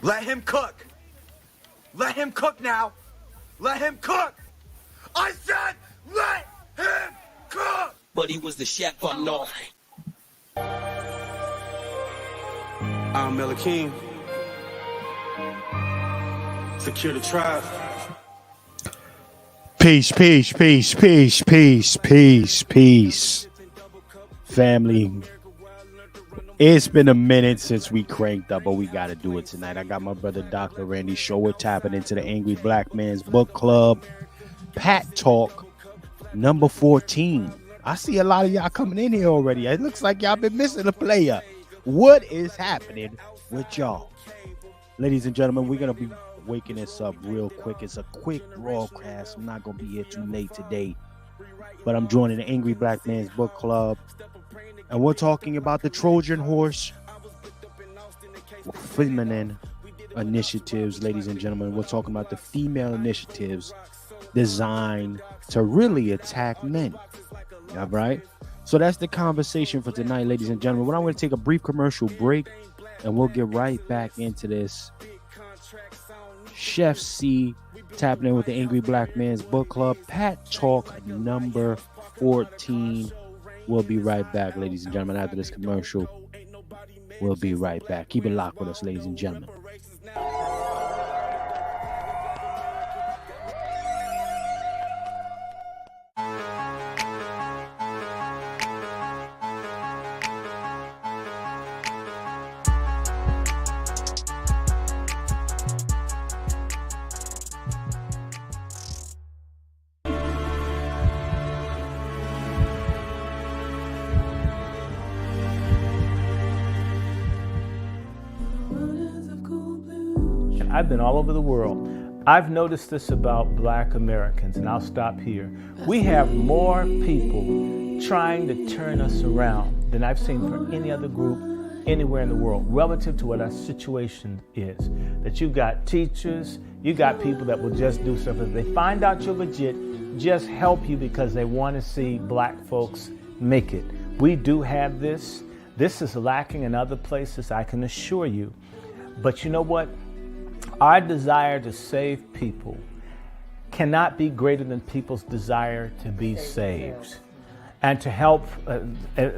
Let him cook. Let him cook now. Let him cook. I said let him cook. But he was the chef up north. I'm Miller King. Secure the tribe. Peace, peace, peace, peace, peace, peace, peace. Family, it's been a minute since we cranked up, but we got to do it tonight. I got my brother Dr. Randy Show. We're tapping into the Angry Black Man's Book Club. Pat Talk, number 14. I see a lot of y'all coming in here already. It looks like y'all been missing a player. What is happening with y'all? Ladies and gentlemen, we're going to be waking this up real quick. It's a quick broadcast. I'm not going to be here too late today, but I'm joining the Angry Black Man's Book Club, and we're talking about the Trojan Horse feminine initiatives. Ladies and gentlemen, we're talking about the female initiatives designed to really attack men. All right, so that's the conversation for tonight, ladies and gentlemen. Well, I'm going to take a brief commercial break, and we'll get right back into this. Chef C tapping in with the Angry Black Man's Book Club. Pat Talk number 14. We'll be right back, ladies and gentlemen, after this commercial. We'll be right back. Keep it locked with us, ladies and gentlemen. I've been all over the world. I've noticed this about Black Americans, and I'll stop here. We have more people trying to turn us around than I've seen for any other group anywhere in the world, relative to what our situation is. That you've got teachers, you got people that will just do stuff. If they find out you're legit, just help you because they want to see Black folks make it. We do have this. This is lacking in other places, I can assure you. But you know what? Our desire to save people cannot be greater than people's desire to be saved and to help.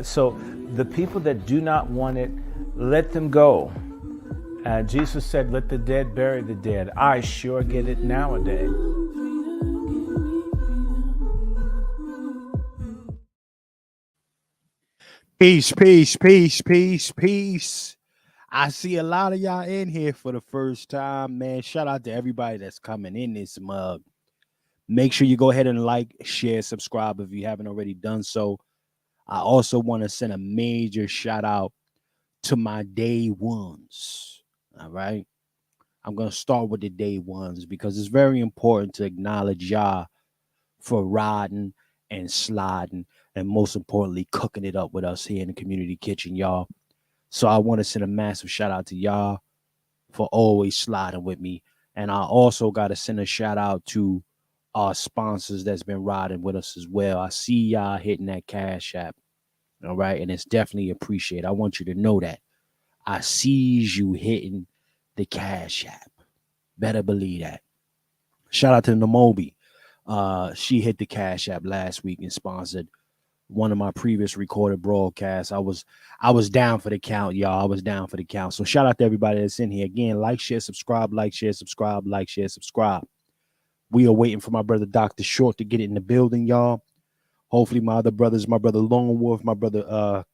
So the people that do not want it, let them go. Jesus said, let the dead bury the dead. I sure get it nowadays. Peace, peace, peace, peace, peace. I see a lot of y'all in here for the first time, man. Shout out to everybody that's coming in this mug. Make sure you go ahead and like, share, subscribe if you haven't already done so. I also want to send a major shout out to my day ones. All right. I'm going to start with the day ones because it's very important to acknowledge y'all for riding and sliding and most importantly, cooking it up with us here in the community kitchen, y'all. So I want to send a massive shout out to y'all for always sliding with me. And I also got to send a shout out to our sponsors that's been riding with us as well. I see y'all hitting that Cash App. All right. And it's definitely appreciated. I want you to know that. I sees you hitting the Cash App. Better believe that. Shout out to Namobi. She hit the Cash App last week and sponsored one of my previous recorded broadcasts. I was down for the count, y'all. I was down for the count. So shout out to everybody that's in here. Again, like, share, subscribe, like, share, subscribe, like, share, subscribe. We are waiting for my brother Dr. Short to get it in the building, y'all. Hopefully my other brothers, my brother Lone Wolf, my brother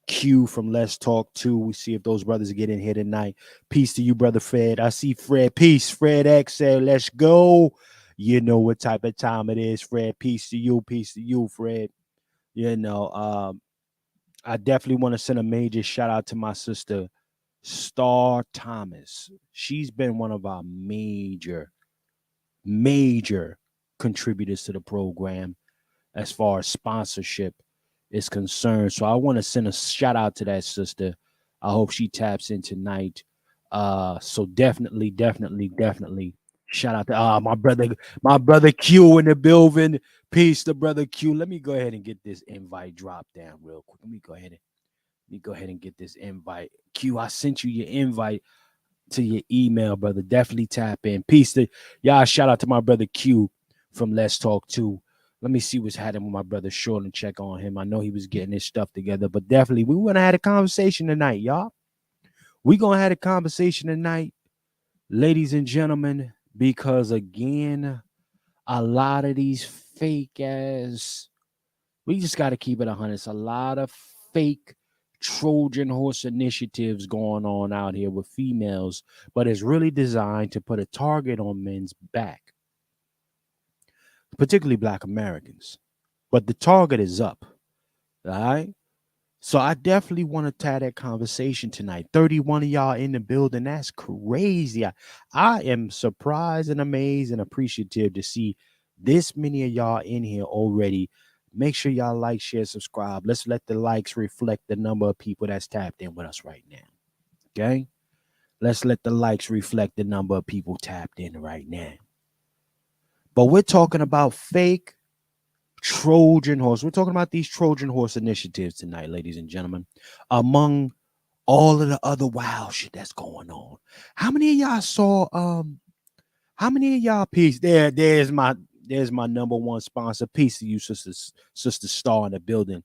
Q from LetsTALK too. We see if those brothers get in here tonight. Peace to you, brother Fred. I see Fred. Peace. Fred X said, let's go. You know what type of time it is, Fred. Peace to you, Fred. You know, I definitely want to send a major shout out to my sister, Star Thomas. She's been one of our major contributors to the program as far as sponsorship is concerned. So I want to send a shout out to that sister. I hope she taps in tonight. So definitely shout out to my brother Q in the building. Peace to brother Q. Let me go ahead and get this invite dropped down real quick. Let me go ahead and me go ahead and get this invite. Q, I sent you your invite to your email, brother. Definitely tap in. Peace to y'all. Shout out to my brother Q from Let's Talk too. Let me see what's happening with my brother Short and check on him. I know he was getting his stuff together, but definitely we want to have a conversation tonight, y'all. We gonna have a conversation tonight, ladies and gentlemen, because again, a lot of these fake ass, we just got to keep it 100. It's a lot of fake Trojan horse initiatives going on out here with females, but it's really designed to put a target on men's back, particularly Black Americans. But the target is up. All right. So I definitely want to tie that conversation tonight. 31 of y'all in the building. That's crazy. I am surprised and amazed and appreciative to see this many of y'all in here already. Make sure y'all like, share, subscribe. Let's let the likes reflect the number of people that's tapped in with us right now. Okay? Let's let the likes reflect the number of people tapped in right now. But we're talking about fake Trojan horse. We're talking about these Trojan horse initiatives tonight, ladies and gentlemen, among all of the other wild shit that's going on. How many of y'all saw how many of y'all peace? There's my number one sponsor. Peace to you, Sister Star in the building.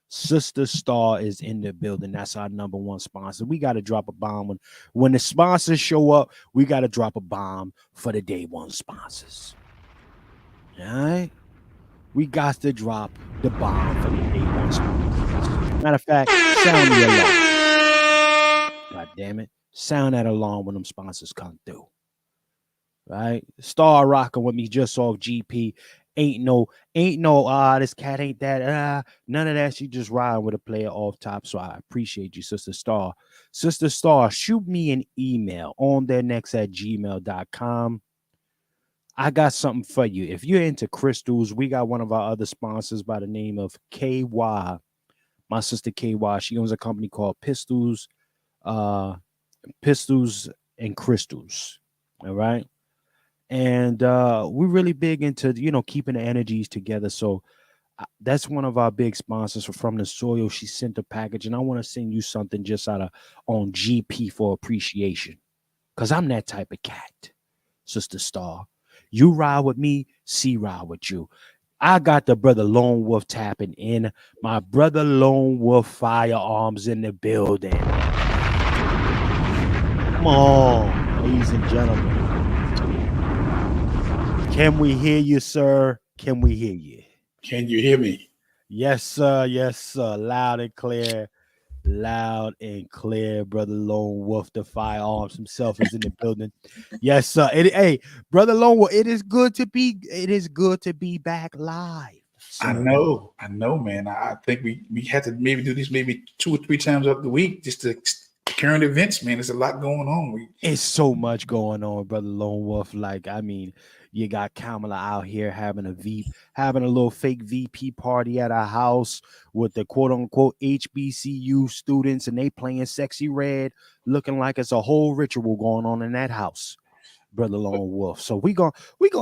Sister Star is in the building. That's our number one sponsor. We got to drop a bomb when the sponsors show up. We got to drop a bomb for the day one sponsors. All right. We got to drop the bomb for the day one sponsors. Matter of fact, sound the alarm. God damn it. Sound that alarm when them sponsors come through. Right? Star rocking with me just off GP. Ain't no, this cat ain't that. None of that. She just riding with a player off top. So I appreciate you, Sister Star. Sister Star, shoot me an email on theirnext@gmail.com. I got something for you. If you're into crystals, we got one of our other sponsors by the name of KY. My sister KY, she owns a company called Pistols and Crystals. All right. And we're really big into, keeping the energies together. So that's one of our big sponsors from the soil. She sent a package, and I want to send you something just on GP for appreciation. Because I'm that type of cat, Sister Star. You ride with me, C ride with you. I got the brother Lone Wolf tapping in. My brother Lone Wolf Firearms in the building. Come on, ladies and gentlemen. Can we hear you, sir? Can we hear you? Can you hear me? Yes, sir. Yes, sir. Loud and clear. Loud and clear. Brother Lone Wolf, the Firearms himself, is in the building. Yes, sir. Hey, Brother Lone Wolf, it is good to be back live. Sir. I know, man. I think we had to maybe do this maybe 2 or 3 times up the week, just to current events, man. There's a lot going on. It's so much going on, Brother Lone Wolf. Like, I mean, you got Kamala out here having a little fake VP party at our house with the quote unquote HBCU students, and they playing Sexy Red, looking like it's a whole ritual going on in that house, Brother Lone Wolf. So we gonna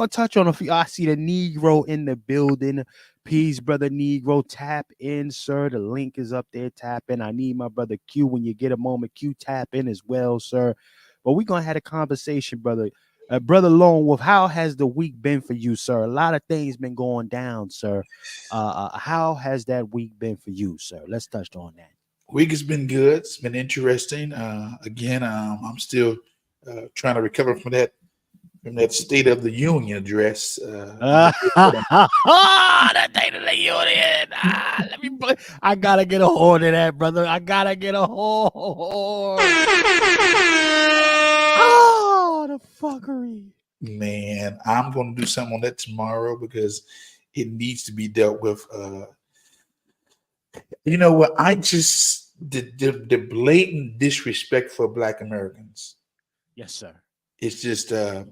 touch on a few. I see the Negro in the building. Peace, brother Negro. Tap in, sir. The link is up there. Tap in. I need my brother Q. When you get a moment, Q, tap in as well, sir. But we're gonna have a conversation, brother. Brother Lone Wolf, how has the week been for you, sir? A lot of things been going down, sir. How has that week been for you, sir? Let's touch on that. Week has been good. It's been interesting. Again, I'm still trying to recover from that State of the Union address. That State of the Union. Let me play. I gotta get a hold of that, brother. I gotta get a hold. The fuckery. Man, I'm going to do something on that tomorrow because it needs to be dealt with. You know what? The blatant disrespect for Black Americans. Yes, sir. It's just, I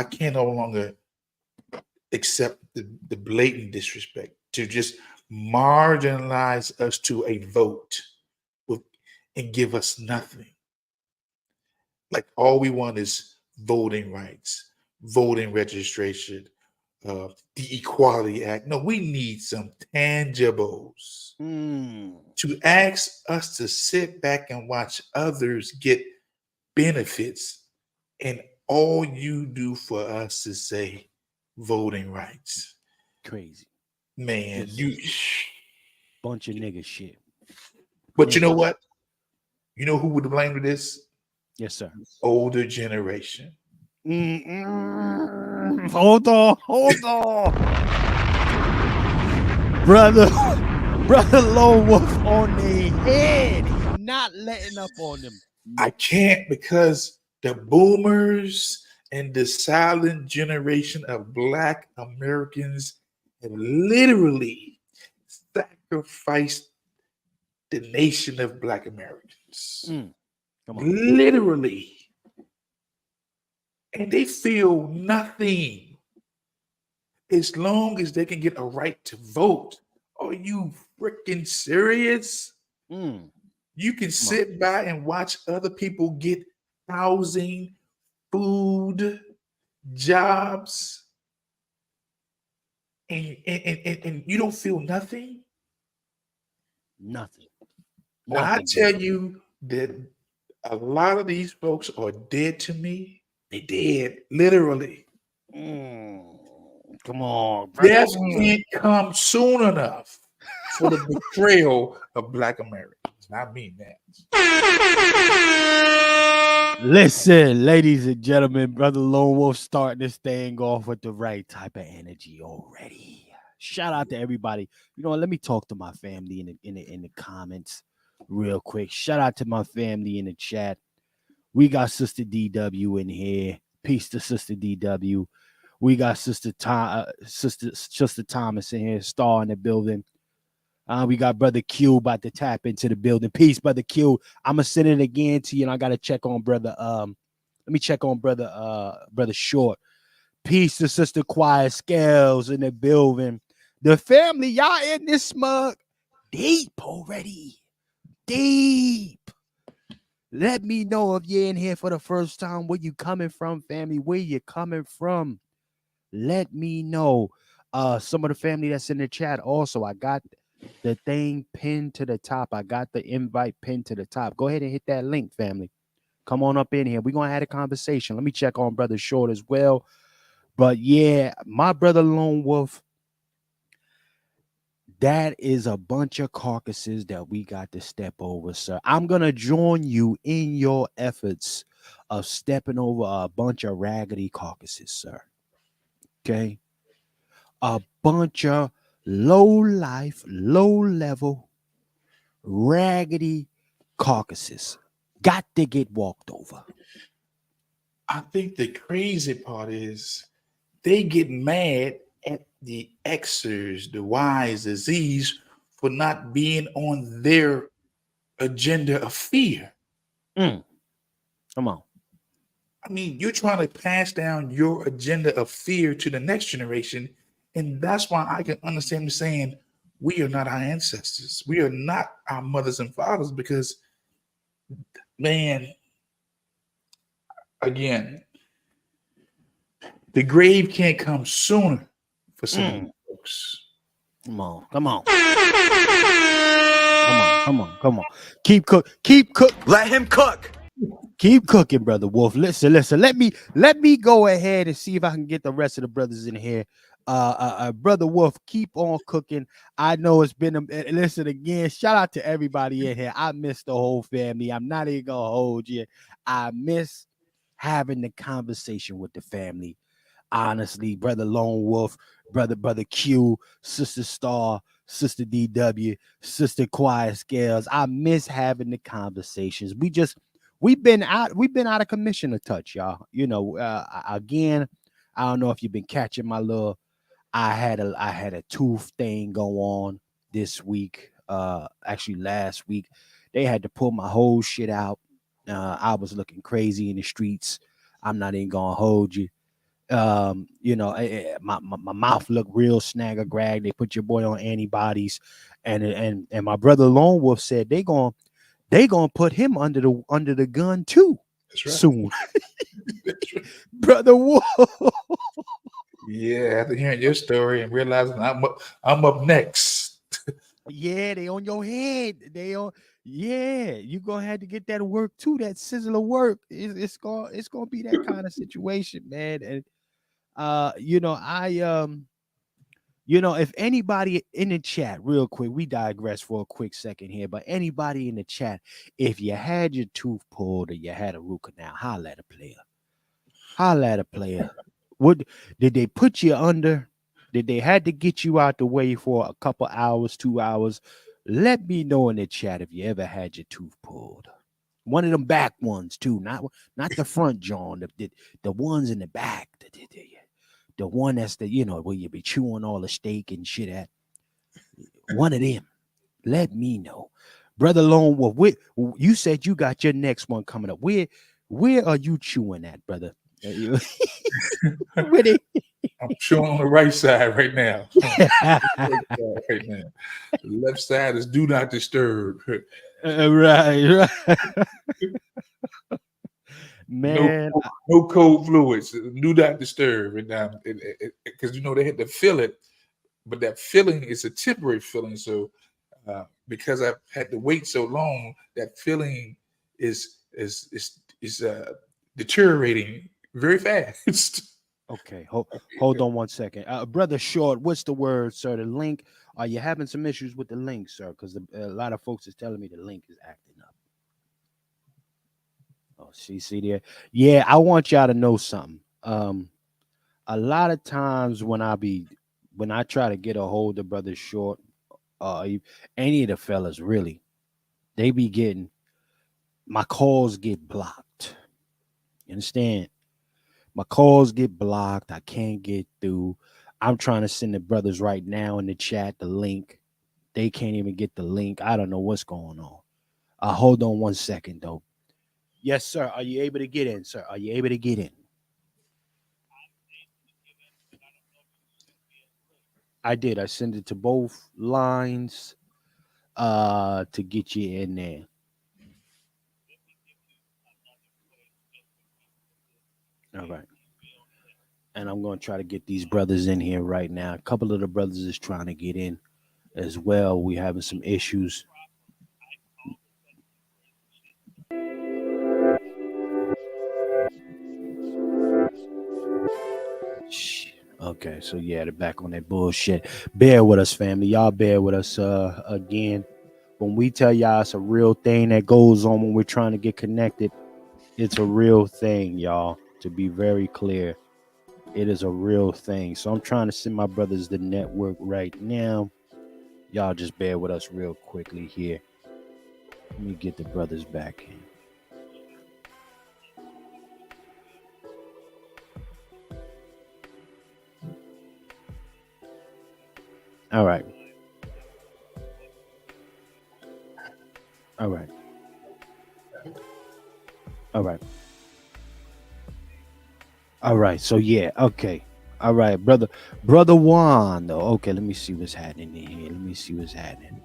can't no longer accept the blatant disrespect to just marginalize us to a vote and give us nothing. Like all we want is voting rights, voting registration, the Equality Act. No, we need some tangibles to ask us to sit back and watch others get benefits, and all you do for us is say voting rights. Crazy. Man, Just bunch of nigga shit. But you know what? You know who would blame for this? Yes, sir. Older generation. Hold on. Brother Lone Wolf on their head. He's not letting up on them. I can't, because the boomers and the silent generation of Black Americans have literally sacrificed the nation of Black Americans. Come on. Literally. And they feel nothing as long as they can get a right to vote. Are you freaking serious? You can sit by and watch other people get housing, food, jobs, and you don't feel nothing? Nothing. When I tell you that a lot of these folks are dead to me, they dead, literally. Come on, bro. Death can't come soon enough for the betrayal of Black Americans. I mean that. Listen, ladies and gentlemen, Brother Lone Wolf starting this thing off with the right type of energy already. Shout out to everybody. You know what? Let me talk to my family in the comments real quick. Shout out to my family in the chat. We got Sister DW in here. Peace to Sister DW. We got Sister Thomas in here, Star in the building. We got Brother Q about to tap into the building. Peace, Brother Q. I'm gonna send it again to you, and I gotta check on Brother. Let me check on Brother Short. Peace to Sister Quiet Scales in the building. The family, y'all in this smug deep already. Deep. Let me know if you're in here for the first time. Where you coming from, family? Where you coming from? Let me know. Some of the family that's in the chat also. I got the thing pinned to the top. I got the invite pinned to the top. Go ahead and hit that link, family. Come on up in here. We're going to have a conversation. Let me check on Brother Short as well. But yeah, my brother Lone Wolf, that is a bunch of carcasses that we got to step over, sir. I'm going to join you in your efforts of stepping over a bunch of raggedy carcasses, sir. Okay? A bunch of low-life, low-level, raggedy carcasses got to get walked over. I think the crazy part is they get mad at the Xers, the Ys, the Zs for not being on their agenda of fear. Come on. I mean, you're trying to pass down your agenda of fear to the next generation. And that's why I can understand you saying we are not our ancestors. We are not our mothers and fathers, because, man, again, the grave can't come sooner for some of these folks. Come on. Come on. Keep cook. Let him cook. Keep cooking, Brother Wolf. Listen. Let me go ahead and see if I can get the rest of the brothers in here. Brother Wolf, keep on cooking. I know it's been listen again. Shout out to everybody in here. I miss the whole family. I'm not even gonna hold you. I miss having the conversation with the family. Honestly, Brother Lone Wolf, brother Q, Sister Star, Sister DW, Sister Quiet Scales. I miss having the conversations. We've been out of commission a touch, y'all. You know, again, I don't know if you've been catching my little. I had a tooth thing go on this week. Actually last week, they had to pull my whole shit out. I was looking crazy in the streets. I'm not even gonna hold you. You know, my mouth looked real snagger-grag. They put your boy on antibodies, and my brother Lone Wolf said they gonna put him under the gun too. That's right. Soon. Brother Wolf. Yeah, after hearing your story and realizing I'm up next. Yeah, they on your head. They on. Yeah, you gonna have to get that work too. That sizzler work. It's gonna be that kind of situation, man. And if anybody in the chat, real quick, we digress for a quick second here, but anybody in the chat, if you had your tooth pulled or you had a root canal, holla at a player. Holla at a player. What did they put you under? Did they had to get you out the way for a couple hours, 2 hours? Let me know in the chat if you ever had your tooth pulled. One of them back ones too, not the front John, the ones in the back. The one that's where you be chewing all the steak and shit at. One of them. Let me know. Brother Lone Wolf, you said you got your next one coming up. Where are you chewing at, brother? Where they- I'm chewing on the right side right now. Right now. The left side is do not disturb. right. Man, No cold fluids. Do not disturb. And because they had to fill it, but that filling is a temporary filling. So because I've had to wait so long, that filling is deteriorating very fast. okay, hold on one second. Brother Short, what's the word, sir? The link. Are you having some issues with the link, sir? Because a lot of folks is telling me the link is acting up. Oh, see there. Yeah, I want y'all to know something. A lot of times when I try to get a hold of Brother Short, any of the fellas really, they be getting my calls get blocked. You understand? My calls get blocked. I can't get through. I'm trying to send the brothers right now in the chat the link. They can't even get the link. I don't know what's going on. Hold on one second though. Yes, sir. Are you able to get in, sir? Are you able to get in? I did. I sent it to both lines to get you in there. All right. And I'm going to try to get these brothers in here right now. A couple of the brothers is trying to get in as well. We having some issues. Okay, so yeah, they're back on that bullshit. Bear with us, family. Y'all bear with us again. When we tell y'all it's a real thing that goes on when we're trying to get connected, it's a real thing, y'all. To be very clear, it is a real thing. So I'm trying to send my brothers the network right now. Y'all just bear with us real quickly here. Let me get the brothers back in. All right. All right. All right. All right. So yeah, okay. All right, brother Juan. Though, okay. Let me see what's happening in here. Let me see what's happening.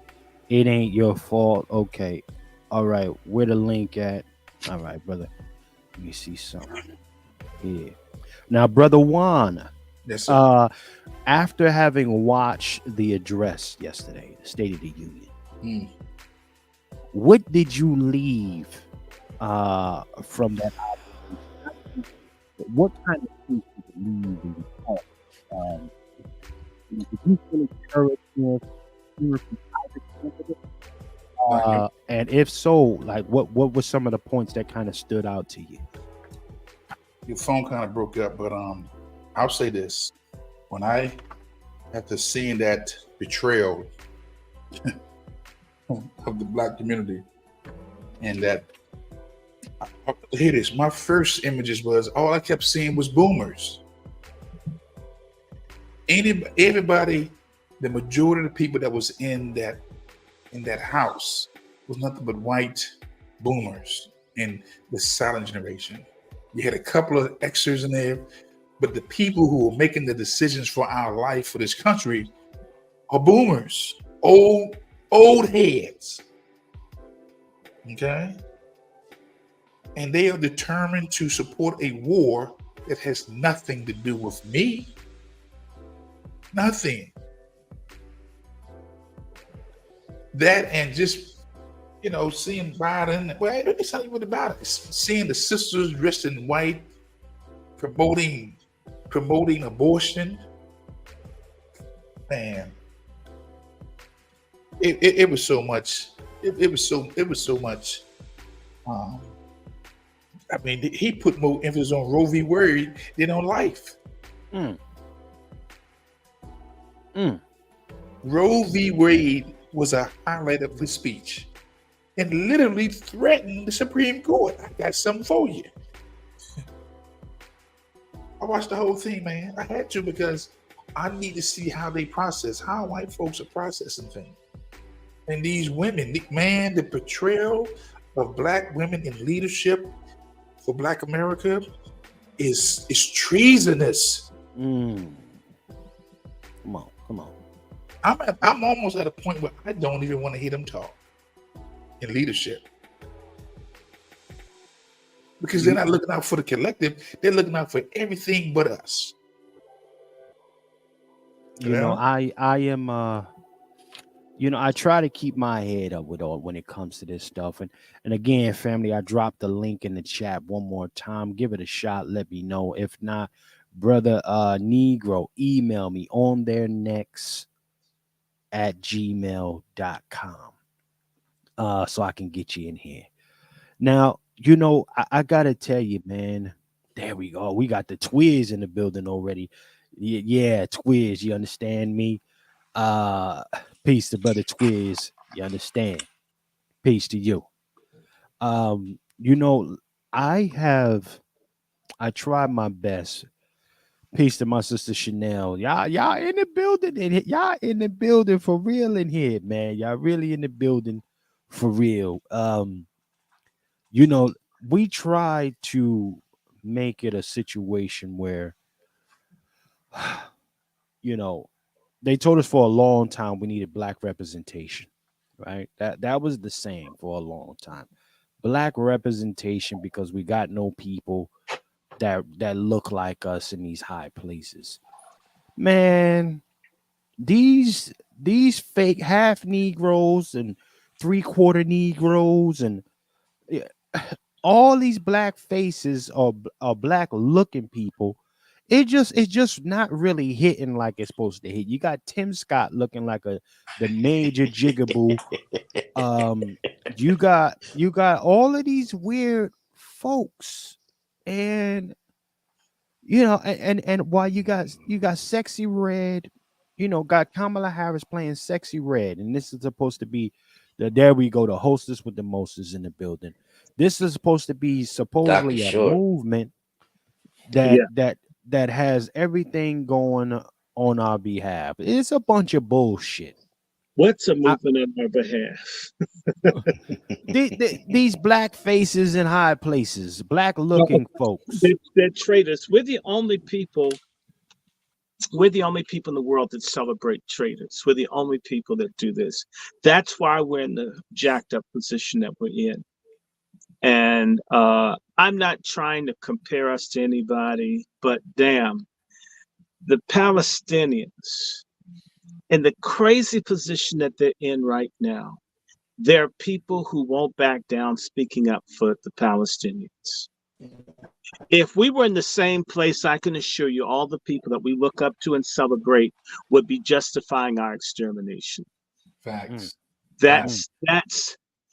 It ain't your fault. Okay. All right. Where the link at? All right, brother. Let me see something. Yeah. Now, brother Juan. Yes, sir. After having watched the address yesterday, the State of the Union, what did you leave from that? What kind of things did you leave in your thought? Did you feel encouraged? And if so, like what were some of the points that kind of stood out to you? Your phone kind of broke up, but I'll say this: when I after seeing that betrayal of the Black community, and that hear this, my first images was all I kept seeing was boomers. Everybody, the majority of the people that was in that house was nothing but white boomers in the silent generation. You had a couple of extras in there, but the people who were making the decisions for our life for this country are boomers, old heads. Okay? And they are determined to support a war that has nothing to do with me. Nothing. That and just, seeing Biden. Well, it's not even about it. It's seeing the sisters dressed in white, promoting abortion. Man, it was so much. It was so much. I mean, he put more emphasis on Roe v. Wade than on life. Roe v. Wade was a highlight of his speech and literally threatened the Supreme Court. I got something for you. I watched the whole thing, man. I had to because I need to see how they process, how white folks are processing things. And these women, man, the portrayal of Black women in leadership for Black America is treasonous. Come on. I'm almost at a point where I don't even want to hear them talk in leadership. Because they're not looking out for the collective, they're looking out for everything but us. I am I try to keep my head up with all when it comes to this stuff. And again, family, I dropped the link in the chat one more time. Give it a shot. Let me know. If not, brother Negro, email me on their necks at gmail.com. So I can get you in here. Now, I gotta tell you, man. There we go. We got the Twiz in the building already. Yeah, Twiz, you understand me? Peace to brother Twiz. You understand? Peace to you. I tried my best. Peace to my sister Chanel. Y'all in the building, and y'all in the building for real in here, man. Y'all really in the building for real. We try to make it a situation where, they told us for a long time we needed Black representation, right? That was the same for a long time. Black representation, because we got no people that look like us in these high places. Man, these fake half Negroes and 3/4 Negroes and all these black faces are black looking people. It's just not really hitting like it's supposed to hit. You got Tim Scott looking like the major jigaboo. You got all of these weird folks, and and while you got Sexy Red, got Kamala Harris playing Sexy Red, and this is supposed to be there we go, the hostess with the mostest in the building. This is supposed to be supposedly a movement that has everything going on our behalf. It's a bunch of bullshit. What's a movement on our behalf? These black faces in high places, black looking folks. They're traitors. We're the only people in the world that celebrate traitors. We're the only people that do this. That's why we're in the jacked up position that we're in. And I'm not trying to compare us to anybody, but damn, the Palestinians, in the crazy position that they're in right now, there are people who won't back down speaking up for the Palestinians. If we were in the same place, I can assure you all the people that we look up to and celebrate would be justifying our extermination. Facts.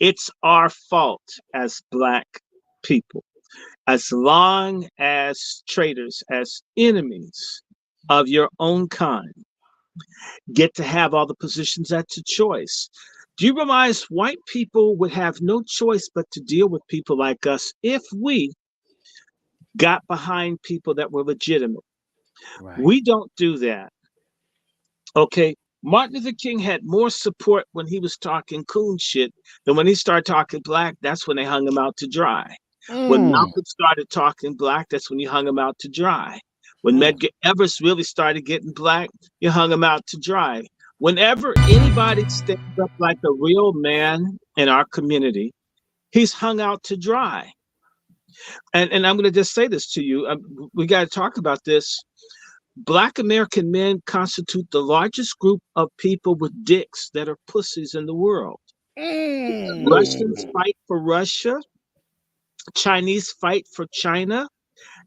It's our fault as Black people. As long as traitors, as enemies of your own kind, get to have all the positions, that's a choice. Do you realize white people would have no choice but to deal with people like us if we got behind people that were legitimate? Right. We don't do that. Okay. Martin Luther King had more support when he was talking coon shit than when he started talking Black. That's when they hung him out to dry. When Malcolm started talking Black, that's when you hung him out to dry. When Medgar Evers really started getting Black, you hung him out to dry. Whenever anybody stands up like a real man in our community, he's hung out to dry. And I'm going to just say this to you. We got to talk about this. Black American men constitute the largest group of people with dicks that are pussies in the world. Russians fight for Russia. Chinese fight for China.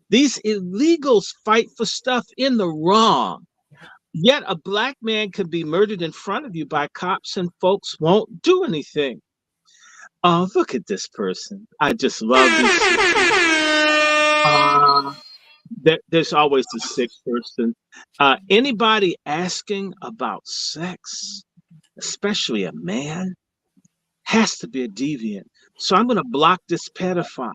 These illegals fight for stuff in the wrong. Yet a black man can be murdered in front of you by cops and folks won't do anything. Oh, look at this person. I just love this. There's always a sick person. Anybody asking about sex, especially a man, has to be a deviant. So I'm going to block this pedophile.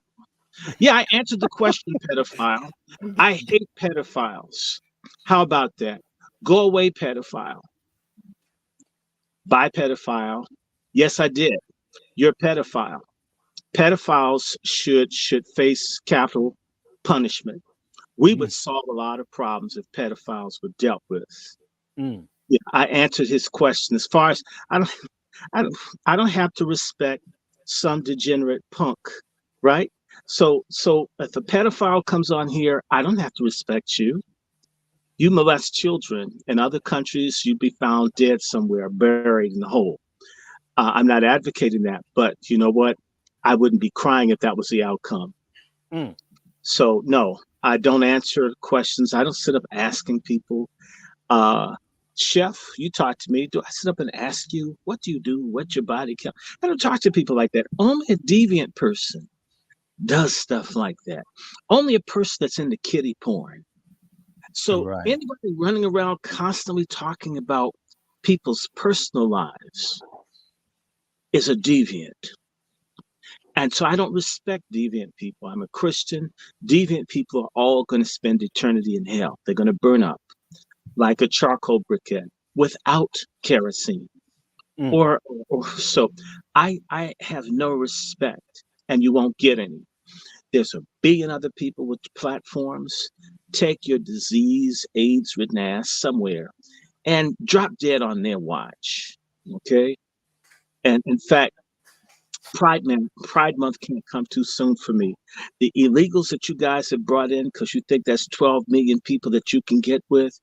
Yeah, I answered the question, pedophile. I hate pedophiles. How about that? Go away, pedophile. Bye, pedophile. Yes, I did. You're a pedophile. Pedophiles should face capital punishment. We would solve a lot of problems if pedophiles were dealt with. Yeah, I answered his question. As far as I don't have to respect some degenerate punk, right? So if a pedophile comes on here, I don't have to respect you. You molest children in other countries, you'd be found dead somewhere, buried in a hole. I'm not advocating that, but you know what? I wouldn't be crying if that was the outcome. So no, I don't answer questions. I don't sit up asking people, Chef, you talk to me. Do I sit up and ask you, what do you do? What's your body count? I don't talk to people like that. Only a deviant person does stuff like that. Only a person that's into kiddie porn. So anybody running around constantly talking about people's personal lives is a deviant. And so I don't respect deviant people. I'm a Christian. Deviant people are all going to spend eternity in hell. They're going to burn up like a charcoal briquette without kerosene. Or so I have no respect, and you won't get any. There's a billion other people with platforms. Take your disease, AIDS-ridden ass somewhere and drop dead on their watch. Okay? And in fact, Pride Month can't come too soon for me. The illegals that you guys have brought in, because you think that's 12 million people that you can get with,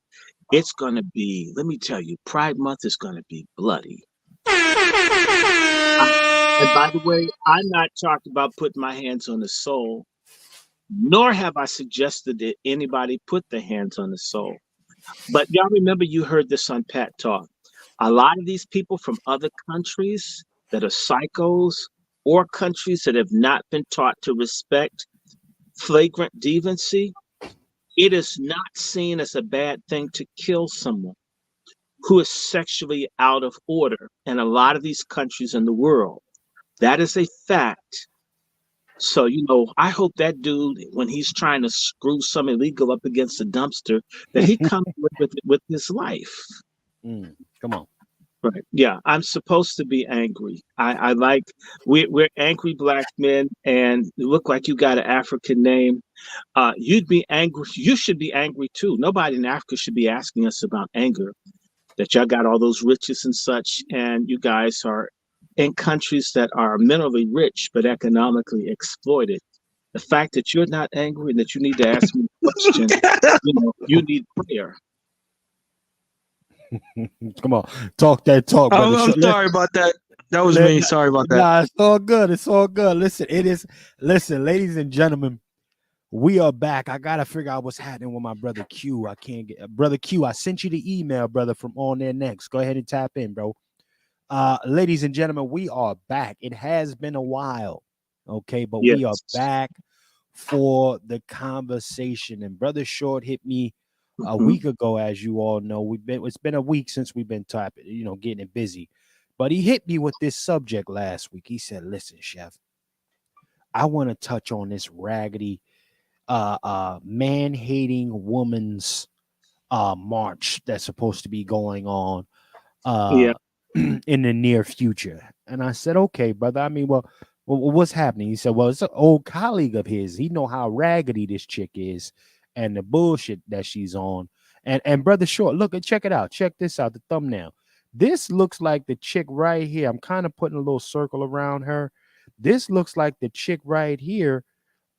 it's going to be, let me tell you, Pride Month is going to be bloody. And by the way, I'm not talking about putting my hands on the soul, nor have I suggested that anybody put their hands on the soul. But y'all remember, you heard this on Pat Talk. A lot of these people from other countries that are psychos, or countries that have not been taught to respect flagrant deviancy, it is not seen as a bad thing to kill someone who is sexually out of order in a lot of these countries in the world. That is a fact. So, you know, I hope that dude, when he's trying to screw some illegal up against a dumpster, that he comes with his life. Come on. Right. Yeah, I'm supposed to be angry. I like, we're angry black men, and you look like you got an African name. You'd be angry. You should be angry too. Nobody in Africa should be asking us about anger, that y'all got all those riches and such, and you guys are in countries that are minerally rich but economically exploited. The fact that you're not angry and that you need to ask me a question, you know, you need prayer. Come on, talk that talk, brother. I'm sorry about that. That was me. Sorry about that. Nah, it's all good. It's all good. Listen, ladies and gentlemen, we are back. I gotta figure out what's happening with my brother Q. I can't get brother Q. I sent you the email, brother, from On There Next. Go ahead and tap in, bro. Ladies and gentlemen, we are back. It has been a while, okay, but we are back for the conversation. And brother Short hit me a week ago, as you all know. It's been a week since we've been typing, you know, getting it busy. But he hit me with this subject last week. He said, "Listen, Chef, I want to touch on this raggedy man-hating woman's march that's supposed to be going on in the near future." And I said, "Okay, brother. I mean, well, what's happening?" He said, "Well, it's an old colleague of his. He know how raggedy this chick is and the bullshit that she's on." And brother Short, look, check it out. Check this out, the thumbnail. This looks like the chick right here. I'm kind of putting a little circle around her. This looks like the chick right here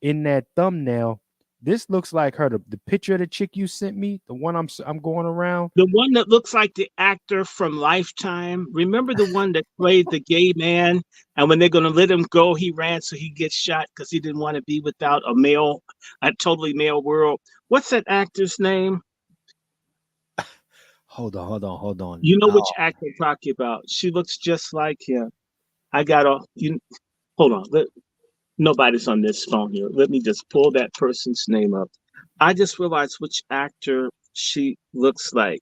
in that thumbnail This looks like her. The picture of the chick you sent me, the one I'm going around. The one that looks like the actor from Lifetime. Remember the one that played the gay man, and when they're going to let him go, he ran so he gets shot because he didn't want to be without a totally male world. What's that actor's name? Hold on. You know which actor I'm talking about. She looks just like him. Hold on. Nobody's on this phone here. Let me just pull that person's name up. I just realized which actor she looks like.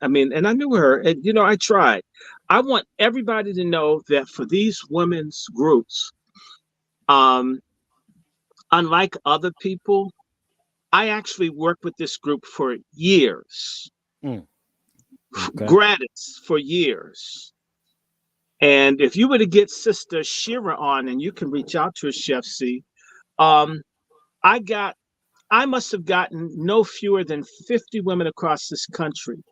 And I knew her, and I tried. I want everybody to know that for these women's groups, unlike other people, I actually worked with this group for years. Okay. Gratis for years. And if you were to get Sister Shira on, and you can reach out to her, Chef C, I must have gotten no fewer than 50 women across this country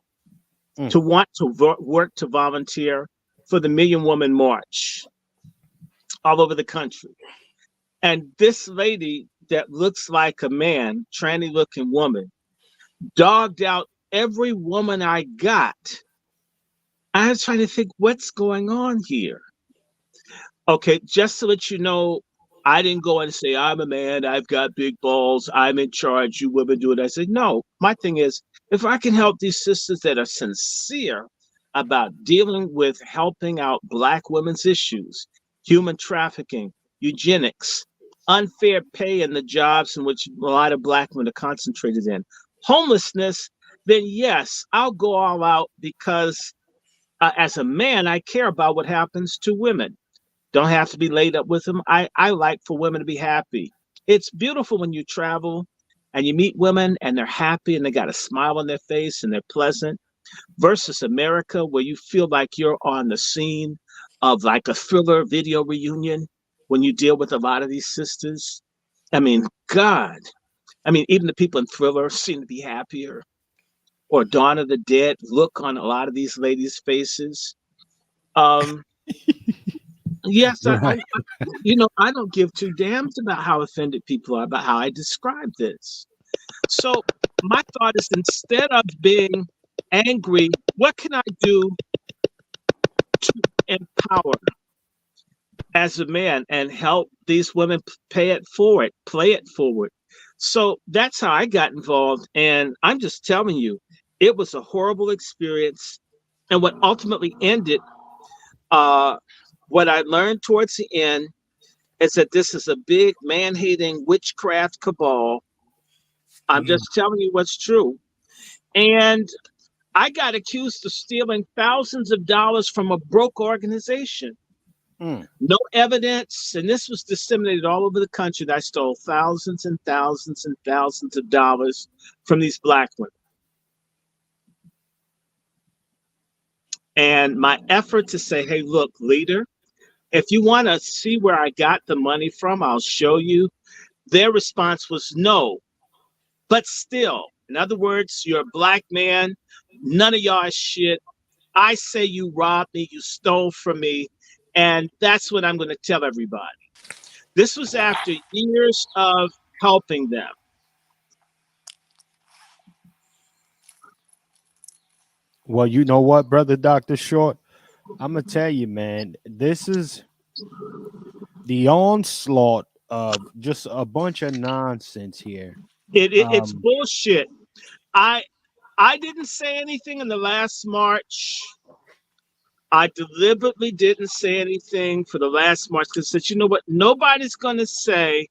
to want to work to volunteer for the Million Woman March all over the country. And this lady that looks like a man, tranny looking woman, dogged out every woman I got. I was trying to think what's going on here. Okay, just to let you know, I didn't go and say, I'm a man, I've got big balls, I'm in charge, you women do it. I said, no, my thing is, if I can help these sisters that are sincere about dealing with helping out Black women's issues, human trafficking, eugenics, unfair pay in the jobs in which a lot of Black women are concentrated in, homelessness, then yes, I'll go all out because as a man, I care about what happens to women. Don't have to be laid up with them. I like for women to be happy. It's beautiful when you travel and you meet women and they're happy and they got a smile on their face and they're pleasant, versus America, where you feel like you're on the scene of like a Thriller video reunion when you deal with a lot of these sisters. I mean, God. I mean, even the people in Thriller seem to be happier. Or Dawn of the Dead, look on a lot of these ladies' faces. Yes, right. I don't give two damns about how offended people are about how I describe this. So my thought is, instead of being angry, what can I do to empower as a man and help these women play it forward? So that's how I got involved. And I'm just telling you, it was a horrible experience. And what ultimately ended, what I learned towards the end, is that this is a big man-hating witchcraft cabal. I'm just telling you what's true. And I got accused of stealing thousands of dollars from a broke organization. No evidence. And this was disseminated all over the country that I stole thousands and thousands and thousands of dollars from these Black women. And my effort to say, hey, look, leader, if you want to see where I got the money from, I'll show you. Their response was no. But still, in other words, you're a Black man. None of y'all is shit. I say you robbed me, you stole from me. And that's what I'm going to tell everybody. This was after years of helping them. Well, you know what, brother Dr. Short? I'm going to tell you, man, this is the onslaught of just a bunch of nonsense here. It's bullshit. I didn't say anything in the last march. I deliberately didn't say anything for the last march because I said, you know what? Nobody's going to say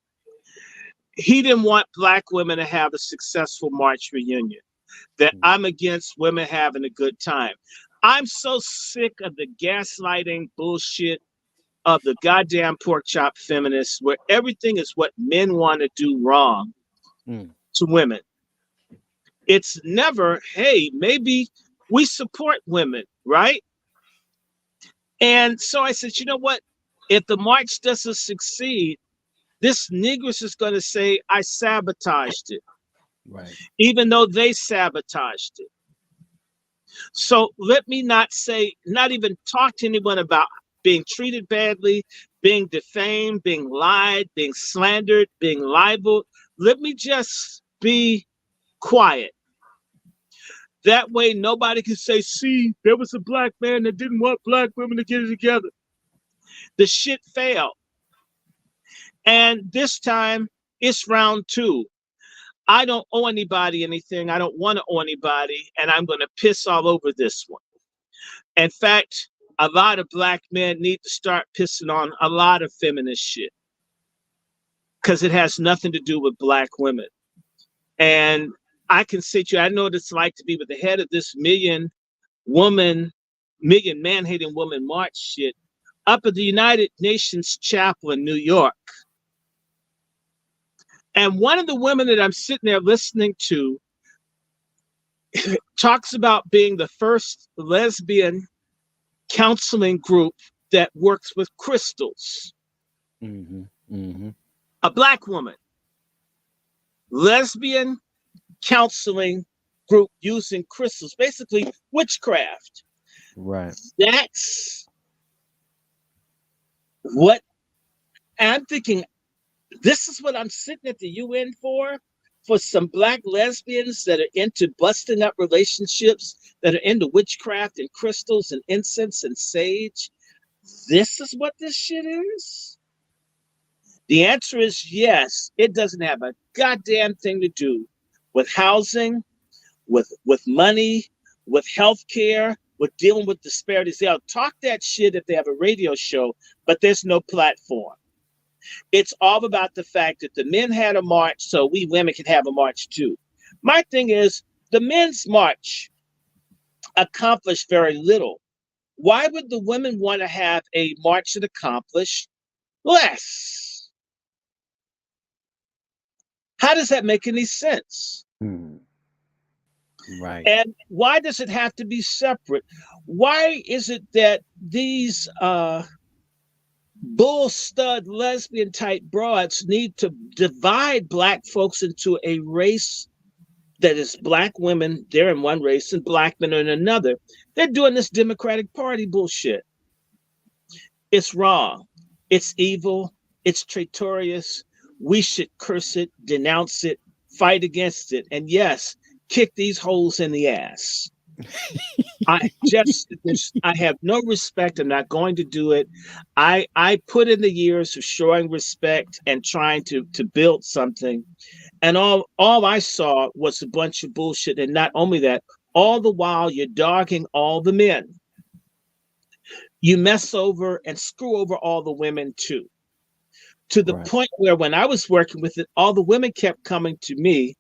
he didn't want Black women to have a successful March reunion, that I'm against women having a good time. I'm so sick of the gaslighting bullshit of the goddamn pork chop feminists where everything is what men want to do wrong to women. It's never, hey, maybe we support women, right? And so I said, you know what? If the march doesn't succeed, this Negress is going to say, I sabotaged it. Right. Even though they sabotaged it. So let me not even talk to anyone about being treated badly, being defamed, being lied, being slandered, being libeled. Let me just be quiet. That way, nobody can say, see, there was a black man that didn't want black women to get it together. The shit failed. And this time, it's round 2. I don't owe anybody anything. I don't want to owe anybody. And I'm going to piss all over this one. In fact, a lot of black men need to start pissing on a lot of feminist shit. Because it has nothing to do with black women. And I can say to you, I know what it's like to be with the head of this million man-hating woman march shit up at the United Nations Chapel in New York. And one of the women that I'm sitting there listening to talks about being the first lesbian counseling group that works with crystals. Mm-hmm. Mm-hmm. A black woman. Lesbian counseling group using crystals, basically witchcraft. Right. That's what I'm thinking. This is what I'm sitting at the UN for some black lesbians that are into busting up relationships, that are into witchcraft and crystals and incense and sage. This is what this shit is? The answer is yes. It doesn't have a goddamn thing to do with housing, with money, with healthcare, with dealing with disparities. They'll talk that shit if they have a radio show, but there's no platform. It's all about the fact that the men had a march, so we women can have a march too. My thing is, the men's march accomplished very little. Why would the women want to have a march that accomplished less? How does that make any sense? Right. And why does it have to be separate? Why is it that these bull stud lesbian type broads need to divide black folks into a race that is black women, they're in one race, and black men are in another? They're doing this Democratic Party bullshit. It's wrong. It's evil. It's traitorous. We should curse it, denounce it, fight against it, and yes, kick these holes in the ass. I have no respect. I'm not going to do it. I put in the years of showing respect and trying to build something, and all I saw was a bunch of bullshit. And not only that, all the while you're dogging all the men. You mess over and screw over all the women too. To the point where when I was working with it, all the women kept coming to me.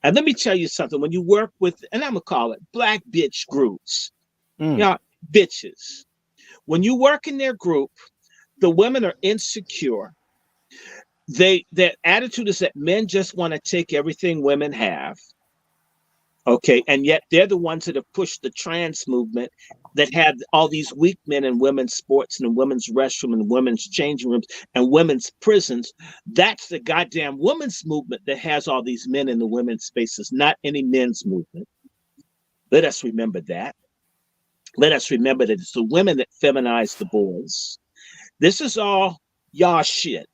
And let me tell you something, when you work with, and I'm going to call it black bitch groups, you know, bitches. When you work in their group, the women are insecure. Their attitude is that men just want to take everything women have. Okay. And yet they're the ones that have pushed the trans movement, that had all these weak men in women's sports and in women's restroom and women's changing rooms and women's prisons. That's the goddamn women's movement that has all these men in the women's spaces, not any men's movement. Let us remember that. Let us remember that it's the women that feminize the boys. This is all y'all shit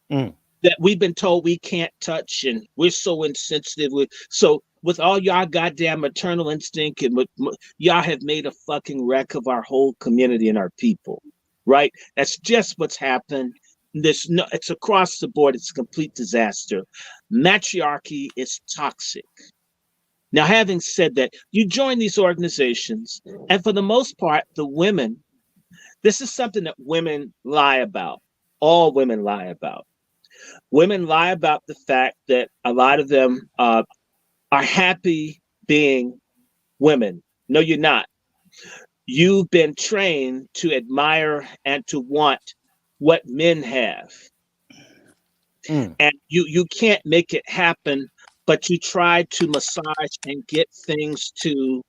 that we've been told we can't touch, and we're so insensitive. So with all y'all goddamn maternal instinct, and y'all have made a fucking wreck of our whole community and our people, right? That's just what's happened. It's across the board. It's a complete disaster. Matriarchy is toxic. Now, having said that, you join these organizations, and for the most part, the women, this is something that women lie about. All women lie about. Women lie about the fact that a lot of them are happy being women. No, you're not. You've been trained to admire and to want what men have. And you can't make it happen, but you try to massage and get things to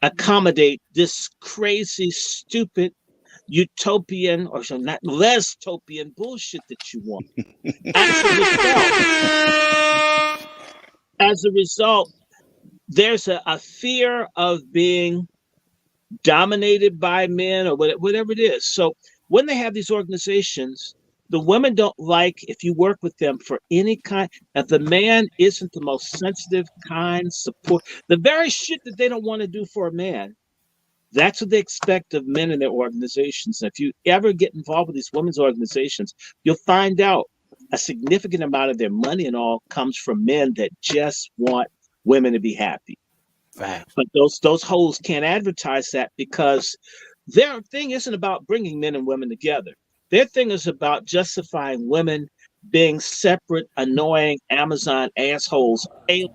accommodate this crazy, stupid, utopian, or not LetsTopian bullshit that you want. As a result, there's a fear of being dominated by men or whatever it is. So when they have these organizations, the women don't like if you work with them for any kind. If the man isn't the most sensitive, kind, support, the very shit that they don't want to do for a man, that's what they expect of men in their organizations. And if you ever get involved with these women's organizations, you'll find out a significant amount of their money and all comes from men that just want women to be happy. Right. But those hoes can't advertise that because their thing isn't about bringing men and women together. Their thing is about justifying women being separate, annoying Amazon assholes,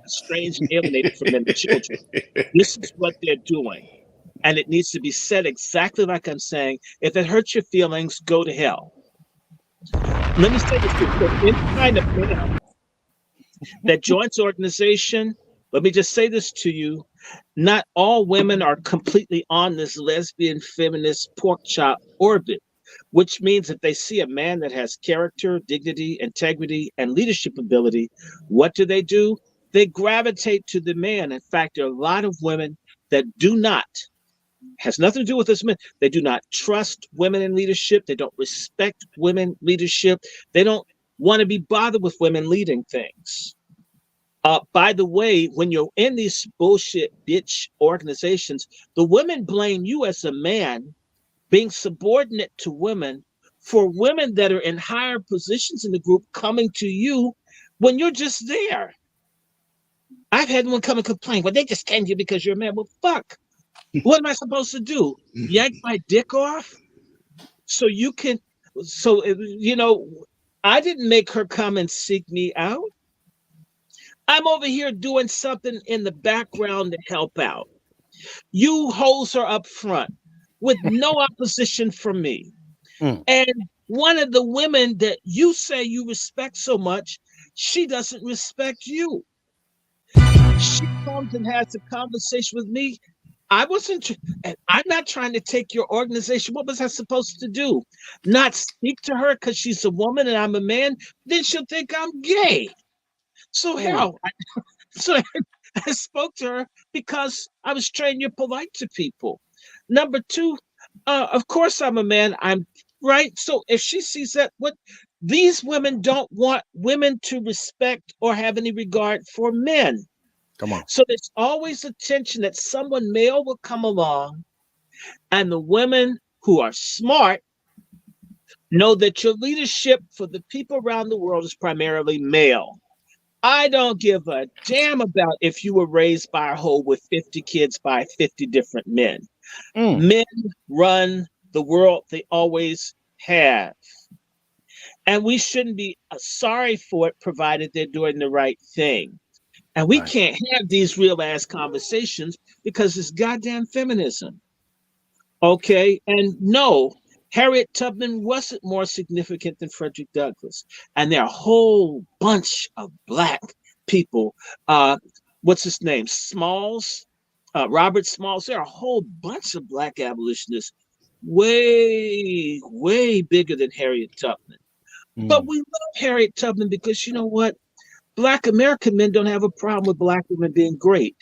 strange, alienated from men and children. This is what they're doing. And it needs to be said exactly like I'm saying. If it hurts your feelings, go to hell. Let me say this to you. Any kind of man that joins organization, let me just say this to you. Not all women are completely on this lesbian, feminist, pork chop orbit, which means that they see a man that has character, dignity, integrity, and leadership ability. What do? They gravitate to the man. In fact, there are a lot of women that do not, has nothing to do with this man. They do not trust women in leadership. They don't respect women leadership. They don't want to be bothered with women leading things. By the way, when you're in these bullshit bitch organizations, the women blame you as a man being subordinate to women for women that are in higher positions in the group coming to you when you're just there. I've had one come and complain, well, they just came to you because you're a man. Well, fuck. What am I supposed to do? Yank my dick off? So you can, I didn't make her come and seek me out. I'm over here doing something in the background to help out. You hoes her up front with no opposition from me. And one of the women that you say you respect so much, she doesn't respect you. She comes and has a conversation with me. I'm not trying to take your organization. What was I supposed to do? Not speak to her because she's a woman and I'm a man? Then she'll think I'm gay. So hell, I spoke to her because I was trained you're polite to people. Number two, of course I'm a man. I'm right. So if she sees that, what these women don't want women to respect or have any regard for men. Come on. So there's always a tension that someone male will come along, and the women who are smart know that your leadership for the people around the world is primarily male. I don't give a damn about if you were raised by a hoe with 50 kids by 50 different men. Men run the world. They always have. And we shouldn't be sorry for it, provided they're doing the right thing. And we can't have these real ass conversations because it's goddamn feminism. Okay. And no, Harriet Tubman wasn't more significant than Frederick Douglass. And there are a whole bunch of black people. What's his name? Smalls, Robert Smalls. There are a whole bunch of black abolitionists way, way bigger than Harriet Tubman. But we love Harriet Tubman because you know what? Black American men don't have a problem with black women being great.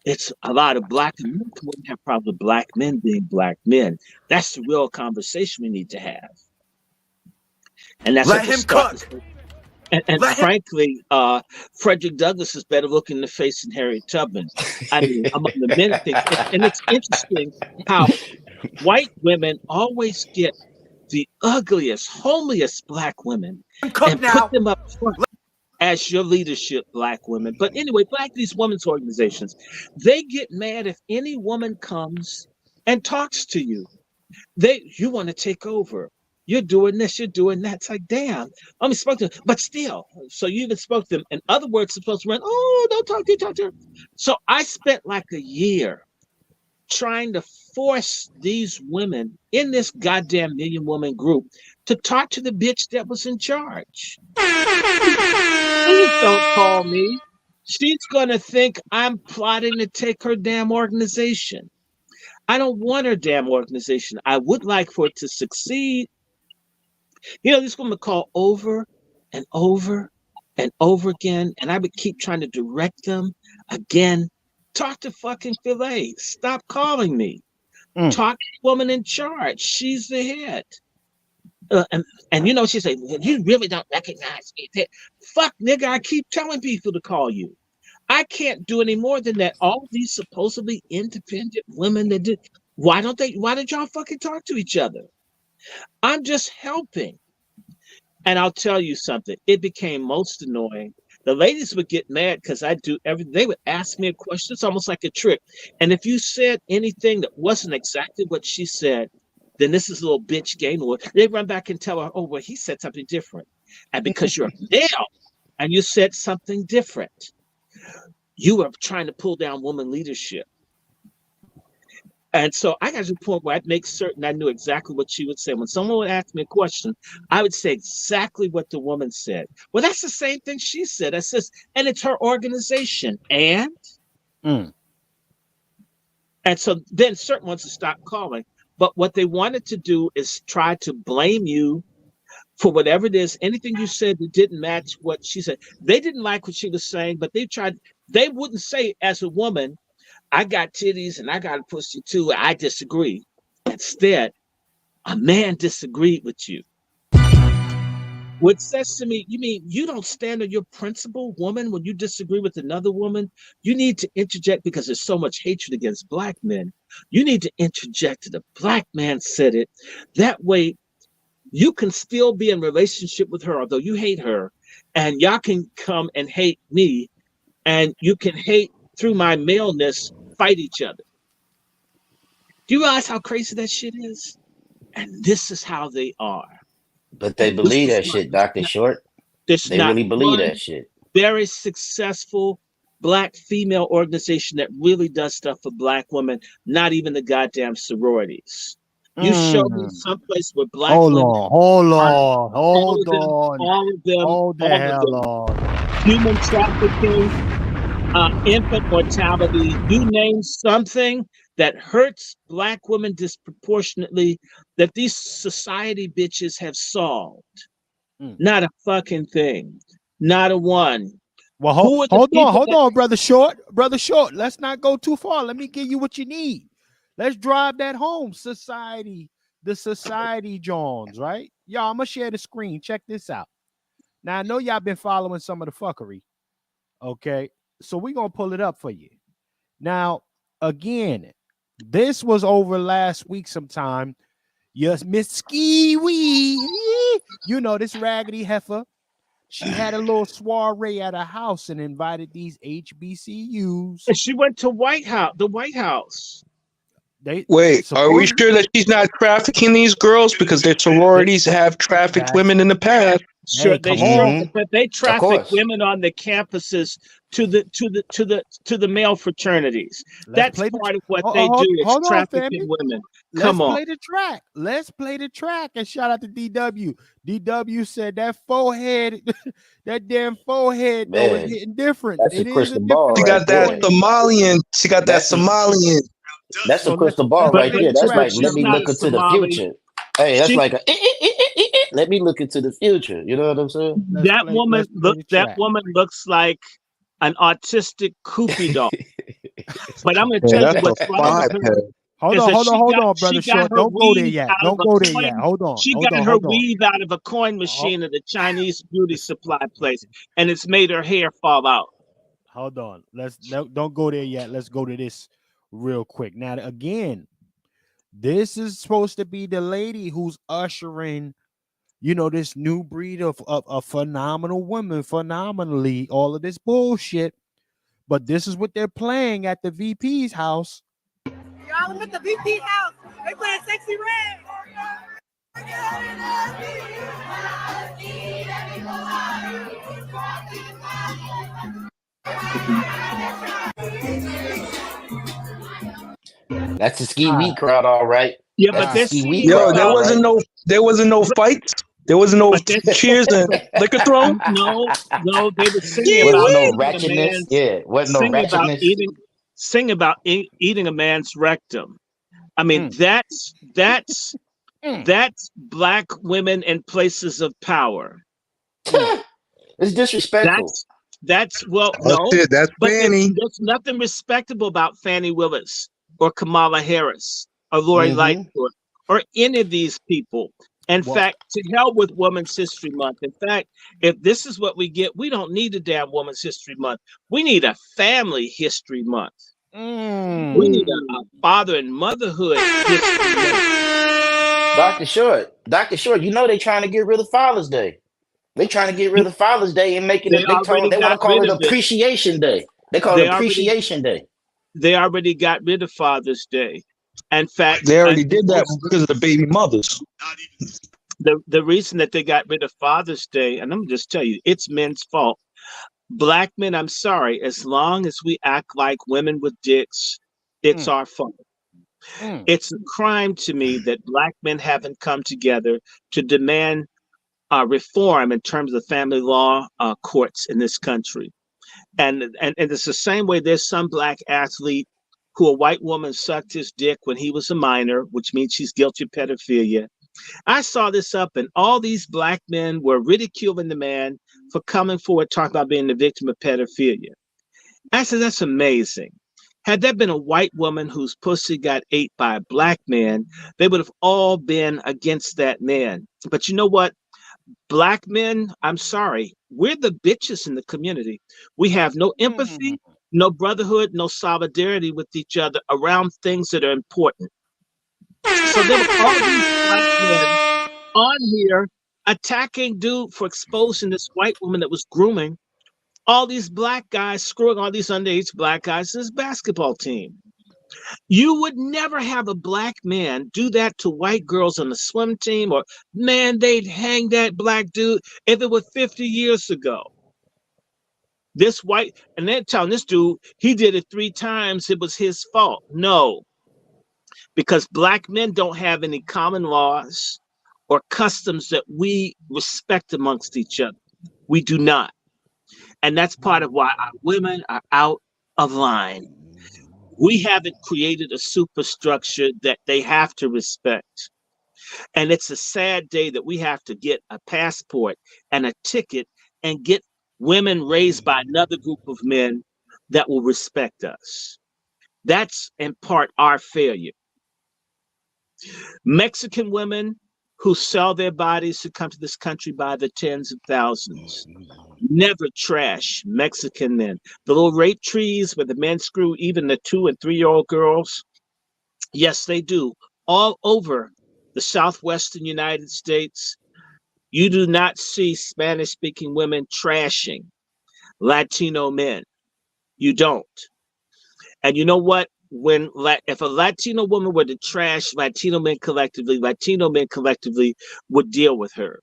It's a lot of black American women have a problem with black men being black men. That's the real conversation we need to have. And that's Let him cook. And frankly, Frederick Douglass is better looking in the face than Harriet Tubman. I mean, among the men things. And it's interesting how white women always get the ugliest, homeliest black women and put them up front as your leadership, black women. But anyway, these women's organizations, they get mad if any woman comes and talks to you. You want to take over. You're doing this, you're doing that. It's like, damn, I only spoke to them, but still. So you even spoke to them. In other words, supposed to run, oh, don't talk to her. So I spent like a year trying to force these women in this goddamn million woman group to talk to the bitch that was in charge. Please don't call me. She's going to think I'm plotting to take her damn organization. I don't want her damn organization. I would like for it to succeed. You know, this woman called over and over and over again, and I would keep trying to direct them again. Talk to fucking fellaz. Stop calling me. Talk to the woman in charge. She's the head. And you know, she said, well, you really don't recognize me. Fuck, nigga, I keep telling people to call you. I can't do any more than that. All these supposedly independent women that did, why did y'all fucking talk to each other? I'm just helping. And I'll tell you something, it became most annoying. The ladies would get mad because I do everything. They would ask me a question. It's almost like a trick. And if you said anything that wasn't exactly what she said, then this is a little bitch game. Or they run back and tell her, oh, well, he said something different. And because you're male and you said something different, you were trying to pull down woman leadership. And so I got to the point where I'd make certain I knew exactly what she would say. When someone would ask me a question, I would say exactly what the woman said. Well, that's the same thing she said. I says, and it's her organization. And so then certain ones would stop calling. But what they wanted to do is try to blame you for whatever it is, anything you said that didn't match what she said. They didn't like what she was saying, but they wouldn't say as a woman, I got titties and I got a pussy too. I disagree. Instead, a man disagreed with you. What says to me, you mean you don't stand on your principle, woman, when you disagree with another woman? You need to interject because there's so much hatred against black men. You need to interject that a black man said it. That way, you can still be in relationship with her, although you hate her, and y'all can come and hate me, and you can hate through my maleness, fight each other. Do you realize how crazy that shit is? And this is how they are. But they believe that shit, Dr. Short. They really believe that shit. Very successful black female organization that really does stuff for black women, not even the goddamn sororities. You show me someplace where black women... Hold the hell on. Human trafficking, infant mortality, you name something that hurts black women disproportionately that these society bitches have solved. Not a fucking thing. Not a one. Well, hold on, brother Short. Brother Short, let's not go too far. Let me give you what you need. Let's drive that home. Society, the society Jones, right? Y'all, I'm gonna share the screen. Check this out. Now I know y'all been following some of the fuckery. Okay, so we're gonna pull it up for you. Now, again, this was over last week sometime. Yes, Miss Ski Wee. You know this raggedy heifer. She had a little soiree at her house and invited these HBCUs. And she went to the White House. Wait, are we sure that she's not trafficking these girls because their sororities have trafficked women in the past? Sure, but they traffic women on the campuses to the male fraternities. That's part of what they do is trafficking women. Come on. Let's play the track and shout out to DW. DW said that forehead, that damn forehead was hitting different. That's a crystal ball. She got that Somalian. She got that Somalian. That's a crystal ball right there. That's like, let me look into the future. Hey, that's like a let me look into the future. You know what I'm saying? That woman looks like an autistic Koopy doll. But I'm going to tell you what's wrong with her. Hold on, brother Short. Don't go there yet. Hold on. She got her weave out of a coin machine at a Chinese beauty supply place, and it's made her hair fall out. Hold on. Don't go there yet. Let's go to this real quick. Now, again, this is supposed to be the lady who's ushering, this new breed of phenomenal women, phenomenally, all of this bullshit. But this is what they're playing at the VP's house. Y'all, I'm at the VP's house. They playing Sexy Red. That's a ski week crowd, all right. Yeah, but this there wasn't no fights. There wasn't no cheers and liquor thrown. No, they were singing about no ratchetness. Yeah, wasn't no ratchetness. Sing about eating a man's rectum. I mean, that's black women in places of power. It's disrespectful. That's Fanny. There's nothing respectable about Fannie Willis or Kamala Harris. or Lori Lightfoot or any of these people. In fact, to hell with Women's History Month. In fact, if this is what we get, we don't need a damn Women's History Month. We need a Family History Month. We need a father and motherhood history month. Dr. Short, you know they trying to get rid of Father's Day. They trying to get rid of Father's Day and make it they want to call it Appreciation Day. They call it Appreciation Day. They already got rid of Father's Day. In fact, they already did that because of the baby mothers. The reason that they got rid of Father's Day, and I'm gonna just tell you, it's men's fault. Black men, I'm sorry, as long as we act like women with dicks, it's our fault. It's a crime to me that Black men haven't come together to demand reform in terms of family law courts in this country. And it's the same way there's some Black athlete who a white woman sucked his dick when he was a minor, which means she's guilty of pedophilia. I saw this up, and all these Black men were ridiculing the man for coming forward, talking about being the victim of pedophilia. I said, that's amazing. Had that been a white woman whose pussy got ate by a Black man, they would have all been against that man. But you know what? Black men, I'm sorry, we're the bitches in the community. We have no empathy, no brotherhood, no solidarity with each other around things that are important. So there were all these Black men on here attacking dude for exposing this white woman that was grooming all these Black guys, screwing all these underage Black guys to his basketball team. You would never have a Black man do that to white girls on the swim team, or man, they'd hang that Black dude if it was 50 years ago. This white, and they're telling this dude, he did it 3 times, it was his fault. No, because Black men don't have any common laws or customs that we respect amongst each other. We do not. And that's part of why our women are out of line. We haven't created a superstructure that they have to respect. And it's a sad day that we have to get a passport and a ticket and get women raised by another group of men that will respect us. That's in part our failure. Mexican women who sell their bodies to come to this country by the tens of thousands never trash Mexican men. The little rape trees where the men screw even the 2- and 3-year-old girls, yes, they do. All over the southwestern United States, you do not see Spanish-speaking women trashing Latino men. You don't. And you know what? If a Latino woman were to trash Latino men collectively would deal with her.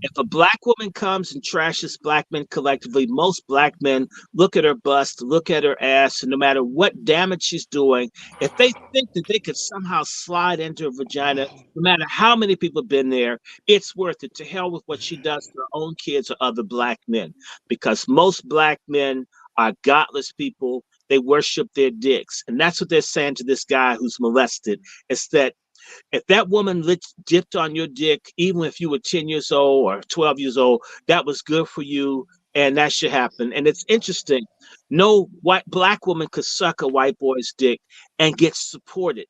If a Black woman comes and trashes Black men collectively, most Black men look at her bust, look at her ass, and no matter what damage she's doing, if they think that they could somehow slide into her vagina, no matter how many people have been there, it's worth it. To hell with what she does to her own kids or other Black men. Because most Black men are godless people. They worship their dicks. And that's what they're saying to this guy who's molested. It's that if that woman dipped on your dick, even if you were 10 years old or 12 years old, that was good for you, and that should happen. And it's interesting. No Black woman could suck a white boy's dick and get supported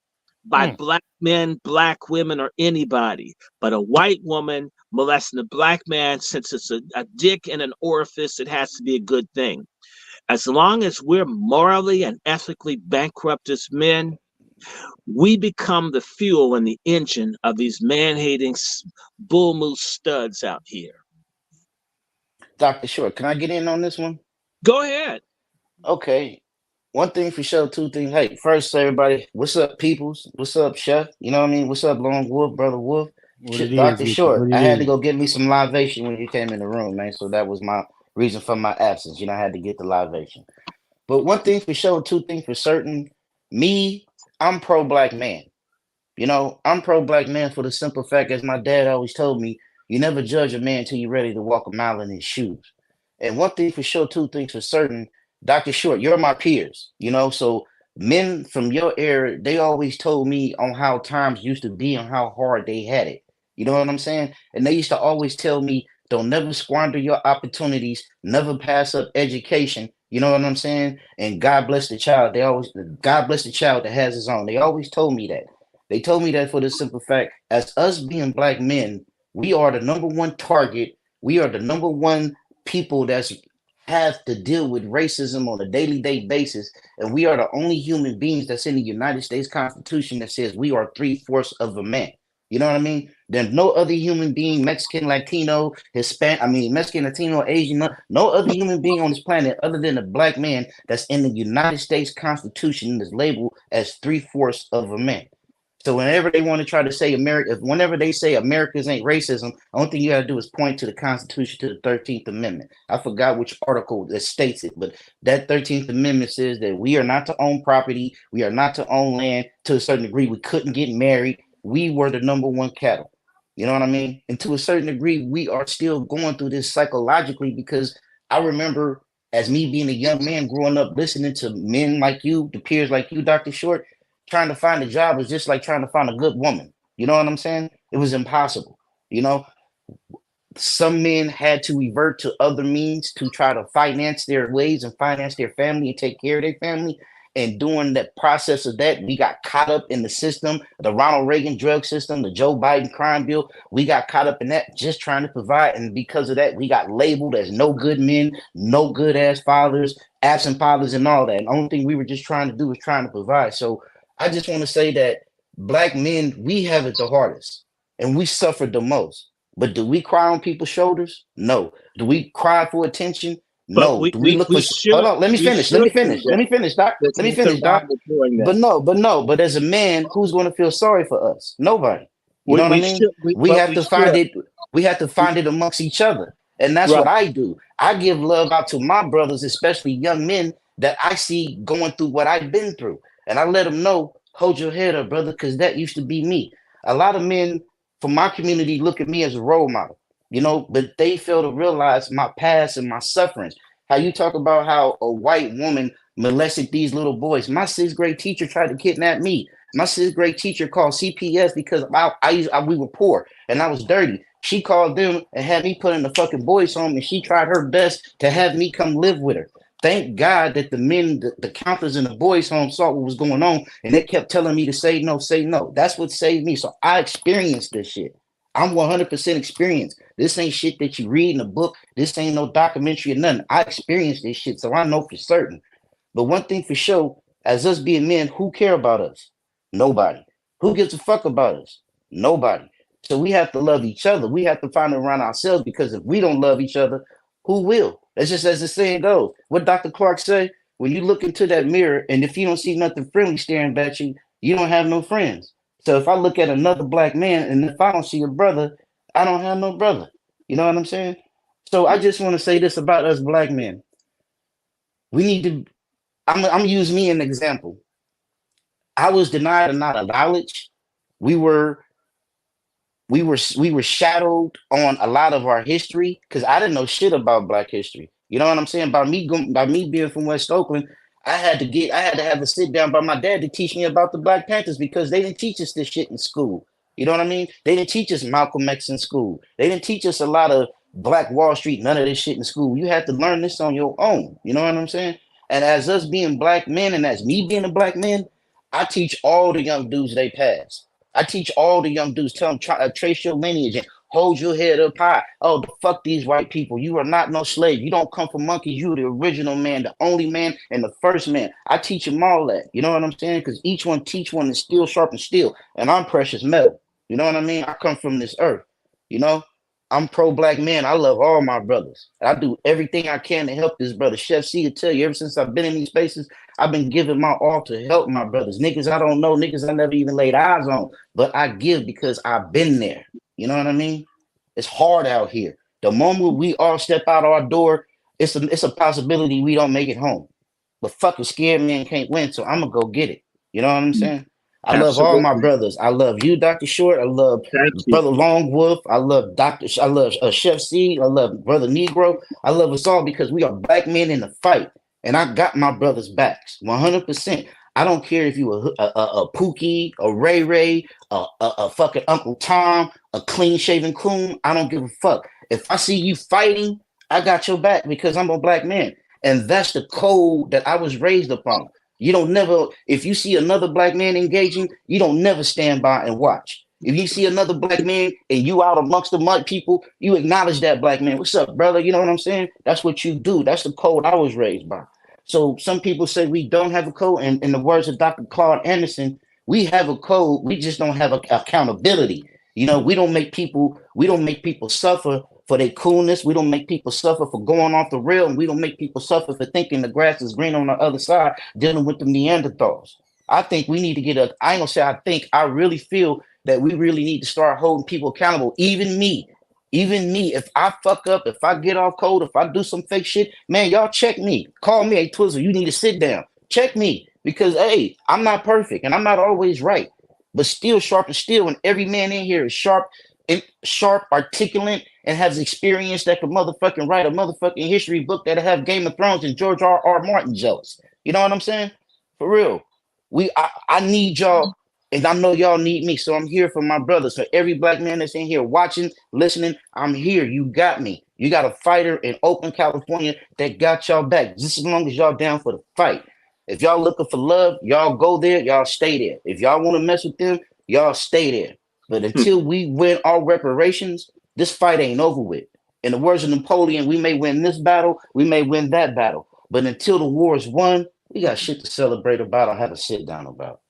by Black men, Black women, or anybody. But a white woman molesting a Black man, since it's a dick and an orifice, it has to be a good thing. As long as we're morally and ethically bankrupt as men, we become the fuel and the engine of these man-hating bull moose studs out here. Dr. Short, can I get in on this one? Go ahead. Okay. One thing for sure, 2 things. Hey, first, everybody, what's up, peoples? What's up, Chef? You know what I mean? What's up, Lone Wolf, Brother Wolf? Dr. Short, I had to go get me some libation when you came in the room, man. So that was my reason for my absence. You know, I had to get the libation. But one thing for sure, 2 things for certain. Me, I'm pro-Black man. You know, I'm pro-Black man for the simple fact, as my dad always told me, you never judge a man until you're ready to walk a mile in his shoes. And one thing for sure, 2 things for certain, Dr. Short, you're my peers, you know, so men from your era, they always told me on how times used to be and how hard they had it. You know what I'm saying? And they used to always tell me, don't never squander your opportunities, never pass up education. You know what I'm saying? And God bless the child. God bless the child that has his own. They always told me that. They told me that for the simple fact, as us being black men, we are the number one target. We are the number one people that's have to deal with racism on a daily day basis. And we are the only human beings that's in the United States Constitution that says we are 3/4 of a man. You know what I mean? There's no other human being, Mexican, Latino, Mexican, Latino, Asian, no other human being on this planet other than a black man that's in the United States Constitution that's labeled as 3/4 of a man. So whenever they want to try to say whenever they say Americans ain't racism, the only thing you got to do is point to the Constitution, to the 13th Amendment. I forgot which article that states it, but that 13th Amendment says that we are not to own property, we are not to own land. To a certain degree, we couldn't get married. We were the number one cattle. You know what I mean? And to a certain degree, we are still going through this psychologically, because I remember as me being a young man growing up, listening to men like you, the peers like you, Dr. Short, trying to find a job was just like trying to find a good woman. You know what I'm saying? It was impossible. You know, some men had to revert to other means to try to finance their ways and finance their family and take care of their family. And during that process of that, we got caught up in the system, the Ronald Reagan drug system, the Joe Biden crime bill. We got caught up in that, just trying to provide. And because of that, we got labeled as no good men, no good ass fathers, absent fathers, and all that. And the only thing we were just trying to do was trying to provide. So I just want to say that black men, we have it the hardest and we suffered the most. But do we cry on people's shoulders? No. Do we cry for attention? No. Do we look for? Hold on, let me finish, Doc. Let me finish, Doc. But as a man, who's going to feel sorry for us? Nobody. You know what I mean? We have to find it. We have to find it amongst each other, and that's what I do. I give love out to my brothers, especially young men that I see going through what I've been through, and I let them know, hold your head up, brother, because that used to be me. A lot of men from my community look at me as a role model, you know, but they fail to realize my past and my sufferings. How you talk about how a white woman molested these little boys. My sixth grade teacher tried to kidnap me. My sixth grade teacher called CPS because we were poor and I was dirty. She called them and had me put in the fucking boys' home, and she tried her best to have me come live with her. Thank God that the men, the counselors in the boys' home saw what was going on, and they kept telling me to say no, say no. That's what saved me. So I experienced this shit. I'm 100% experienced. This ain't shit that you read in a book. This ain't no documentary or nothing. I experienced this shit, so I know for certain. But one thing for sure, as us being men, who care about us? Nobody. Who gives a fuck about us? Nobody. So we have to love each other. We have to find it around ourselves, because if we don't love each other, who will? That's just as the saying goes. What Dr. Clark say, when you look into that mirror and if you don't see nothing friendly staring at you, you don't have no friends. So if I look at another black man and if I don't see a brother, I don't have no brother. You know what I'm saying? So I just want to say this about us black men. We need to, I'm using me as an example. I was denied a lot of knowledge. We were shadowed on a lot of our history, because I didn't know shit about Black history. You know what I'm saying? By me being from West Oakland, I had to have a sit down by my dad to teach me about the Black Panthers, because they didn't teach us this shit in school. You know what I mean? They didn't teach us Malcolm X in school. They didn't teach us a lot of Black Wall Street, none of this shit in school. You had to learn this on your own. You know what I'm saying? And as us being black men, and as me being a black man, I teach all the young dudes they pass. I teach all the young dudes, tell them, trace your lineage and hold your head up high. Oh, fuck these white people. You are not no slave. You don't come from monkeys. You are the original man, the only man, and the first man. I teach them all that. You know what I'm saying? Because each one teach one, and steel sharpen steel. And I'm precious metal. You know what I mean? I come from this earth. You know? I'm pro-black man. I love all my brothers. I do everything I can to help this brother. Chef C will tell you, ever since I've been in these spaces, I've been giving my all to help my brothers. Niggas I don't know, niggas I never even laid eyes on. But I give because I've been there. You know what I mean? It's hard out here. The moment we all step out our door, it's a possibility we don't make it home. But fucking scared man can't win, so I'm going to go get it. You know what I'm saying? I love all my brothers. I love you, Dr. Short. I love Brother Long Wolf. I love Chef C. I love Brother Negro. I love us all because we are black men in the fight. And I got my brothers' backs 100%. I don't care if you a Pookie, a Ray Ray, a fucking Uncle Tom, a clean shaven coon. I don't give a fuck. If I see you fighting, I got your back because I'm a black man. And that's the code that I was raised upon. You don't never, if you see another black man engaging, you don't never stand by and watch. If you see another black man and you out amongst the white people, you acknowledge that black man. What's up, brother? You know what I'm saying? That's what you do. That's the code I was raised by. So some people say we don't have a code. And in the words of Dr. Claude Anderson, we have a code. We just don't have accountability. You know, we don't make people suffer for their coolness. We don't make people suffer for going off the rail, and we don't make people suffer for thinking the grass is green on the other side, dealing with the Neanderthals. I think we need to get I ain't gonna say I think, I really feel that we really need to start holding people accountable. Even me, if I fuck up, if I get off code, if I do some fake shit, man, y'all check me. Call me, hey, Twizzle, you need to sit down. Check me, because, hey, I'm not perfect, and I'm not always right. But still sharp and still, and every man in here is sharp, articulate, and has experience that could motherfucking write a motherfucking history book that'll have Game of Thrones and George R. Martin jealous. You know what I'm saying? For real. I need y'all, and I know y'all need me, so I'm here for my brothers. For every black man that's in here watching, listening, I'm here. You got me. You got a fighter in Oakland, California that got y'all back, just as long as y'all down for the fight. If y'all looking for love, y'all go there, y'all stay there. If y'all want to mess with them, y'all stay there. But until we win our reparations, this fight ain't over with. In the words of Napoleon, we may win this battle, we may win that battle. But until the war is won, we got shit to celebrate about or have a sit down about.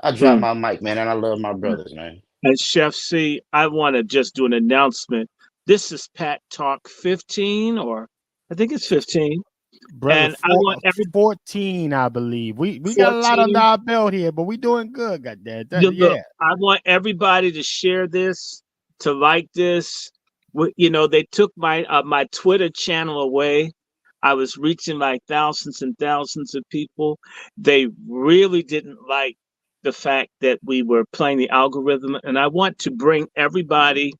I drop my mic, man, and I love my brothers, man. And Chef C, I want to just do an announcement. This is Pat Talk 15, or I think it's 15. Brother, and I want 14, I believe. We got a lot under our belt here, but we doing good. Got that. Look, I want everybody to share this, to like this. You know, they took my my Twitter channel away. I was reaching like thousands and thousands of people. They really didn't like the fact that we were playing the algorithm, and I want to bring everybody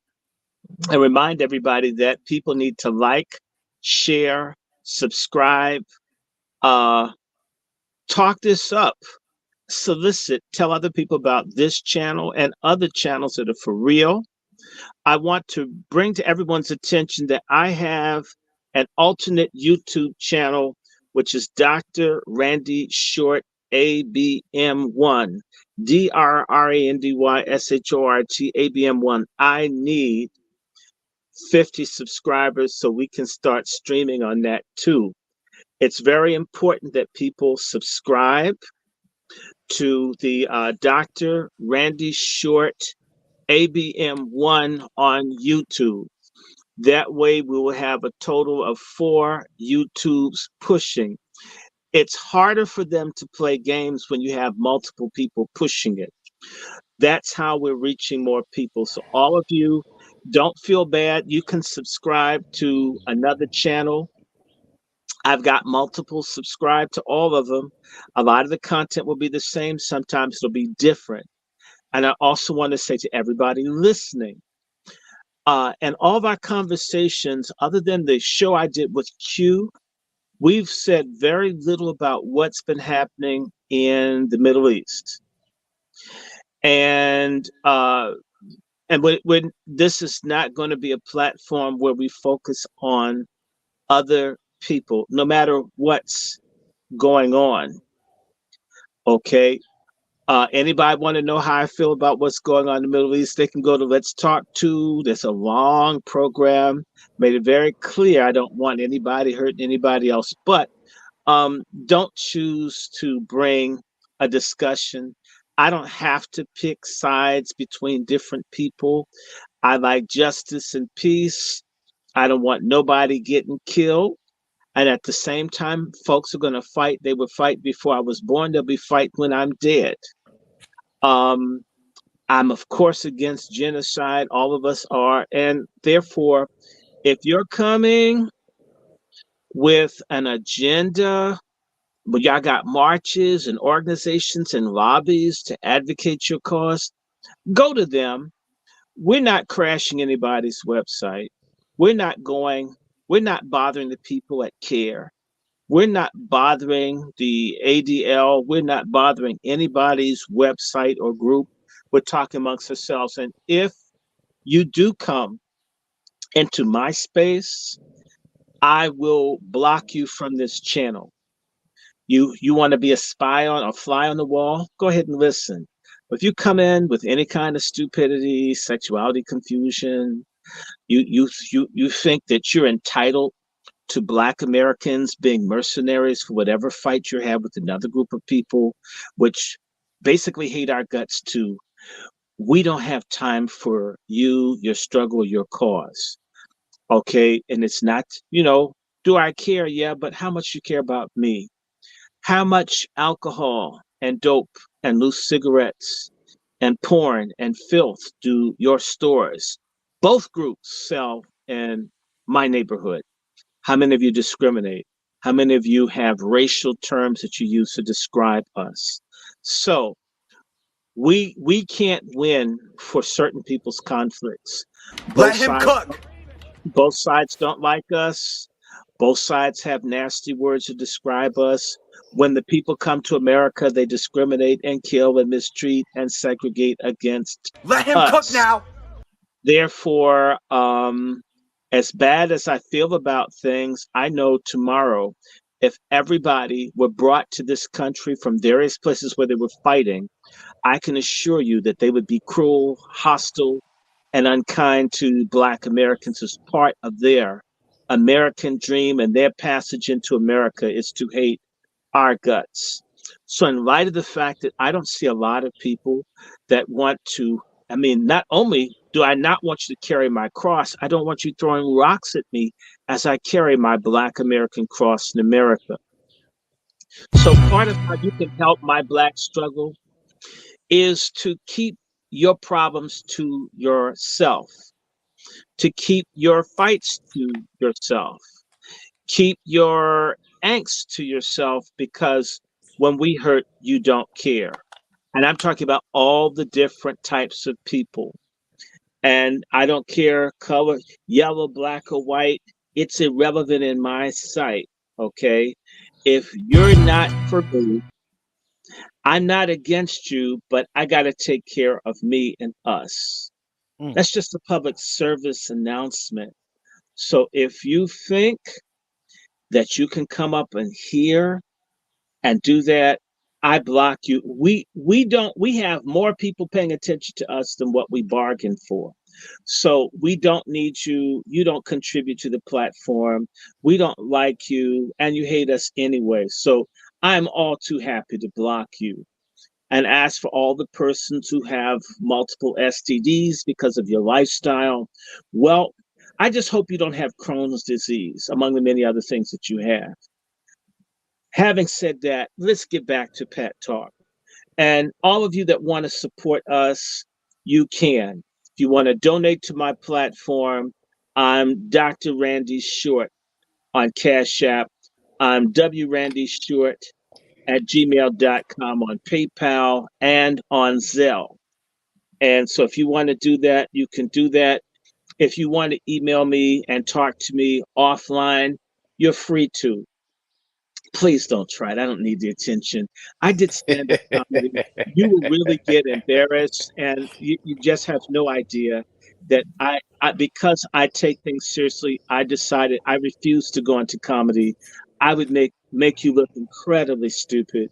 and remind everybody that people need to like, share, subscribe, talk this up, solicit, tell other people about this channel and other channels that are for real. I want to bring to everyone's attention that I have an alternate YouTube channel, which is Dr. Randy Short, ABM1, DRRANDYSHORT, ABM1. I need 50 subscribers so we can start streaming on that too. It's very important that people subscribe to the Dr. Randy Short ABM1 on YouTube. That way we will have a total of 4 YouTubes pushing. It's harder for them to play games when you have multiple people pushing it. That's how we're reaching more people. So all of you, don't feel bad. You can subscribe to another channel. I've got multiple, subscribe to all of them. A lot of the content will be the same. Sometimes it'll be different. And I also want to say to everybody listening, and all of our conversations, other than the show I did with Q, we've said very little about what's been happening in the Middle East. And when this is not going to be a platform where we focus on other people, no matter what's going on. Okay. Anybody want to know how I feel about what's going on in the Middle East? They can go to Let's Talk 2. There's a long program, made it very clear. I don't want anybody hurting anybody else, but don't choose to bring a discussion. I don't have to pick sides between different people. I like justice and peace. I don't want nobody getting killed. And at the same time, folks are going to fight. They would fight before I was born. They'll be fighting when I'm dead. I'm, of course, against genocide. All of us are. And therefore, if you're coming with an agenda, but y'all got marches and organizations and lobbies to advocate your cause, go to them. We're not crashing anybody's website. We're not bothering the people at CARE. We're not bothering the ADL. We're not bothering anybody's website or group. We're talking amongst ourselves. And if you do come into my space, I will block you from this channel. You want to be a spy on or fly on the wall? Go ahead and listen. But if you come in with any kind of stupidity, sexuality confusion, you think that you're entitled to Black Americans being mercenaries for whatever fight you have with another group of people, which basically hate our guts too. We don't have time for you, your struggle, your cause. Okay. And it's not, do I care? Yeah, but how much you care about me? How much alcohol and dope and loose cigarettes and porn and filth do your stores, both groups, sell in my neighborhood? How many of you discriminate? How many of you have racial terms that you use to describe us? So we can't win for certain people's conflicts. Let him cook. Both sides don't like us. Both sides have nasty words to describe us. When the people come to America, they discriminate and kill and mistreat and segregate against Let him us. cook now. Therefore, as bad as I feel about things, I know tomorrow, if everybody were brought to this country from various places where they were fighting, I can assure you that they would be cruel, hostile, and unkind to Black Americans as part of their American dream, and their passage into America is to hate our guts. So in light of the fact that I don't see a lot of people that want to, not only do I not want you to carry my cross, I don't want you throwing rocks at me as I carry my Black American cross in America. So part of how you can help my Black struggle is to keep your problems to yourself, to keep your fights to yourself, keep your angst to yourself, because when we hurt, you don't care. And I'm talking about all the different types of people. And I don't care color, yellow, black, or white. It's irrelevant in my sight. Okay. If you're not for me, I'm not against you, but I got to take care of me and us. That's just a public service announcement. So if you think that you can come up and hear and do that, I block you. We have more people paying attention to us than what we bargained for. So we don't need you. You don't contribute to the platform. We don't like you, and you hate us anyway. So I'm all too happy to block you. And as for all the persons who have multiple STDs because of your lifestyle, well, I just hope you don't have Crohn's disease, among the many other things that you have. Having said that, let's get back to Pet Talk. And all of you that want to support us, you can. If you want to donate to my platform, I'm Dr. Randy Short on Cash App. I'm WRandyShort at gmail.com on PayPal and on Zelle. And so if you want to do that, you can do that. If you want to email me and talk to me offline, you're free to. Please don't try it. I don't need the attention. I did stand-up comedy. You will really get embarrassed, and you just have no idea that I because I take things seriously, I decided I refuse to go into comedy. I would make you look incredibly stupid.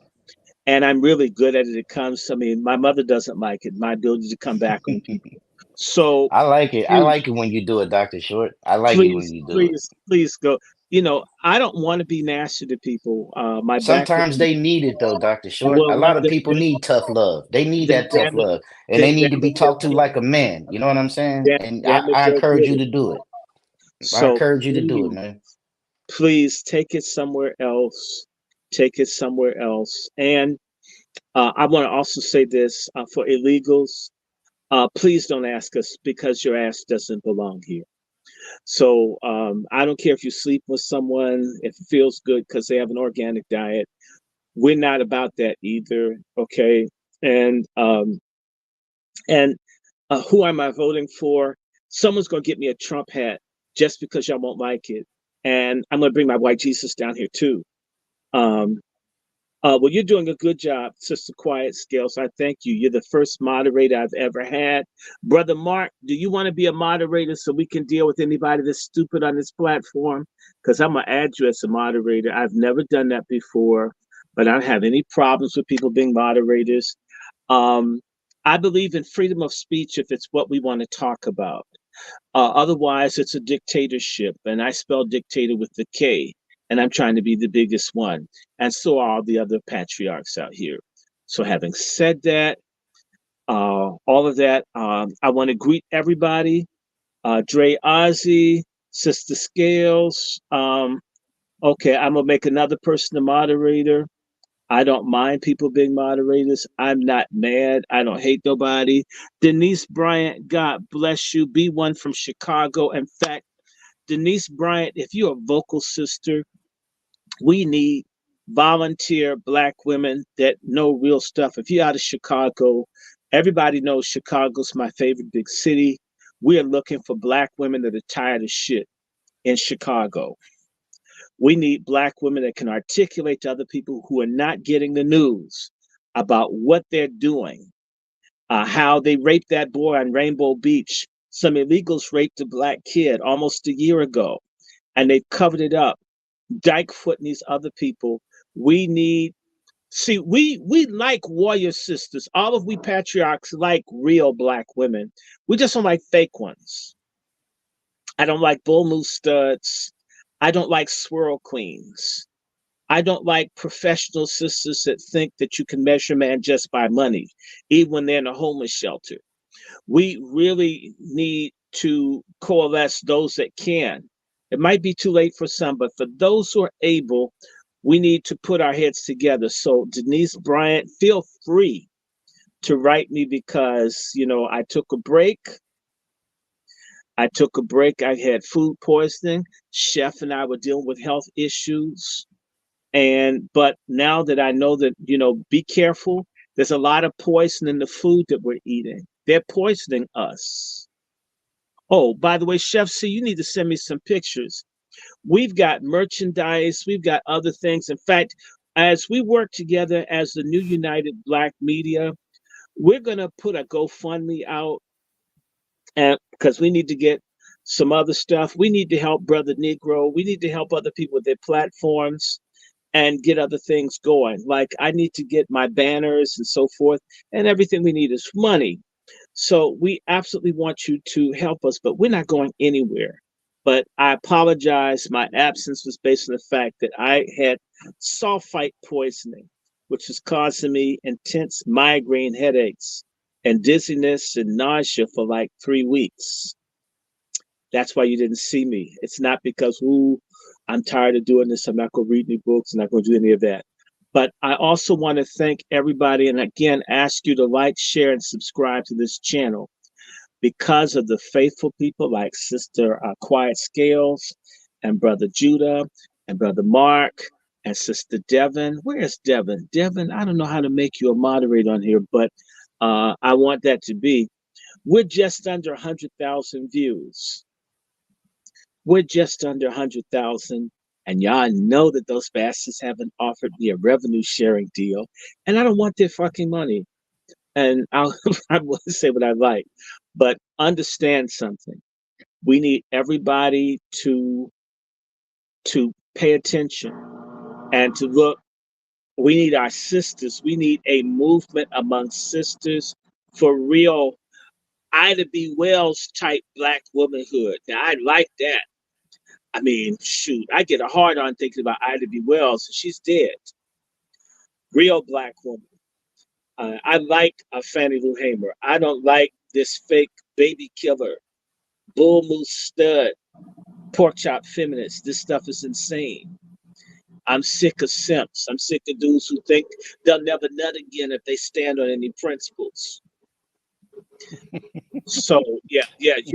And I'm really good at it. It comes, my mother doesn't like it, my ability to come back on people. So I like it. I like it when you do it, Dr. Short. I like it when you do it. Please go. I don't want to be nasty to people. My Sometimes background. they need it though, Dr. Short. Well, A lot of people need tough love. They need that tough love. And they need to be talked to like a man. You know what I'm saying? And I encourage you to do it. I encourage you to do it, man. Please take it somewhere else. Take it somewhere else. And I want to also say this for illegals. Please don't ask us, because your ass doesn't belong here. So I don't care if you sleep with someone, if it feels good because they have an organic diet. We're not about that either. Okay. And who am I voting for? Someone's going to get me a Trump hat just because y'all won't like it. And I'm going to bring my white Jesus down here too. Well, you're doing a good job, Sister Quiet Scales. I thank you. You're the first moderator I've ever had. Brother Mark, do you want to be a moderator so we can deal with anybody that's stupid on this platform? Because I'm going to add you as a moderator. I've never done that before. but I don't have any problems with people being moderators. I believe in freedom of speech if it's what we want to talk about. Otherwise, it's a dictatorship, and I spell dictator with the K, and I'm trying to be the biggest one, and so are all the other patriarchs out here. So, having said that, all of that, I want to greet everybody. Dre Ozzy, Sister Scales. Okay, I'm gonna make another person a moderator. I don't mind people being moderators. I'm not mad. I don't hate nobody. Denise Bryant, God bless you. Be one from Chicago. In fact, Denise Bryant, if you're a vocal sister, we need volunteer Black women that know real stuff. If you're out of Chicago, everybody knows Chicago's my favorite big city. We are looking for Black women that are tired of shit in Chicago. We need Black women that can articulate to other people who are not getting the news about what they're doing, how they raped that boy on Rainbow Beach. Some illegals raped a Black kid almost a year ago, and they've covered it up. Dykefoot and these other people. We need, see, we like warrior sisters. All of we patriarchs like real Black women. We just don't like fake ones. I don't like bull moose studs. I don't like swirl queens. I don't like professional sisters that think that you can measure man just by money, even when they're in a homeless shelter. We really need to coalesce those that can. It might be too late for some, but for those who are able, we need to put our heads together. So Denise Bryant, feel free to write me because, you know, I took a break. I had food poisoning. Chef and I were dealing with health issues. But now that I know that, you know, be careful. There's a lot of poison in the food that we're eating. They're poisoning us. Oh, by the way, Chef C, you need to send me some pictures. We've got merchandise. We've got other things. In fact, as we work together as the new United Black Media, we're going to put a GoFundMe out, and because we need to get some other stuff. We need to help Brother Negro. We need to help other people with their platforms and get other things going. Like I need to get my banners and so forth, and everything we need is money. So we absolutely want you to help us, but we're not going anywhere. But I apologize. My absence was based on the fact that I had sulfite poisoning, which is causing me intense migraine headaches and dizziness and nausea for like 3 weeks. That's why you didn't see me. It's not because, I'm tired of doing this. I'm not going to read any books. I'm not going to do any of that. But I also want to thank everybody and again ask you to like, share, and subscribe to this channel because of the faithful people like Sister Quiet Scales and Brother Judah and Brother Mark and Sister Devin. Where is Devin? Devin, I don't know how to make you a moderator on here, but I want that to be. We're just under 100,000 views. We're just under 100,000. And y'all know that those bastards haven't offered me a revenue sharing deal. And I don't want their fucking money. And I will say what I like. But understand something. We need everybody to pay attention and to look. We need our sisters. We need a movement among sisters for real Ida B. Wells type Black womanhood. Now, I like that. I mean, shoot, I get a hard on thinking about Ida B. Wells. She's dead. Real Black woman. I like Fannie Lou Hamer. I don't like this fake baby killer, bull moose stud, pork chop feminist. This stuff is insane. I'm sick of simps. I'm sick of dudes who think they'll never nut again if they stand on any principles. So yeah.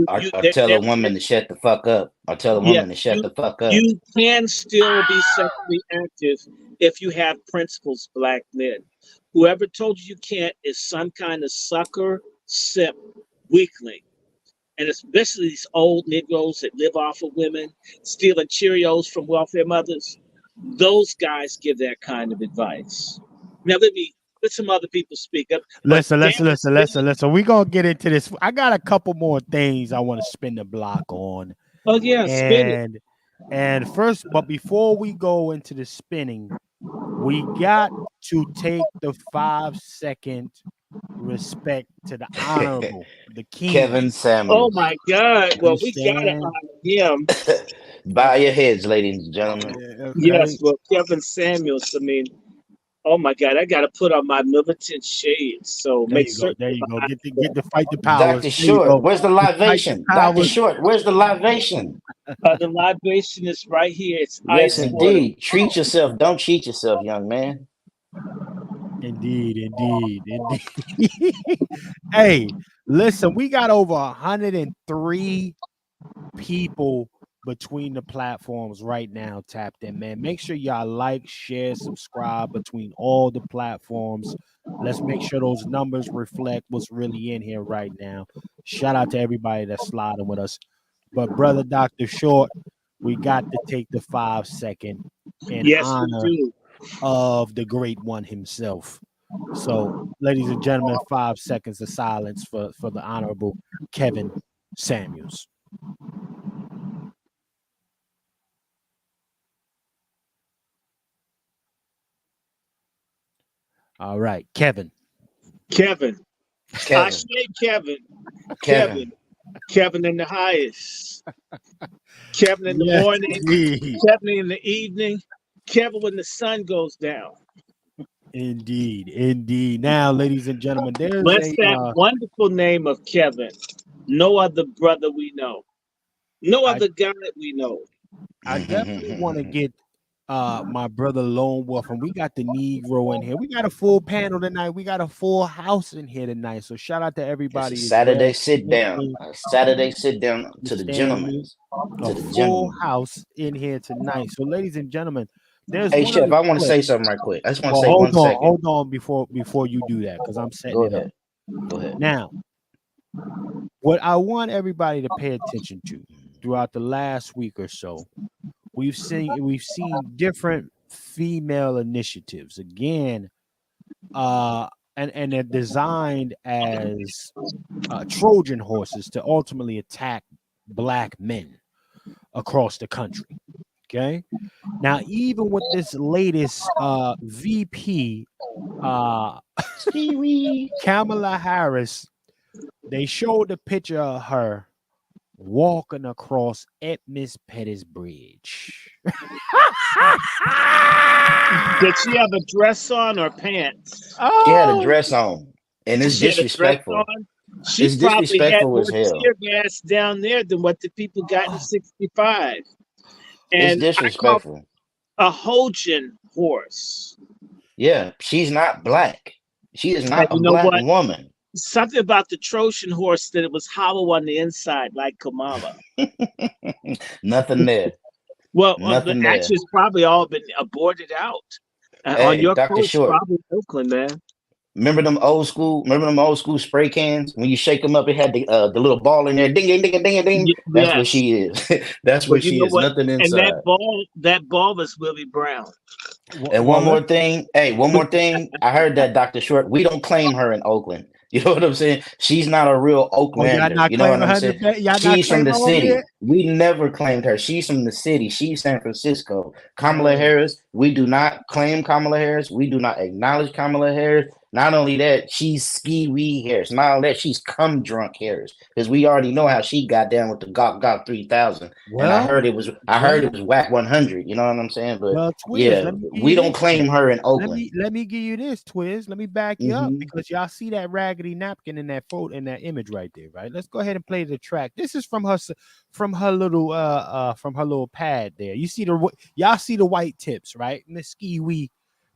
I tell a woman to shut the fuck up. I tell a woman to shut the fuck up. You can still be sexually active if you have principles, Black men. Whoever told you can't is some kind of sucker, simp, weakling. And especially these old Negroes that live off of women, stealing Cheerios from welfare mothers. Those guys give that kind of advice. Now let some other people speak up. Listen. We're going to get into this. I got a couple more things I want to spin the block on. Oh, yeah, spin it. And first, but before we go into the spinning, we got to take the 5-second respect to the honorable, the king. Kevin Samuels. Oh my God. Well, we gotta honor him. Bow your heads, ladies and gentlemen. Okay. Yes, well, Kevin Samuels, I mean, oh my God, I gotta put on my militant shades. So there make you go. certain There you go. Get the fight the powers. Dr. Short, where's the libation? Dr. Short, where's the libation? The libation is right here. It's Yes, ice water. indeed. Treat yourself. Don't cheat yourself, young man. Indeed. Hey, listen, we got over 103 people between the platforms right now tapped in, man. Make sure y'all like, share, subscribe between all the platforms. Let's make sure those numbers reflect what's really in here right now. Shout out to everybody that's sliding with us. But brother Dr. Short, we got to take the 5-second in honor of the great one himself. So, ladies and gentlemen, 5 seconds of silence for the honorable Kevin Samuels. All right, Kevin. I say Kevin in the highest. Kevin in the morning. Kevin in the evening. Kevin when the sun goes down. Indeed. Now, ladies and gentlemen, there's that wonderful name of Kevin. No other brother we know. No other guy we know. I definitely want to get my brother Lone Wolf, and we got the Negro in here. We got a full panel tonight. We got a full house in here tonight. So shout out to everybody. Saturday sit down. Saturday sit down to the gentlemen. A full house in here tonight. So, ladies and gentlemen, there's Chef, I want to say something right quick. I just want to say 1 second. Hold on before you do that, because I'm setting it up. Go ahead. Now, what I want everybody to pay attention to throughout the last week or so, we've seen different female initiatives again, and they're designed as Trojan horses to ultimately attack Black men across the country. Okay, now even with this latest VP, Kamala Harris, they showed the picture of her walking across Miss Pettis Bridge. Did she have a dress on or pants? She had a dress on, and it's disrespectful. She probably had more tear gas down there than what the people got in 65. And it's disrespectful. A Trojan horse. Yeah, she's not black. She is not a black woman. Something about the Trojan horse that it was hollow on the inside, like Kamala. Nothing there. Well, the action's probably all been aborted out. On your Dr. coast, Short. probably Oakland, man. Remember them old school spray cans? When you shake them up, it had the little ball in there. Ding, ding, ding, ding, ding. That's what she is. That's what she is. What? Nothing inside. And that ball was Willie Brown. And one more thing. I heard that, Dr. Short. We don't claim her in Oakland. You know what I'm saying? She's not a real Oaklander. You know what I'm saying? She's from the city. We never claimed her. She's from the city. She's San Francisco. Kamala Harris, we do not claim Kamala Harris. We do not acknowledge Kamala Harris. Not only that, she's ski-wee Harris. Not only that, she's come drunk Harris. Because we already know how she got down with the Gok 3000. Well, and I heard it was whack 100. You know what I'm saying? But we don't claim her in Oakland. Let me give you this, Twiz. Let me back you up, because y'all see that raggedy napkin in that photo, in that image right there, right? Let's go ahead and play the track. This is from her little pad there. You see y'all see the white tips, right? And the ski-wee.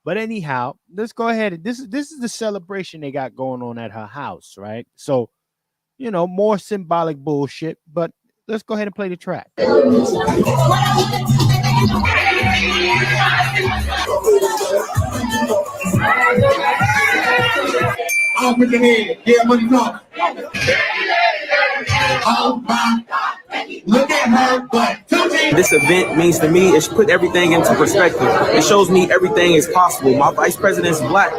But anyhow, let's go ahead. This is the celebration they got going on at her house, right? So, more symbolic bullshit, but let's go ahead and play the track. Off with the head, get money talk. Oh my God, look at her butt. This event means to me, it's put everything into perspective. It shows me everything is possible. My vice president's black.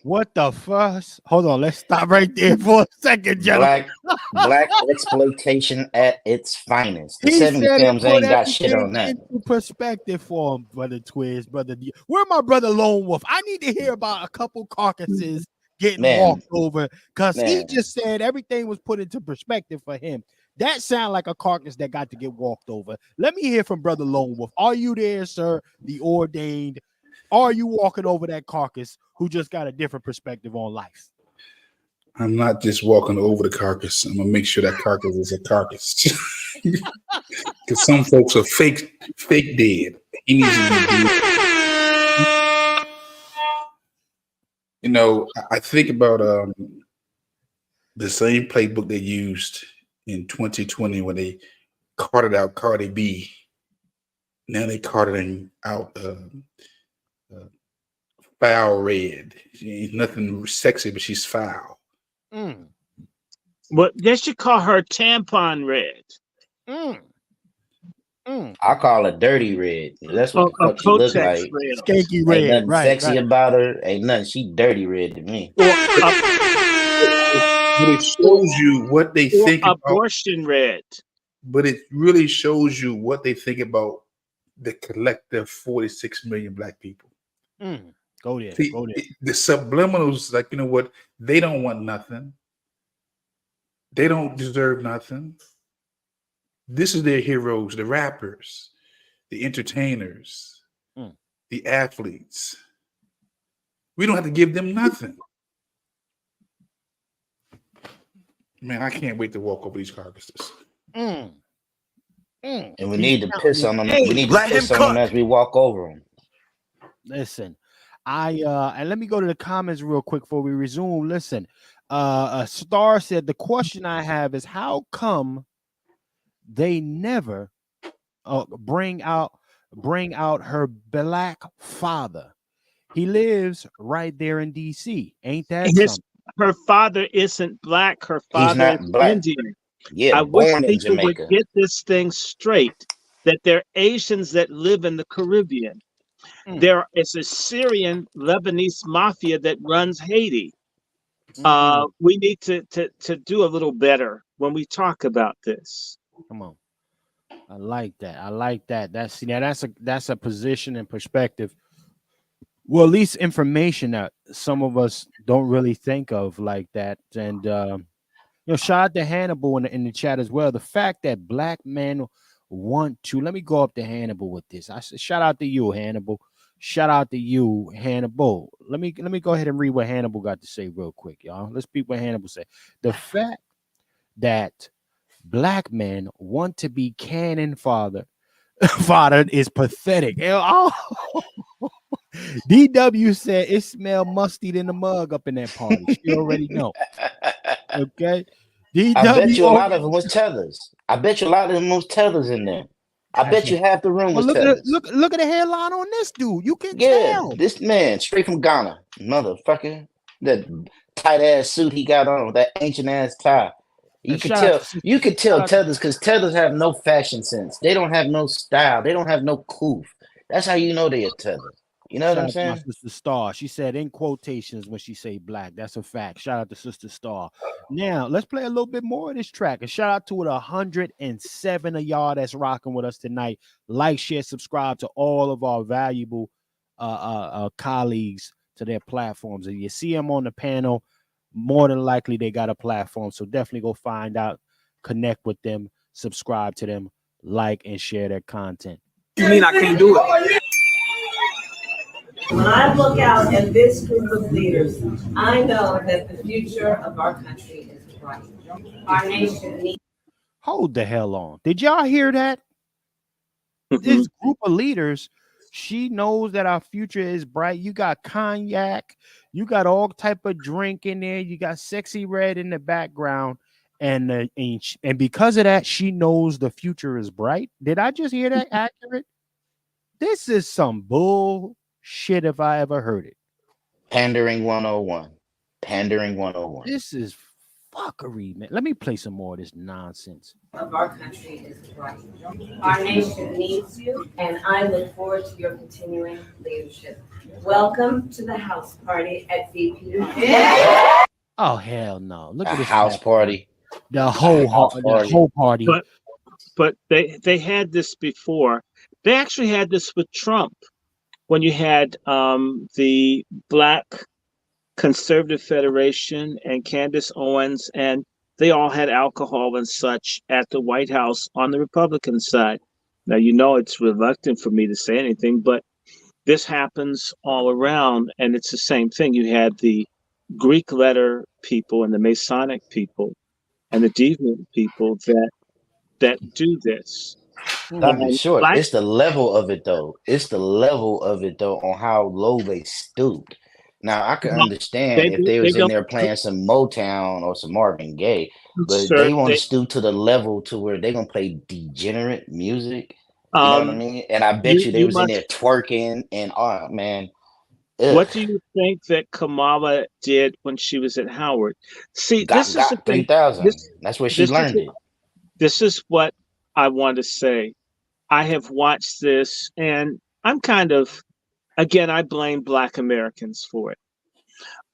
What the fuss? Hold on, let's stop right there for a second, gentlemen. Black exploitation at its finest. The He 70 said it films put ain't got shit everything on that. into perspective for him, brother Twiz, brother D. Where my brother Lone Wolf? I need to hear about a couple carcasses getting walked over because he just said everything was put into perspective for him. That sound like a carcass that got to get walked over. Let me hear from brother Lone Wolf. Are you there, sir? The ordained. Are you walking over that carcass who just got a different perspective on life? I'm not just walking over the carcass. I'm gonna make sure that carcass is a carcass. Because some folks are fake dead. He needs to be dead. You know, I think about the same playbook they used in 2020 when they carted out Cardi B. Now they carted out Foul Red. She ain't nothing sexy, but she's foul. Well, they should call her Tampon Red. I call it Dirty Red. That's what the fuck she look like. Red. Skanky Red. Ain't nothing right, sexy about her. Ain't nothing. She dirty red to me. But it shows you what they think about abortion red. But it really shows you what they think about the collective 46 million black people. Go there. See, go there. The subliminals, like, you know what? They don't want nothing. They don't deserve nothing. This is their heroes, the rappers, the entertainers, the athletes. We don't have to give them nothing. Man, I can't wait to walk over these carcasses. And we need to piss on them. We need to piss on them as we walk over them. Listen, and let me go to the comments real quick before we resume. Listen, a star said the question I have is how come they never bring out her black father? He lives right there in DC. Ain't that something? Her father isn't black. Her father is Indian. Yeah, I wish people would get this thing straight, that they're Asians that live in the Caribbean. There is a Syrian Lebanese mafia that runs Haiti. We need to do a little better when we talk about this. Come on. I like that. I like that. That's a position and perspective. Well, at least information that some of us don't really think of like that. And shout out to Hannibal in the chat as well. The fact that black men want to. Let me go up to Hannibal with this. I said, shout out to you, Hannibal. Shout out to you, Hannibal. Let me go ahead and read what Hannibal got to say real quick, y'all. Let's peep what Hannibal said. The fact that black men want to be cannon fodder is pathetic. DW said it smelled musty in the mug up in that party. She already know. Okay. DW, I bet you a lot of them was tethers. I bet you a lot of them was tethers in there. I bet you half the room was tethers. Look at the hairline on this dude. You can tell. This man straight from Ghana, motherfucker. That tight ass suit he got on, that ancient ass tie. You could tell tethers because tethers have no fashion sense. They don't have no style. They don't have no coof. That's how you know they are tethers. You know what I'm saying? My sister Star. She said in quotations when she say black. That's a fact. Shout out to Sister Star. Now let's play a little bit more of this track. And shout out to 107 of y'all that's rocking with us tonight. Like, share, subscribe to all of our valuable colleagues to their platforms. And you see them on the panel, more than likely they got a platform. So definitely go find out, connect with them, subscribe to them, like and share their content. You mean I can't do it? When I look out at this group of leaders, I know that the future of our country is bright. Our nation needs. Hold the hell on. Did y'all hear that? This group of leaders, she knows that our future is bright. You got cognac, you got all type of drink in there, you got sexy red in the background, and because of that, she knows the future is bright. Did I just hear that accurate? This is some bull shit if I ever heard it. Pandering 101. Pandering 101. This is fuckery, man. Let me play some more of this nonsense. Of our country is bright. Our nation needs you, and I look forward to your continuing leadership. Welcome to the house party at VP. Oh hell no! Look A at this house party. The whole party. But they had this before. They actually had this with Trump when you had the Black Conservative Federation and Candace Owens, and they all had alcohol and such at the White House on the Republican side. Now, you know, it's reluctant for me to say anything, but this happens all around, and it's the same thing. You had the Greek letter people and the Masonic people and the deviant people that do this. I'll be short. It's the level of it, though. It's the level of it, though, on how low they stooped. Now, I can understand if they was in there playing some Motown or some Marvin Gaye, but they want to stoop to the level to where they're going to play degenerate music. You know what I mean? And I bet you they was in there twerking and, oh, man. Ugh. What do you think that Kamala did when she was at Howard? See, this is the thing. 3,000. That's where she learned it. This is what I want to say. I have watched this, and I'm kind of, again, I blame Black Americans for it.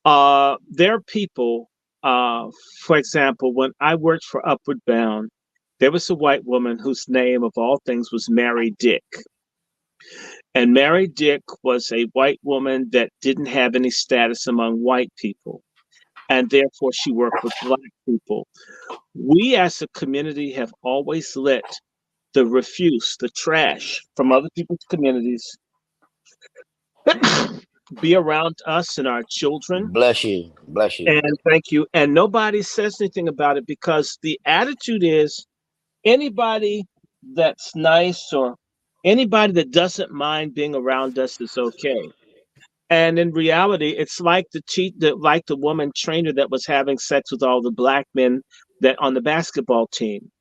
There are people, for example, when I worked for Upward Bound, there was a white woman whose name, of all things, was Mary Dick. And Mary Dick was a white woman that didn't have any status among white people. And therefore, she worked with Black people. We as a community have always let the refuse, the trash from other people's communities be around us and our children. Bless you. Bless you. And thank you. And nobody says anything about it because the attitude is anybody that's nice or anybody that doesn't mind being around us is okay. And in reality, it's like like the woman trainer that was having sex with all the Black men that on the basketball team.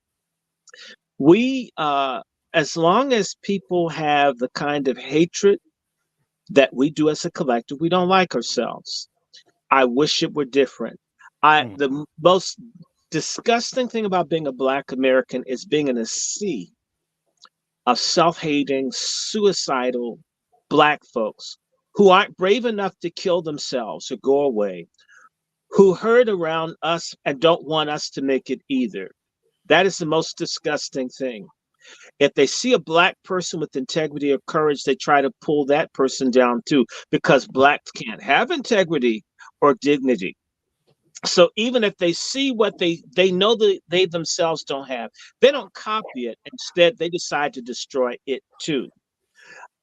We, as long as people have the kind of hatred that we do as a collective, we don't like ourselves. I wish it were different. The most disgusting thing about being a Black American is being in a sea of self-hating, suicidal Black folks who aren't brave enough to kill themselves or go away, who herd around us and don't want us to make it either. That is the most disgusting thing. If they see a Black person with integrity or courage, they try to pull that person down too, because Blacks can't have integrity or dignity. So even if they see what they know that they themselves don't have, they don't copy it. Instead, they decide to destroy it too.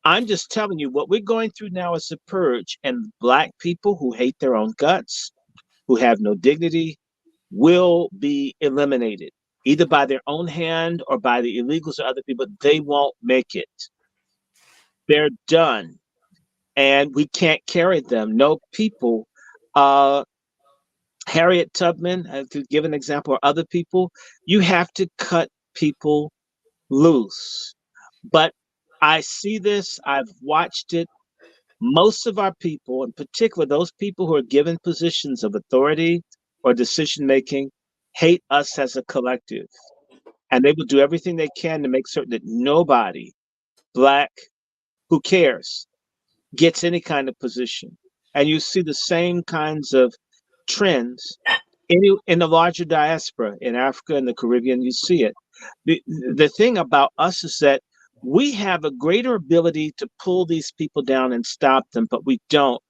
I'm just telling you what we're going through now is a purge, and Black people who hate their own guts, who have no dignity, will be eliminated, either by their own hand or by the illegals or other people. They won't make it. They're done. And we can't carry them. No people. Harriet Tubman, to give an example, or other people, you have to cut people loose. But I see this, I've watched it. Most of our people, in particular, those people who are given positions of authority or decision making, hate us as a collective. And they will do everything they can to make certain that nobody, Black, who cares, gets any kind of position. And you see the same kinds of trends in the larger diaspora in Africa and the Caribbean. You see it. The thing about us is that we have a greater ability to pull these people down and stop them, but we don't,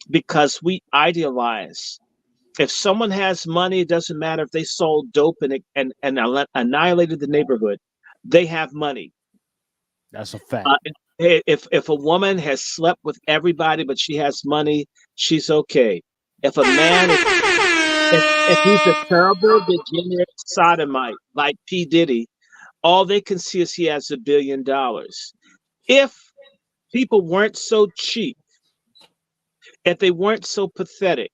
because we idealize. If someone has money, it doesn't matter if they sold dope and annihilated the neighborhood. They have money. That's a fact. If a woman has slept with everybody, but she has money, she's okay. If a man, if he's a terrible, degenerate sodomite like P. Diddy, all they can see is he has $1 billion. If people weren't so cheap, if they weren't so pathetic,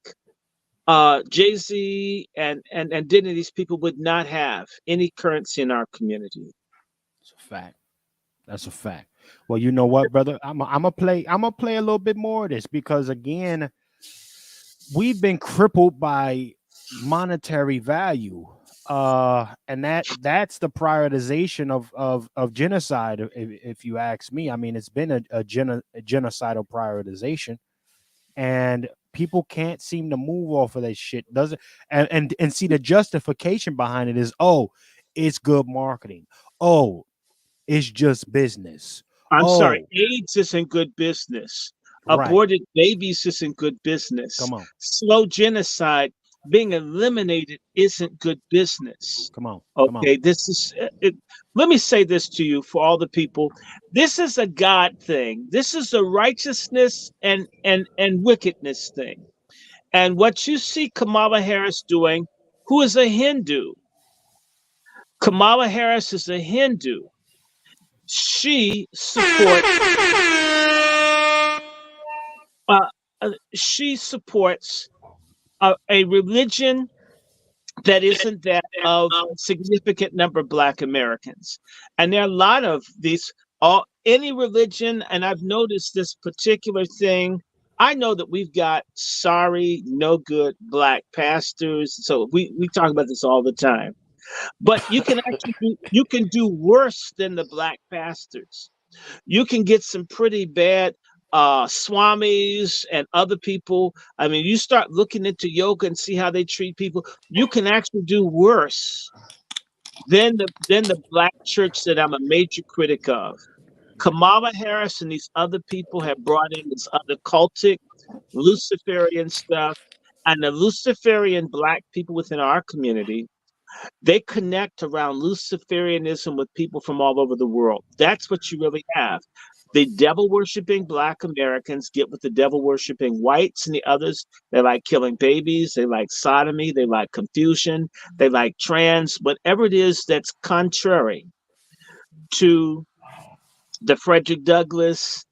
Jay-Z and Diddy, these people would not have any currency in our community. It's a fact. That's a fact. Well, you know what, brother? I'm gonna play a little bit more of this, because again, we've been crippled by monetary value. And that's the prioritization of genocide, if you ask me. I mean, it's been a genocidal prioritization, and people can't seem to move off of that shit. Doesn't and see the justification behind it is, oh, it's good marketing. Oh, it's just business. I'm sorry, Oh, AIDS isn't good business. right. Aborted babies isn't good business. Come on. Slow genocide being eliminated isn't good business. Come on. Come on. Okay, this is let me say this to you for all the people. This is a God thing. This is a righteousness and wickedness thing. And what you see Kamala Harris doing, who is a Hindu. Kamala Harris is a Hindu. She supports a religion that isn't that of a significant number of Black Americans. And there are a lot of these, any religion, and I've noticed this particular thing. I know that we've got sorry, no good Black pastors. So we talk about this all the time. But you can actually you can do worse than the Black pastors. You can get some pretty bad swamis and other people. I mean, you start looking into yoga and see how they treat people. You can actually do worse than the Black church that I'm a major critic of. Kamala Harris and these other people have brought in this other cultic, Luciferian stuff, and the Luciferian Black people within our community, they connect around Luciferianism with people from all over the world. That's what you really have. The devil-worshipping Black Americans get with the devil-worshipping whites and the others. They like killing babies. They like sodomy. They like confusion. They like trans, whatever it is that's contrary to the Frederick Douglass,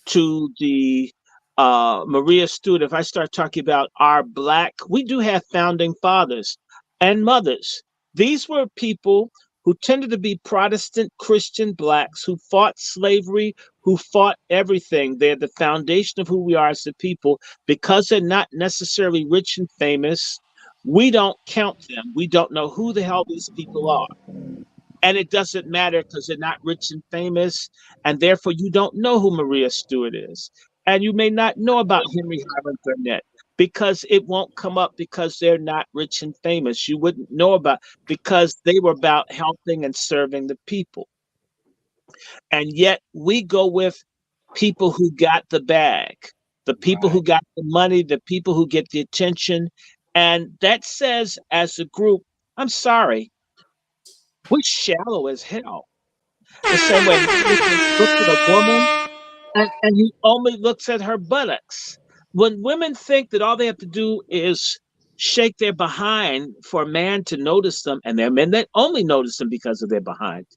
to the Maria Stewart. If I start talking about our Black, we do have founding fathers and mothers. These were people who tended to be Protestant Christian Blacks who fought slavery, who fought everything. They're the foundation of who we are as a people. Because they're not necessarily rich and famous, we don't count them. We don't know who the hell these people are. And it doesn't matter because they're not rich and famous, and therefore you don't know who Maria Stewart is. And you may not know about Henry Highland Burnett, because it won't come up because they're not rich and famous. You wouldn't know about, because they were about helping and serving the people. And yet we go with people who got the bag, the people who got the money, the people who get the attention. And that says, as a group, I'm sorry, we're shallow as hell. The same way he looks at a woman and he only looks at her buttocks. When women think that all they have to do is shake their behind for a man to notice them, and there are men that only notice them because of their behind,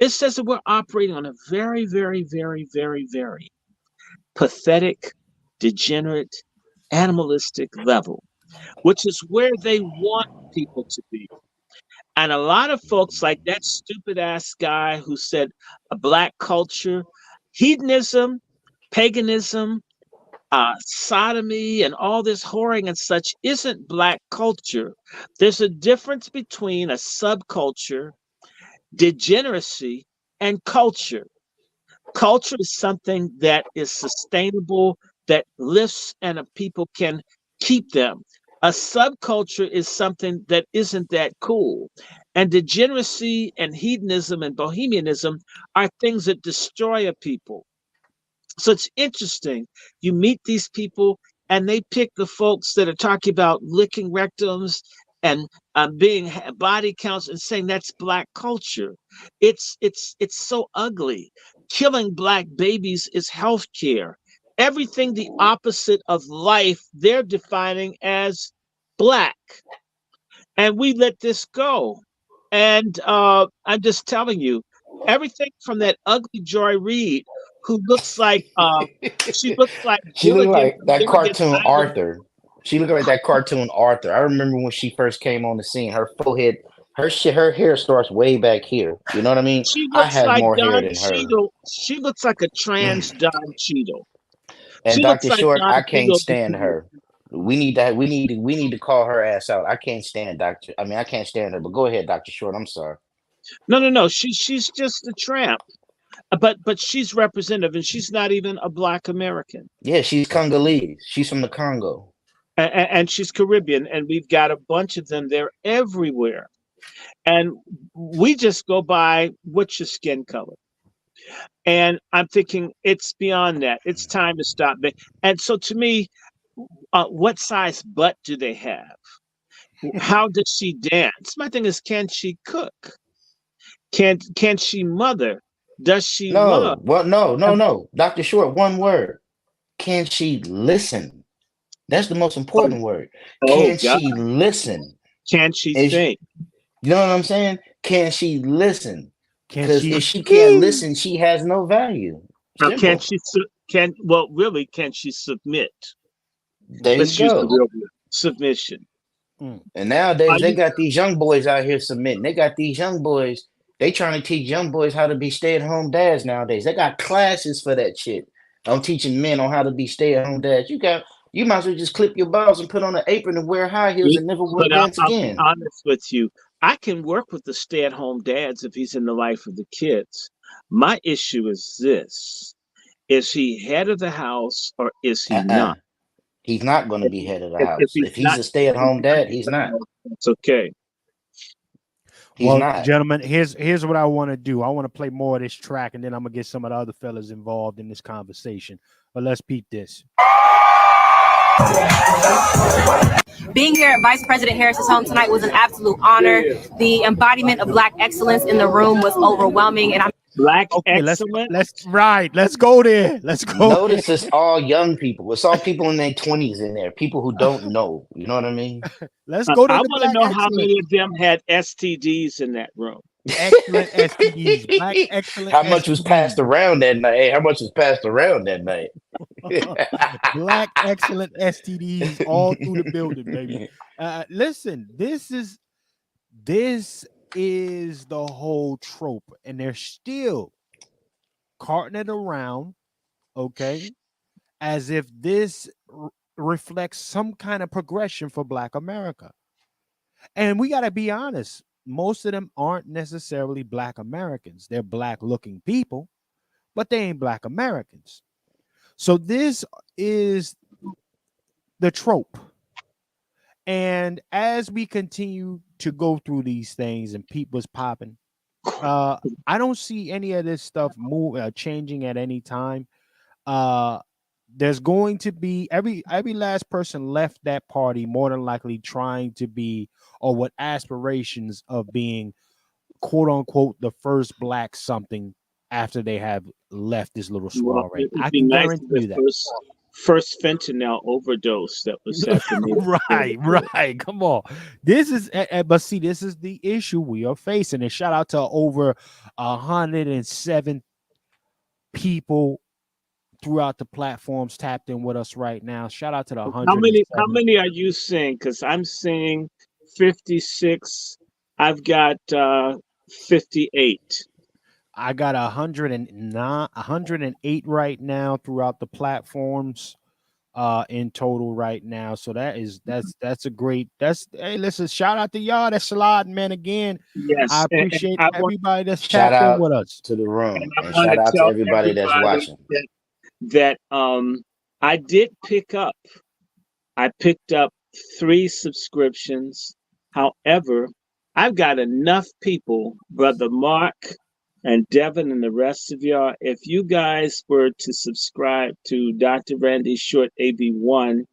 it says that we're operating on a very, very, very, very, very pathetic, degenerate, animalistic level, which is where they want people to be. And a lot of folks, like that stupid ass guy who said a Black culture, hedonism, paganism, sodomy, and all this whoring and such isn't Black culture. There's a difference between a subculture, degeneracy, and culture. Culture is something that is sustainable, that lifts, and people can keep them. A subculture is something that isn't that cool. And degeneracy and hedonism and bohemianism are things that destroy a people. So it's interesting. You meet these people and they pick the folks that are talking about licking rectums and being body counts and saying that's Black culture. It's so ugly. Killing Black babies is healthcare. Everything the opposite of life, they're defining as Black. And we let this go. And I'm just telling you, everything from that ugly Joy Reid, who looks like she looks like she looked like that Gilligan cartoon Arthur. She looked like that cartoon Arthur. I remember when she first came on the scene, her forehead, her hair starts way back here. You know what I mean? She I looks have like more hair Don than her. Cheadle. She looks like a trans Don Cheadle. And She looks Dr. like Short, Don I can't Cheadle. stand her. We need that. We need to call her ass out. I can't stand Doctor. I mean, I can't stand her. But go ahead, Dr. Short. I'm sorry. No. She's just a tramp. But she's representative, and she's not even a Black American. Yeah, she's Congolese. She's from the Congo. And she's Caribbean, and we've got a bunch of them. They're everywhere. And we just go by what's your skin color. And I'm thinking it's beyond that. It's time to stop. And so to me, what size butt do they have? How does she dance? My thing is, can she cook? Can she mother? Does she love? Well, no. Dr. Short, one word. Can she listen? That's the most important word. Can she listen? Can she think? You know what I'm saying? Can she listen? Because if she think? can't listen, she has no value. Now, can she submit? There Let's you use go. the real word, submission. And nowadays they got these young boys out here submitting. They got these young boys. They trying to teach young boys how to be stay-at-home dads nowadays. They got classes for that shit. I'm teaching men on how to be stay-at-home dads. You might as well just clip your balls and put on an apron and wear high heels and never wear pants again. I'll be honest with you. I can work with the stay-at-home dads if he's in the life of the kids. My issue is this. Is he head of the house or is he not? He's not going to be head of the house. If he's a stay-at-home dad, he's not. It's okay. Well, gentlemen, here's what I want to do. I want to play more of this track, and then I'm gonna get some of the other fellas involved in this conversation. But let's peep this. Being here at Vice President Harris's home tonight was an absolute honor. The embodiment of Black excellence in the room was overwhelming, and I'm Black excellence. Let's go there. Let's go. Notice it's all young people. It's all people in their 20s in there. People who don't know. You know what I mean? Let's go to I the want to Black know how excellence. many of them had STDs in that room. Excellent STDs. Black excellent. How much was passed around that night? Hey, how much was passed around that night? Black excellent STDs all through the building, baby. Listen, this is the whole trope, and they're still carting it around, okay, as if this reflects some kind of progression for Black America. And we got to be honest, most of them aren't necessarily Black Americans. They're Black looking people, but they ain't Black Americans. So this is the trope. And as we continue to go through these things and people's popping, I don't see any of this stuff changing at any time. There's going to be every last person left that party more than likely trying to be, or what aspirations of being, quote unquote, the first Black something after they have left this little soiree. I can guarantee you that. First fentanyl overdose that was happening. right. Come on. This is, but see, this is the issue we are facing. And shout out to over 107 people throughout the platforms tapped in with us right now. Shout out to the 100. How many are you seeing? Because I'm seeing 56. I've got 58. I got 108 right now throughout the platforms in total right now. So that's a great, hey, listen, shout out to y'all that's sliding, man. Again, yes, I appreciate everybody that's shout tapped in out with us to the room, and shout out to everybody that's watching. That I did pick up. I picked up 3 subscriptions. However, I've got enough people, Brother Mark and Devin and the rest of y'all, if you guys were to subscribe to Dr. Randy Short AB1,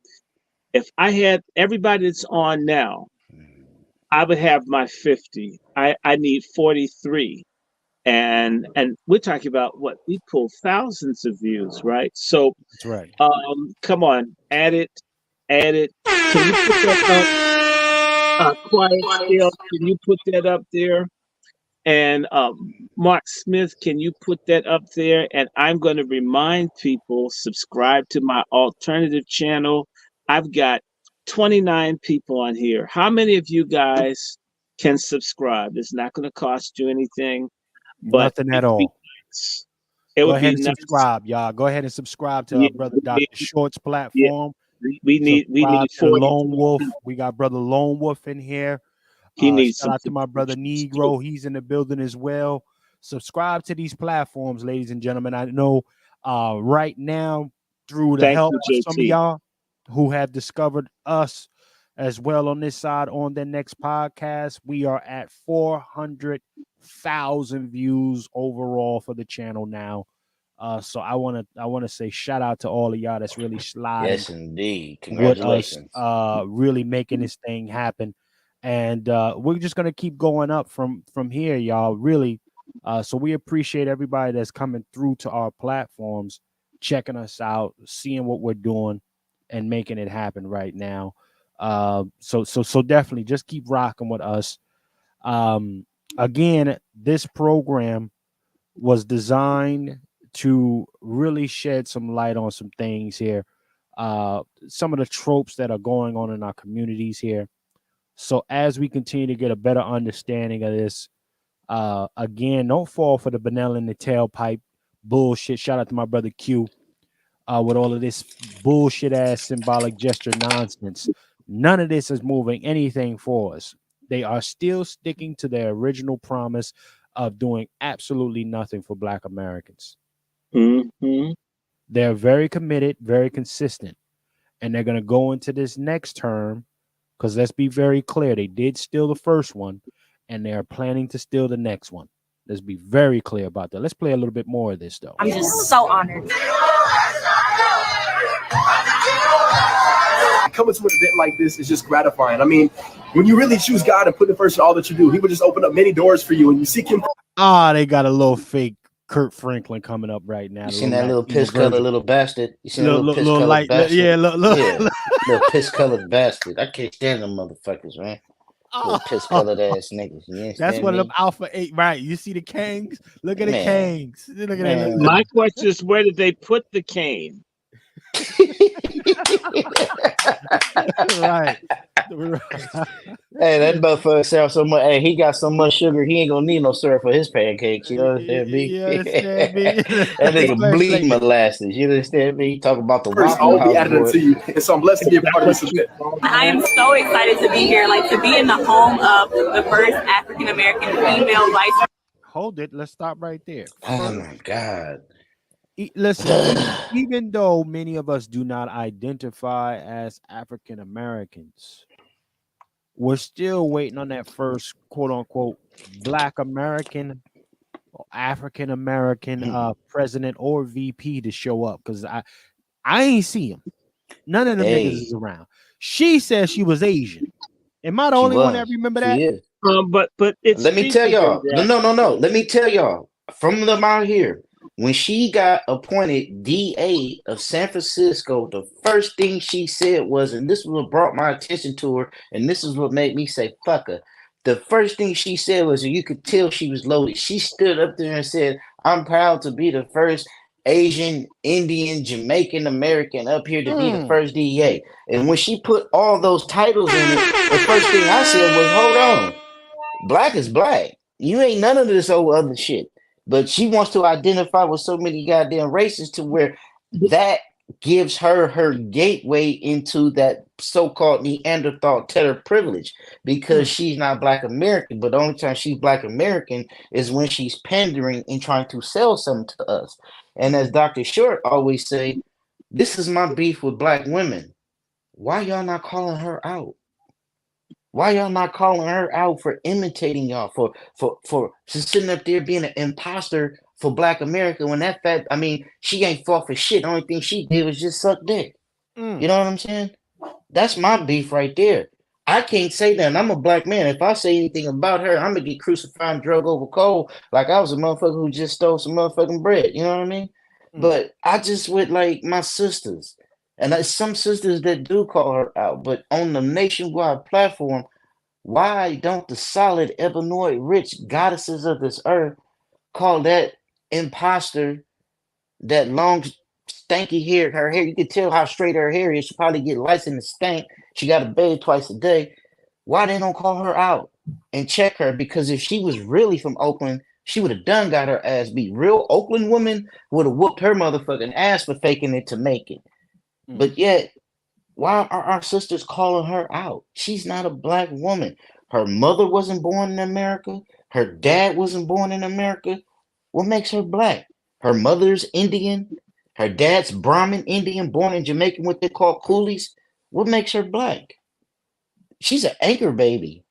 if I had everybody that's on now, I would have my 50. I need 43. And we're talking about what we pull thousands of views, right? So that's right. Come on, add it. Can you put that up? Quiet Scale, can you put that up there? And Mark Smith, can you put that up there? And I'm going to remind people, subscribe to my alternative channel. I've got 29 people on here. How many of you guys can subscribe? It's not going to cost you anything. But nothing at all. It Go would ahead be and subscribe, y'all. Go ahead and subscribe to our brother Dr. Short's platform. We need Subscribe to the 40. Lone Wolf. We got brother Lone Wolf in here. He needs Shout out to my brother Negro. He's in the building as well. Subscribe to these platforms, ladies and gentlemen. I know right now, through the help of some of y'all who have discovered us as well on this side on the next podcast, we are at 400,000 views overall for the channel now. So I want to say shout out to all of y'all that's really sliding. Yes, indeed. Congratulations. With us, really making this thing happen. And we're just gonna keep going up from here, y'all. Really. So we appreciate everybody that's coming through to our platforms, checking us out, seeing what we're doing, and making it happen right now. So definitely just keep rocking with us. Again, this program was designed to really shed some light on some things here. Some of the tropes that are going on in our communities here. So as we continue to get a better understanding of this, again, don't fall for the banana in the tailpipe bullshit. Shout out to my brother Q with all of this bullshit ass symbolic gesture nonsense. None of this is moving anything for us. They are still sticking to their original promise of doing absolutely nothing for Black Americans. Mm-hmm. They're very committed, very consistent, and they're going to go into this next term. Because let's be very clear, they did steal the first one, and they are planning to steal the next one. Let's be very clear about that. Let's play a little bit more of this, though. I'm just so honored. Coming to an event like this is just gratifying. I mean, when you really choose God and put Him first in all that you do, He will just open up many doors for you, and you seek Him. They got a little fake Kurt Franklin coming up right now. You seen that little piss-colored little bastard? You seen that little piss-colored bastard? Yeah, little piss-colored bastard. I can't stand them motherfuckers, man. Little piss-colored ass niggas. That's one of them Alpha 8, right? You see the Kangs? Look at the Kangs. Look at that. My question is, where did they put the cane? Right. Hey, that motherfucker sounds so much. Hey, he got so much sugar, he ain't gonna need no syrup for his pancakes. You understand me? You understand me? That nigga bleed molasses. You understand me? Talk about the First, I will be added to you, and so I'm blessed to be a part of this event. I am so excited to be here, like to be in the home of the first African American female vice. Hold it. Let's stop right there. Oh my God. Listen, even though many of us do not identify as African Americans, we're still waiting on that first quote unquote Black American or African American president or VP to show up, because I ain't see him. None of them niggas is around. She says she was Asian. Am I the only one that remember that? But it's let me tell y'all. No. Let me tell y'all from them out here. When she got appointed DA of San Francisco, the first thing she said was, and this is what brought my attention to her, and this is what made me say, fuck her. The first thing she said was, and you could tell she was loaded. She stood up there and said, I'm proud to be the first Asian, Indian, Jamaican American up here to be the first DA. And when she put all those titles in it, the first thing I said was, hold on. Black is black. You ain't none of this old other shit. But she wants to identify with so many goddamn races to where that gives her gateway into that so-called Neanderthal tether privilege, because she's not Black American. But the only time she's Black American is when she's pandering and trying to sell something to us. And as Dr. Short always say, this is my beef with Black women. Why y'all not calling her out? Why y'all not calling her out for imitating y'all, for sitting up there being an imposter for Black America, when that fact, I mean, she ain't fought for shit. The only thing she did was just suck dick. You know what I'm saying? That's my beef right there. I can't say that. And I'm a Black man. If I say anything about her, I'm gonna get crucified and drug over coal like I was a motherfucker who just stole some motherfucking bread. You know what I mean? But I just with like my sisters. And there's some sisters that do call her out, but on the nationwide platform, why don't the solid ebony rich goddesses of this earth call that imposter, that long stanky hair, her hair, you can tell how straight her hair is. She probably get lice in the stank. She got to bathe twice a day. Why they don't call her out and check her? Because if she was really from Oakland, she would have done got her ass beat. Real Oakland woman would have whooped her motherfucking ass for faking it to make it. But yet, Why are our sisters calling her out? She's not a black woman. Her mother wasn't born in America. Her dad wasn't born in America. What makes her black? Her mother's Indian. Her dad's Brahmin Indian, born in Jamaica, what they call coolies. What makes her black? She's an anchor baby.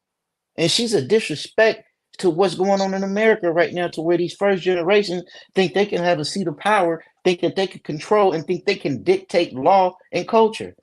And she's a disrespect to what's going on in America right now, to where these first generations think they can have a seat of power, think that they can control, and think they can dictate law and culture.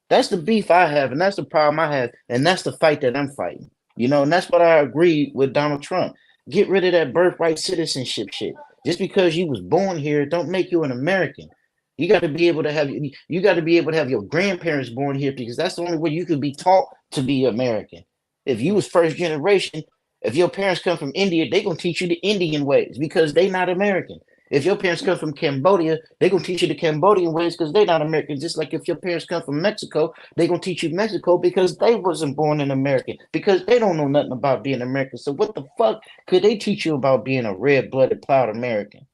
That's the beef I have, and that's the problem I have, and that's the fight that I'm fighting. You know, and that's what I agree with Donald Trump. Get rid of that birthright citizenship shit. Just because you was born here, don't make you an American. You got to be able to have your grandparents born here, because that's the only way you could be taught to be American. If you was first generation, if your parents come from India, they gonna teach you the Indian ways because they not American. If your parents come from Cambodia, they're gonna teach you the Cambodian ways because they're not American. Just like if your parents come from Mexico, they're gonna teach you Mexico because they wasn't born in America, because they don't know nothing about being American. So what the fuck could they teach you about being a red-blooded, proud American?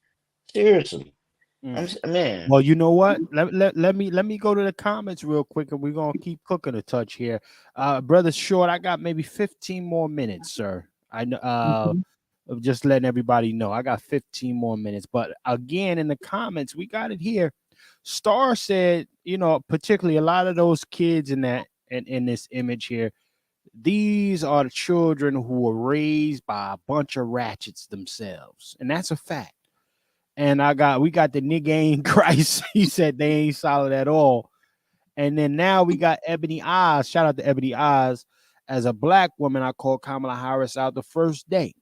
Seriously. Man. Well, you know what? Let me go to the comments real quick, and we're gonna keep cooking a touch here. Brother Short, I got maybe 15 more minutes, sir. I know. Just letting everybody know I got 15 more minutes. But again, in the comments, we got it here. Star said, you know, particularly a lot of those kids in that in this image here, these are the children who were raised by a bunch of ratchets themselves, and that's a fact. And we got the nigga ain't Christ. He said they ain't solid at all. And then now we got Ebony Oz. Shout out to Ebony Oz. As a black woman, I called Kamala Harris out the first day.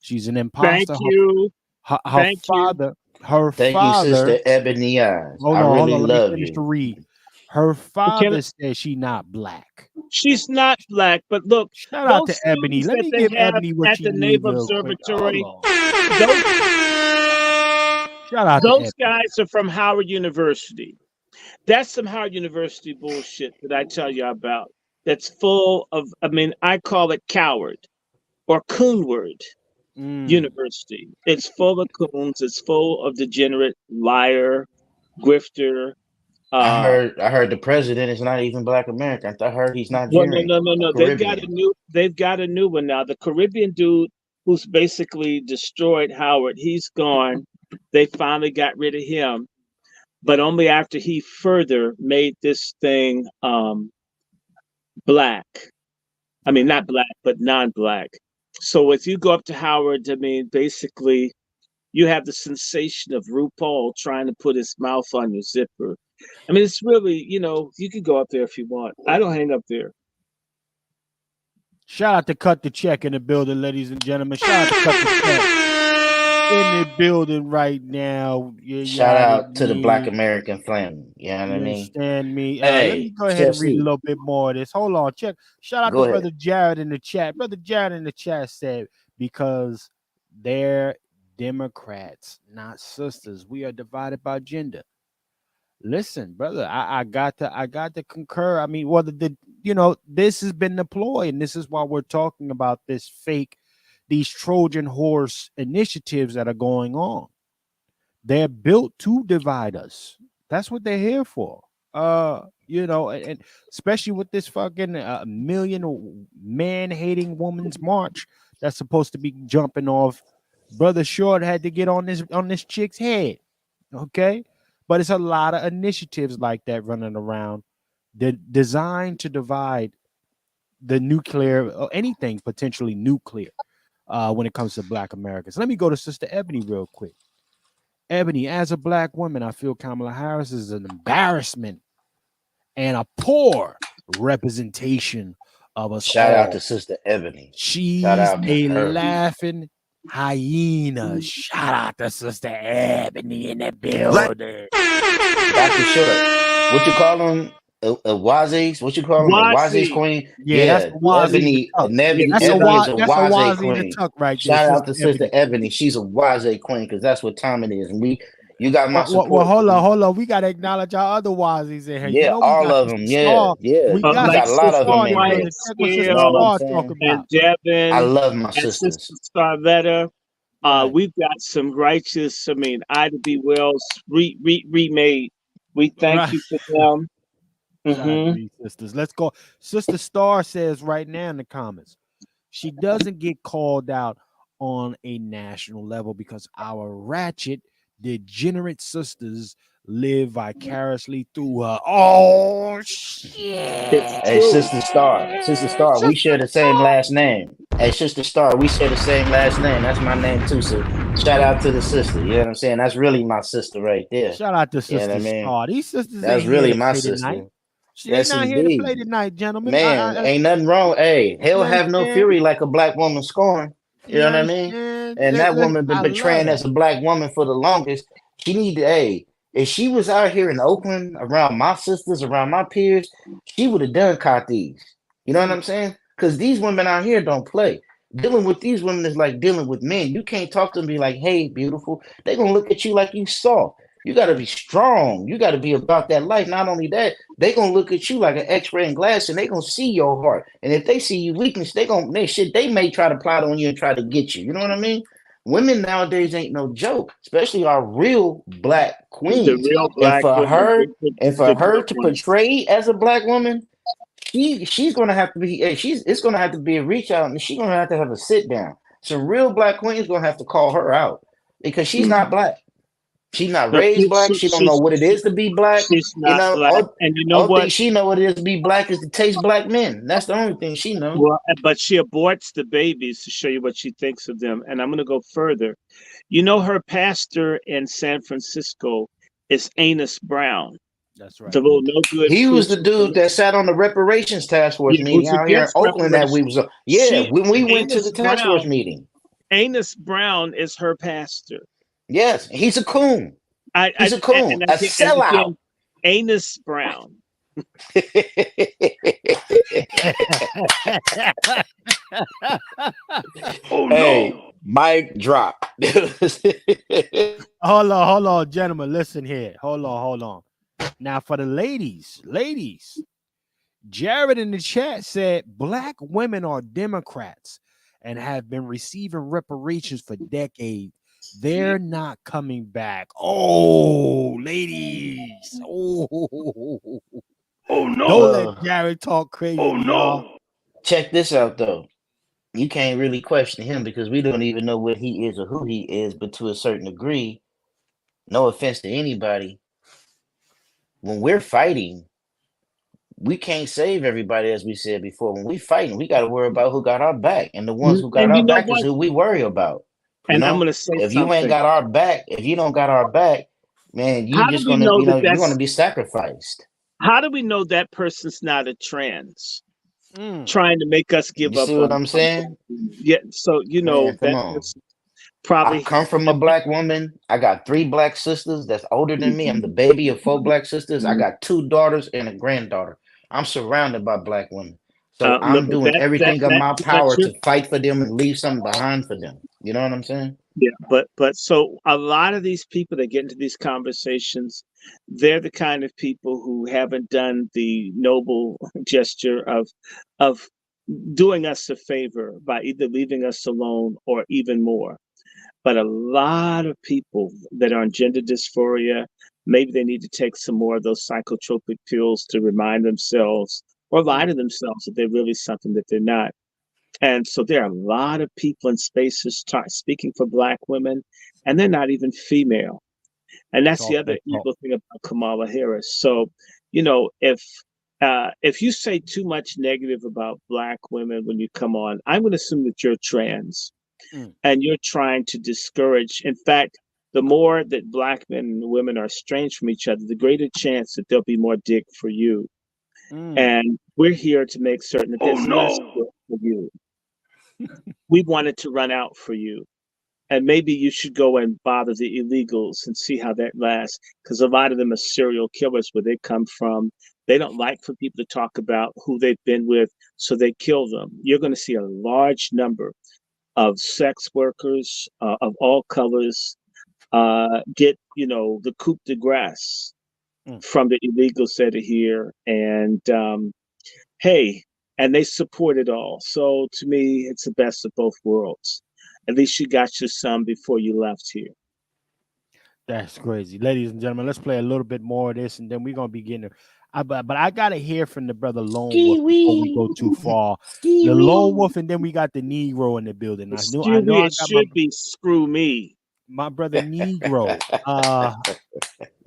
She's an imposter. Thank you. Her Thank father. you. Her Thank father. you, Sister Ebony Eyes. Hold I on, really hold on. love Let me finish you. to read. Her father said she not black. She's not black, but look. Shout out to Ebony. Let me give Ebony what at she the needs Naval real quick. Observatory. Shout out to Those Ebony. guys are from Howard University. That's some Howard University bullshit that I tell you about. That's full of, I mean, I call it coward or coonward university. It's full of coons. It's full of degenerate, liar, grifter. I heard the president is not even Black American. I heard he's Well, Nigerian. no. They've got a new one now. The Caribbean dude who's basically destroyed Howard, he's gone. They finally got rid of him, but only after he further made this thing black. I mean, not black, but non-black. So if you go up to Howard, I mean, basically, you have the sensation of RuPaul trying to put his mouth on your zipper. I mean, it's really, you know, you can go up there if you want. I don't hang up there. Shout out to Cut the Check in the building, ladies and gentlemen. Shout out to Cut the Check in the building right now. Shout out to the Black American family. You know what I mean? Understand me? Hey, let me go ahead and read a little bit more of this. Hold on, check. Shout out to Brother Jared in the chat. Brother Jared in the chat said, because they're Democrats, not sisters. We are divided by gender. Listen, brother, I got to concur. I mean, this has been deployed, and this is why we're talking about these Trojan horse initiatives that are going on. They're built to divide us. That's what they're here for. And especially with this fucking million man-hating woman's march that's supposed to be jumping off. Brother Short had to get on this chick's head. Okay. But it's a lot of initiatives like that running around. They're designed to divide the nuclear or anything potentially nuclear when it comes to Black Americans. Let me go to Sister Ebony real quick. Ebony, as a Black woman, I feel Kamala Harris is an embarrassment and a poor representation of us. Shout out to Sister Ebony. She's a laughing hyena. Shout out to Sister Ebony in the building. Dr. Short, what you call them? Wazis? What you call them? Wazis queen? Yeah, that's Ebony. Ebony is a Wazi queen. Right Shout out to Sister Ebony. She's a Wazi queen because that's what time it is. And you got my support. Well, hold on. We gotta acknowledge our other Wazis in here. Yeah, all of them. Yeah. We got a lot of them in here. And Devin. I love my sisters. Sister Starvetta. We've got some righteous. I mean, Ida B. Wells remade. We thank you for them. Shout out to these sisters. Let's go. Sister Star says right now in the comments, she doesn't get called out on a national level because our ratchet, degenerate sisters live vicariously through her. Oh shit! Hey, Sister Star, we share the same last name. Hey, Sister Star, we share the same last name. That's my name too. So shout out to the sister. You know what I'm saying? That's really my sister right there. Shout out to You know what Sister I mean? Star. These sisters That's ain't here really to my play tonight. sister. They Yes, not here to play indeed. tonight, gentlemen. Man, ain't nothing wrong. Hey, You hell have no understand? fury like a black woman scorn. You know what I mean? understand? And that woman been I love betraying that. as a black woman for the longest. She need to, hey, if she was out here in Oakland around my sisters, around my peers, she would have done caught these. You know what I'm saying? Because these women out here don't play. Dealing with these women is like dealing with men. You can't talk to them and be like, hey, beautiful. They're gonna look at you like you soft. You gotta be strong. You gotta be about that life. Not only that, they gonna look at you like an X-ray and glass, and they gonna see your heart. And if they see you weakness, they may try to plot on you and try to get you. You know what I mean? Women nowadays ain't no joke, especially our real black queens. The real And black for women, her, the real to ones. portray as a black woman, she's gonna have to be it's gonna have to be a reach out, and she's gonna have a sit down. Some real black queens gonna have to call her out because she's not black. She's not No, raised black. She don't know what it is to be black. She's You not know, black. And you know all what? thing she know what it is to be black is to taste black men. That's the only thing she knows. Well, but she aborts the babies to show you what she thinks of them. And I'm going to go further. You know, her pastor in San Francisco is Anus Brown. That's right. The little no good. He was the dude that sat on the reparations task force meeting out here in Oakland that we was on. Yeah, when we went to the task force meeting. Anus Brown is her pastor. Yes, he's a coon. He's a coon, a sellout. Again, Anus Brown. Oh no! Mic drop. Hold on, gentlemen. Listen here. Hold on. Now for the ladies, Jared in the chat said black women are Democrats and have been receiving reparations for decades. They're not coming back. Oh, ladies. Oh no. Don't let Jared talk crazy. Oh no. Y'all. Check this out though. You can't really question him because we don't even know what he is or who he is, but to a certain degree, no offense to anybody, when we're fighting, we can't save everybody, as we said before. When we fighting, we got to worry about who got our back, and the ones who got our back is who we worry about. And I'm going to say if you ain't got our back, if you don't got our back, man, you're just gonna, you're gonna be sacrificed. How do we know that person's not a trans? Trying to make us give up. See what I'm saying? Yeah. So you know man, that probably. I come from a black woman. I got 3 black sisters that's older than me. I'm the baby of 4 black sisters. I got 2 daughters and a granddaughter. I'm surrounded by black women. So I'm doing everything in my power to fight for them and leave something behind for them. You know what I'm saying? Yeah, but so a lot of these people that get into these conversations, they're the kind of people who haven't done the noble gesture of doing us a favor by either leaving us alone or even more. But a lot of people that are on gender dysphoria, maybe they need to take some more of those psychotropic pills to remind themselves or lie to themselves that they're really something that they're not. And so there are a lot of people in spaces speaking for Black women, and they're not even female. And that's the other evil thing about Kamala Harris. So, you know, if you say too much negative about Black women when you come on, I'm going to assume that you're trans and you're trying to discourage. In fact, the more that Black men and women are estranged from each other, the greater chance that there'll be more dick for you. And we're here to make certain that there's less dick for you. We wanted to run out for you. And maybe you should go and bother the illegals and see how that lasts. Because a lot of them are serial killers where they come from. They don't like for people to talk about who they've been with, so they kill them. You're going to see a large number of sex workers of all colors get, you know, the coup de grace from the illegals that are here. And hey, and they support it all. So to me, it's the best of both worlds. At least you got your son before you left here. That's crazy. Ladies and gentlemen, let's play a little bit more of this and then we're going to begin. But I got to hear from the brother Lone Wolf before we go too far. The Lone Wolf, and then we got the Negro in the building. I know I got should be screw me. My brother Negro.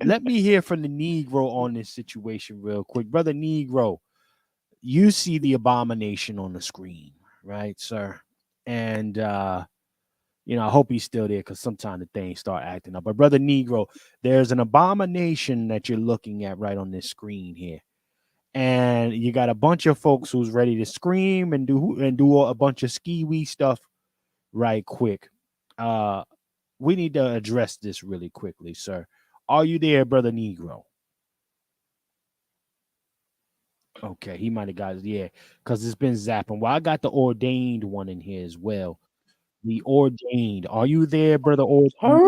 Let me hear from the Negro on this situation real quick. Brother Negro, you see the abomination on the screen, right, sir? And you know, I hope he's still there because sometimes the things start acting up. But brother Negro, there's an abomination that you're looking at right on this screen here. And you got a bunch of folks who's ready to scream and do a bunch of ski-wee stuff right quick. We need to address this really quickly, sir. Are you there, brother Negro? Okay, he might have got it, yeah, because it's been zapping. Well, I got the ordained one in here as well. The ordained. Are you there, brother ordained? Oh.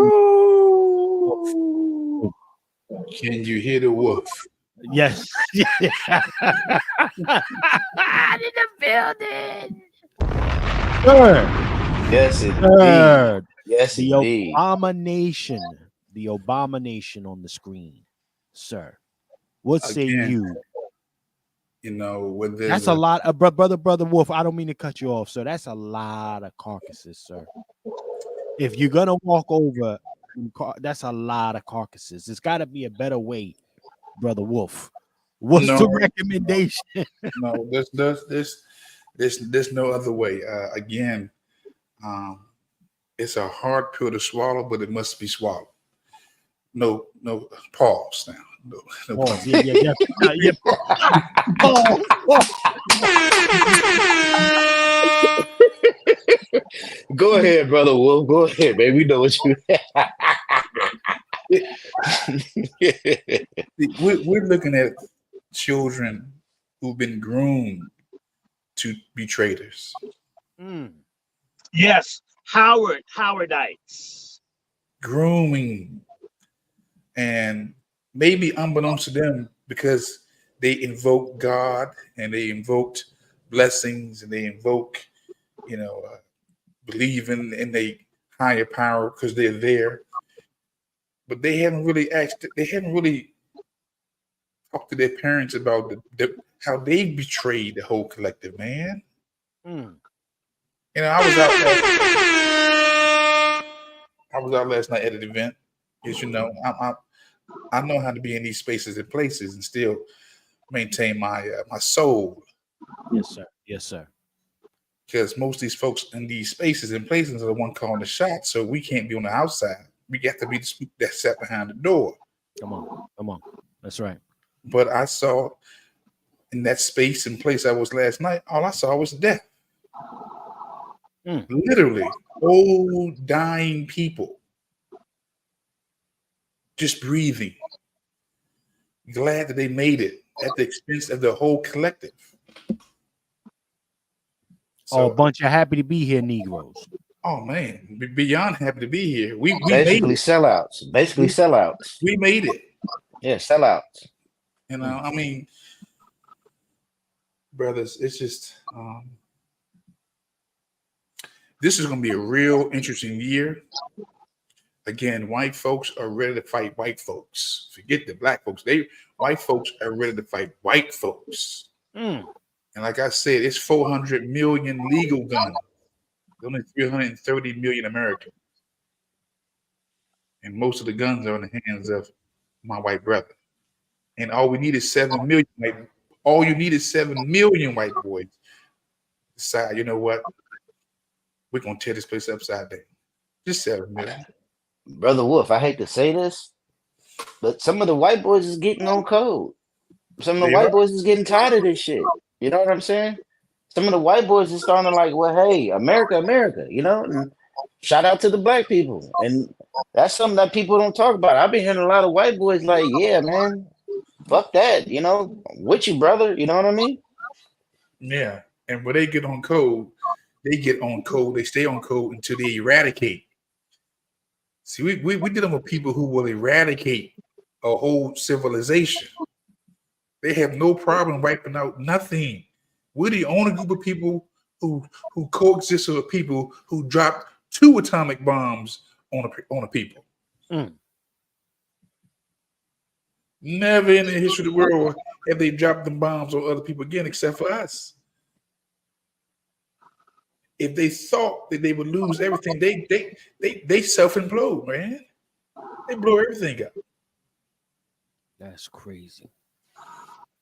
Can you hear the wolf? Yes. In the building. Sir. Yes, indeed. Sir. Yes, the indeed. The abomination on the screen, sir. What say you? You know, that's a lot of brother Wolf. I don't mean to cut you off, sir. That's a lot of carcasses, sir. If you're gonna walk over, that's a lot of carcasses. There's got to be a better way, brother Wolf. What's the recommendation? No, there's no other way. Again, it's a hard pill to swallow, but it must be swallowed. No, pause now. No pause. Yeah. Pause. Go ahead, brother Wolf. Go ahead, baby. We know what you. We're looking at children who've been groomed to be traitors. Yes, Howardites. Grooming. And maybe unbeknownst to them, because they invoke God and they invoked blessings and they invoke, believing in a higher power because they're there. But they haven't really talked to their parents about how they betrayed the whole collective, man. I was out last night at an event. As you know, I know how to be in these spaces and places and still maintain my soul. Yes, sir. Because most of these folks in these spaces and places are the one calling the shots, so we can't be on the outside. We got to be the spook that sat behind the door. Come on. That's right. But I saw in that space and place I was last night, all I saw was death. Literally, old dying people. Just breathing. Glad that they made it at the expense of the whole collective. So, a bunch of happy to be here Negroes. Oh man, beyond happy to be here. We basically made it. Sellouts. Basically sellouts. We made it. Yeah, sellouts. I mean, brothers, it's just this is going to be a real interesting year. Again, white folks are ready to fight white folks. Forget the black folks. White folks are ready to fight white folks. And like I said, it's 400 million legal guns. Only 330 million Americans. And most of the guns are in the hands of my white brother. And all we need is 7 million. All you need is 7 million white boys. Decide, you know what? We're going to tear this place upside down. Just 7 million. Brother Wolf, I hate to say this, but some of the white boys is getting on code. Some of the white boys is getting tired of this shit. You know what I'm saying? Some of the white boys is starting to like, well, hey, America, and shout out to the black people. And that's something that people don't talk about. I've been hearing a lot of white boys like, yeah, man, fuck that, with you, brother. You know what I mean? Yeah. And when they get on code, they stay on code until they eradicate. See, we dealing with people who will eradicate a whole civilization. They have no problem wiping out nothing. We're the only group of people who coexist with people who dropped 2 atomic bombs on a people. Never in the history of the world have they dropped the bombs on other people again, except for us. If they thought that they would lose everything, they self-implode, man. They blow everything up. That's crazy.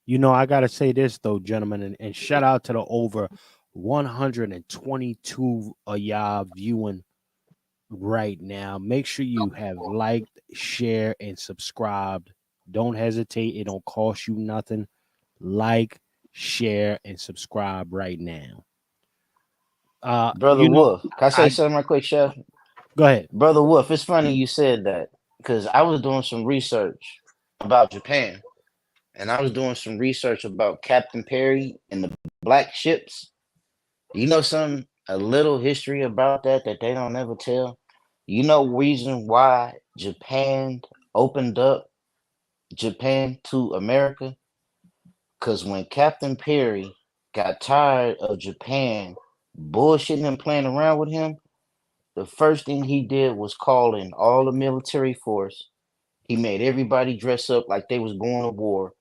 You know, I gotta say this though, gentlemen, and shout out to the over 122 of y'all viewing right now. Make sure you have liked, share, and subscribed. Don't hesitate. It don't cost you nothing. Like, share, and subscribe right now. Brother Wolf, can I say something right quick, Chef? Go ahead. Brother Wolf, it's funny you said that because I was doing some research about Japan, and I was doing some research about Captain Perry and the black ships. You know a little history about that they don't ever tell? You know reason why Japan opened up Japan to America? Because when Captain Perry got tired of Japan bullshitting and playing around with him, the first thing he did was call in all the military force. He made everybody dress up like they was going to war.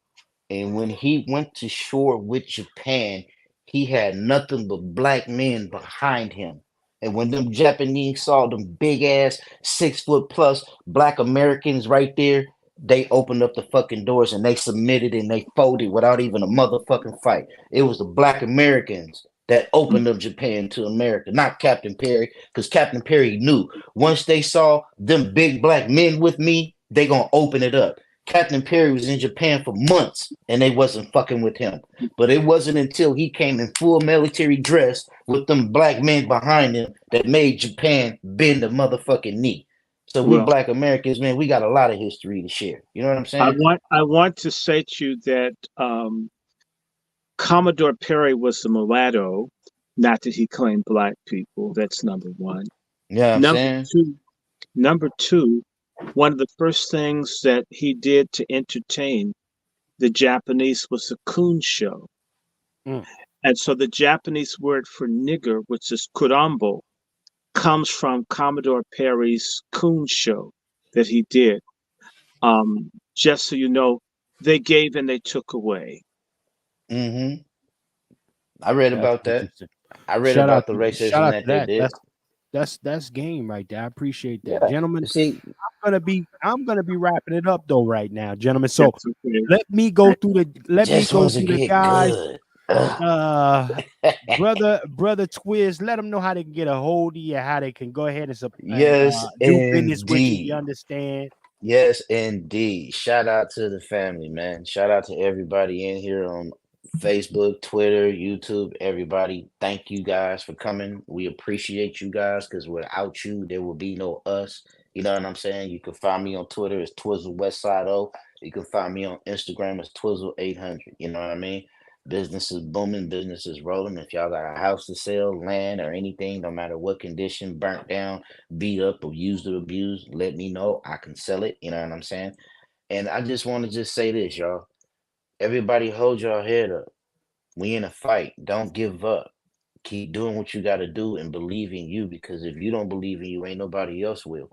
And when he went to shore with Japan, he had nothing but black men behind him. And when them Japanese saw them big ass 6 foot plus black Americans right there, they opened up the fucking doors and they submitted and they folded without even a motherfucking fight. It was the black Americans that opened up Japan to America, not Captain Perry, because Captain Perry knew once they saw them big black men with me, they gonna open it up. Captain Perry was in Japan for months and they wasn't fucking with him. But it wasn't until he came in full military dress with them black men behind him that made Japan bend the motherfucking knee. So we black Americans, man, we got a lot of history to share. You know what I'm saying? I want to say to you that Commodore Perry was a mulatto, not that he claimed black people. That's number one. Yeah, Number two, one of the first things that he did to entertain the Japanese was a coon show. And so the Japanese word for nigger, which is kurambo, comes from Commodore Perry's coon show that he did. Just so you know, they gave and they took away. Mm-hmm. I read about that. I read about the racism that they did. That's game right there. I appreciate that, gentlemen. See, I'm gonna be wrapping it up though right now, gentlemen. So let me go through the guys. Brother Twiz, let them know how they can get a hold of you, how they can go ahead and do business with you. You understand? Yes, indeed. Shout out to the family, man. Shout out to everybody in here on Facebook, Twitter, YouTube, everybody. Thank you guys for coming. We appreciate you guys because without you, there will be no us. You know what I'm saying? You can find me on Twitter as Twizzle Westside O. You can find me on Instagram as Twizzle800. You know what I mean? Business is booming, business is rolling. If y'all got a house to sell, land, or anything, no matter what condition, burnt down, beat up, or used or abused, let me know. I can sell it. You know what I'm saying? And I just want to just say this, y'all. Everybody hold your head up. We in a fight. Don't give up. Keep doing what you got to do and believe in you, because if you don't believe in you, ain't nobody else will.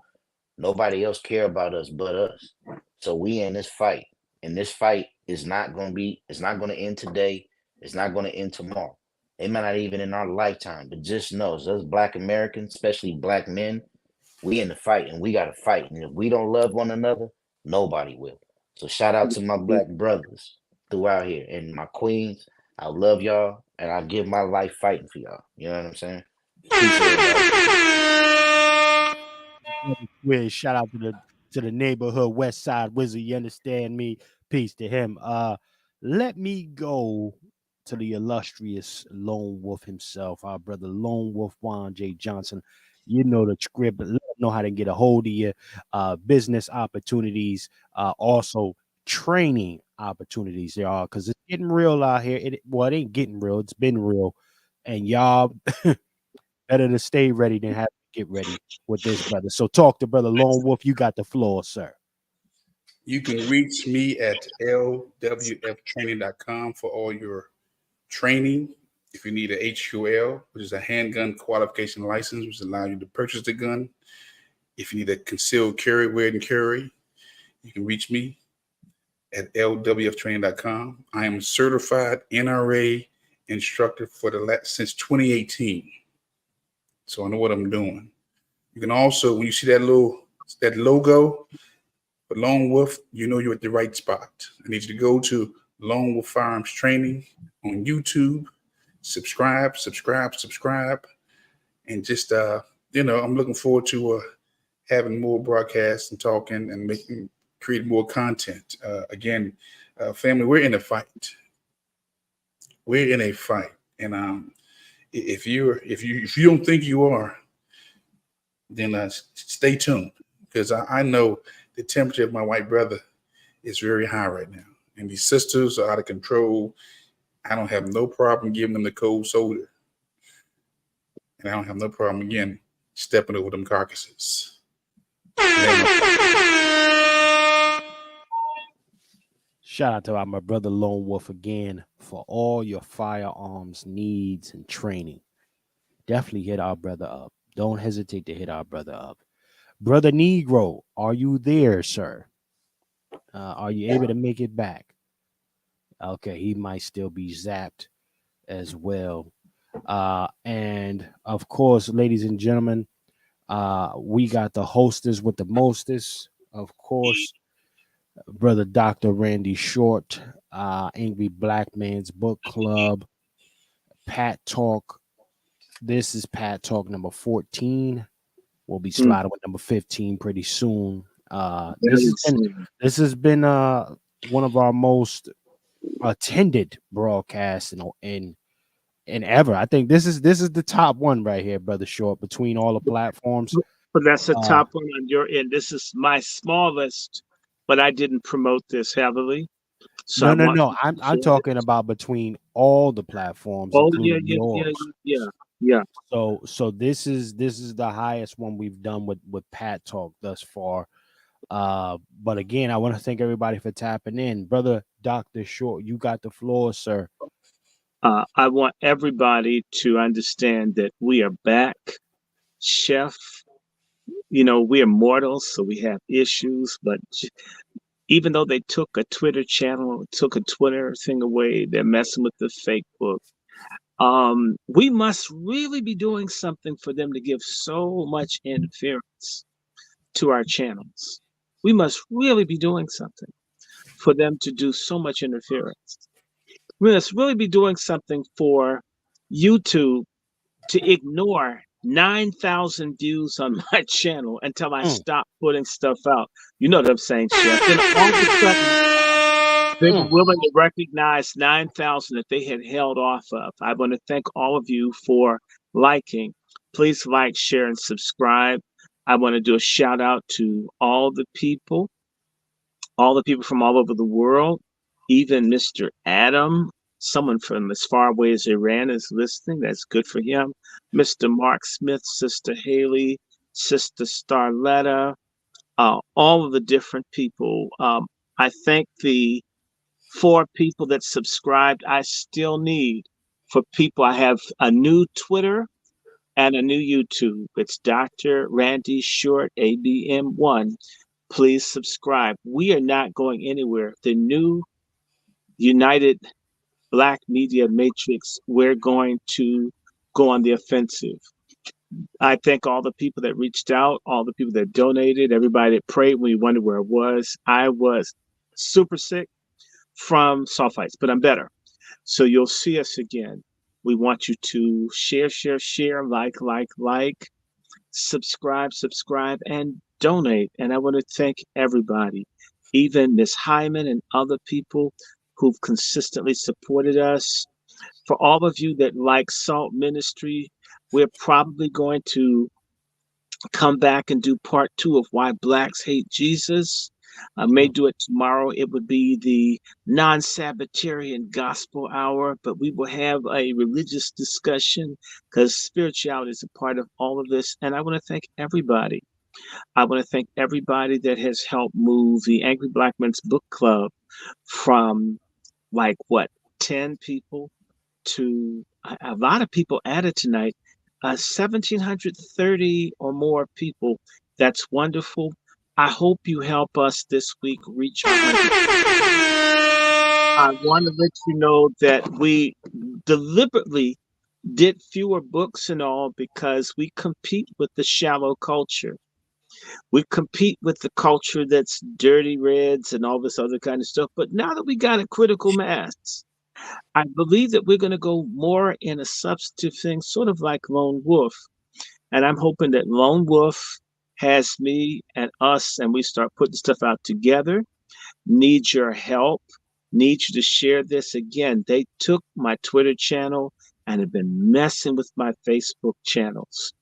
Nobody else care about us but us. So we in this fight. And this fight is not going to end today. It's not going to end tomorrow. It might not even in our lifetime, but just know, as us black Americans, especially black men, we in the fight and we got to fight. And if we don't love one another, nobody will. So shout out to my black brothers throughout here and my queens. I love y'all and I give my life fighting for y'all. You know what I'm saying? Shout out to the neighborhood West Side Wizard. You understand me? Peace to him. Let me go to the illustrious Lone Wolf himself, our brother Lone Wolf Juan J. Johnson. You know the script, but let them know how to get a hold of you. Business opportunities, also training opportunities, y'all, because it's getting real out here. It ain't getting real, it's been real, and y'all better to stay ready than have to get ready with this brother. So talk to brother Lone Wolf. You got the floor, sir. You can reach me at lwftraining.com for all your training. If you need an HQL, which is a handgun qualification license, which allows you to purchase the gun. If you need a concealed carry, wear and carry, you can reach me at lwftraining.com. I am certified NRA instructor since 2018. So I know what I'm doing. You can also, when you see that logo for Lone Wolf, you know you're at the right spot. I need you to go to Lone Wolf Firearms Training on YouTube. Subscribe, and just I'm looking forward to having more broadcasts and talking and create more content. Again, family, we're in a fight. We're in a fight, and if you don't think you are, then stay tuned, because I know the temperature of my white brother is very high right now, and these sisters are out of control. I don't have no problem giving them the cold soda, and I don't have no problem again stepping over them carcasses. Shout out to my brother Lone Wolf again for all your firearms needs and training. Definitely hit our brother up. Don't hesitate to hit our brother up. Brother Negro, are you there, sir? Are you able to make it back? Okay, he might still be zapped as well. And of course, ladies and gentlemen, we got the hostess with the mostest, of course, brother Dr. Randy Short, Angry Black Man's Book Club, Pat Talk. This is Pat Talk number 14. We'll be sliding with number 15 pretty soon. This has been one of our most attended broadcasts in ever. I think this is the top one right here, brother Short, between all the platforms. But that's the top one on your end. This is my smallest, but I didn't promote this heavily. So no. I'm talking about between all the platforms, including yours. Yeah. So this is the highest one we've done with Pat Talk thus far. But again, I want to thank everybody for tapping in. Brother Dr. Short, you got the floor, sir. I want everybody to understand that we are back. Chef, we are mortals, so we have issues, but even though they took a Twitter channel, took a Twitter thing away, they're messing with the fake book. We must really be doing something for them to give so much interference to our channels. We must really be doing something for them to do so much interference. We must really be doing something for YouTube to ignore 9,000 views on my channel until I stop putting stuff out. You know what I'm saying, Chef? Then all of a sudden, they were willing to recognize 9,000 that they had held off of. I want to thank all of you for liking. Please like, share, and subscribe. I want to do a shout out to all the people from all over the world. Even Mr. Adam, someone from as far away as Iran, is listening. That's good for him. Mr. Mark Smith, Sister Haley, Sister Starletta, all of the different people. I thank the 4 people that subscribed. I still need for people. I have a new Twitter and a new YouTube. It's Dr. Randy Short, ABM1. Please subscribe. We are not going anywhere. The new United Black Media Matrix, we're going to go on the offensive. I thank all the people that reached out, all the people that donated, everybody that prayed when you wondered where I was. I was super sick from sulfites, but I'm better. So you'll see us again. We want you to share, like, subscribe, and donate. And I want to thank everybody, even Miss Hyman and other people who've consistently supported us. For all of you that like Salt Ministry, we're probably going to come back and do part 2 of Why Blacks Hate Jesus. I may do it tomorrow. It would be the non-Sabbatarian gospel hour, but we will have a religious discussion because spirituality is a part of all of this. And I want to thank everybody. I want to thank everybody that has helped move the Angry Black Men's Book Club from 10 people to a lot of people added tonight, 1,730 or more people. That's wonderful. I hope you help us this week reach 100. I want to let you know that we deliberately did fewer books and all because we compete with the shallow culture. We compete with the culture that's dirty reds and all this other kind of stuff. But now that we got a critical mass, I believe that we're going to go more in a substantive thing, sort of like Lone Wolf. And I'm hoping that Lone Wolf has me and us, and we start putting stuff out together. Need your help. Need you to share this. Again, they took my Twitter channel and have been messing with my Facebook channels.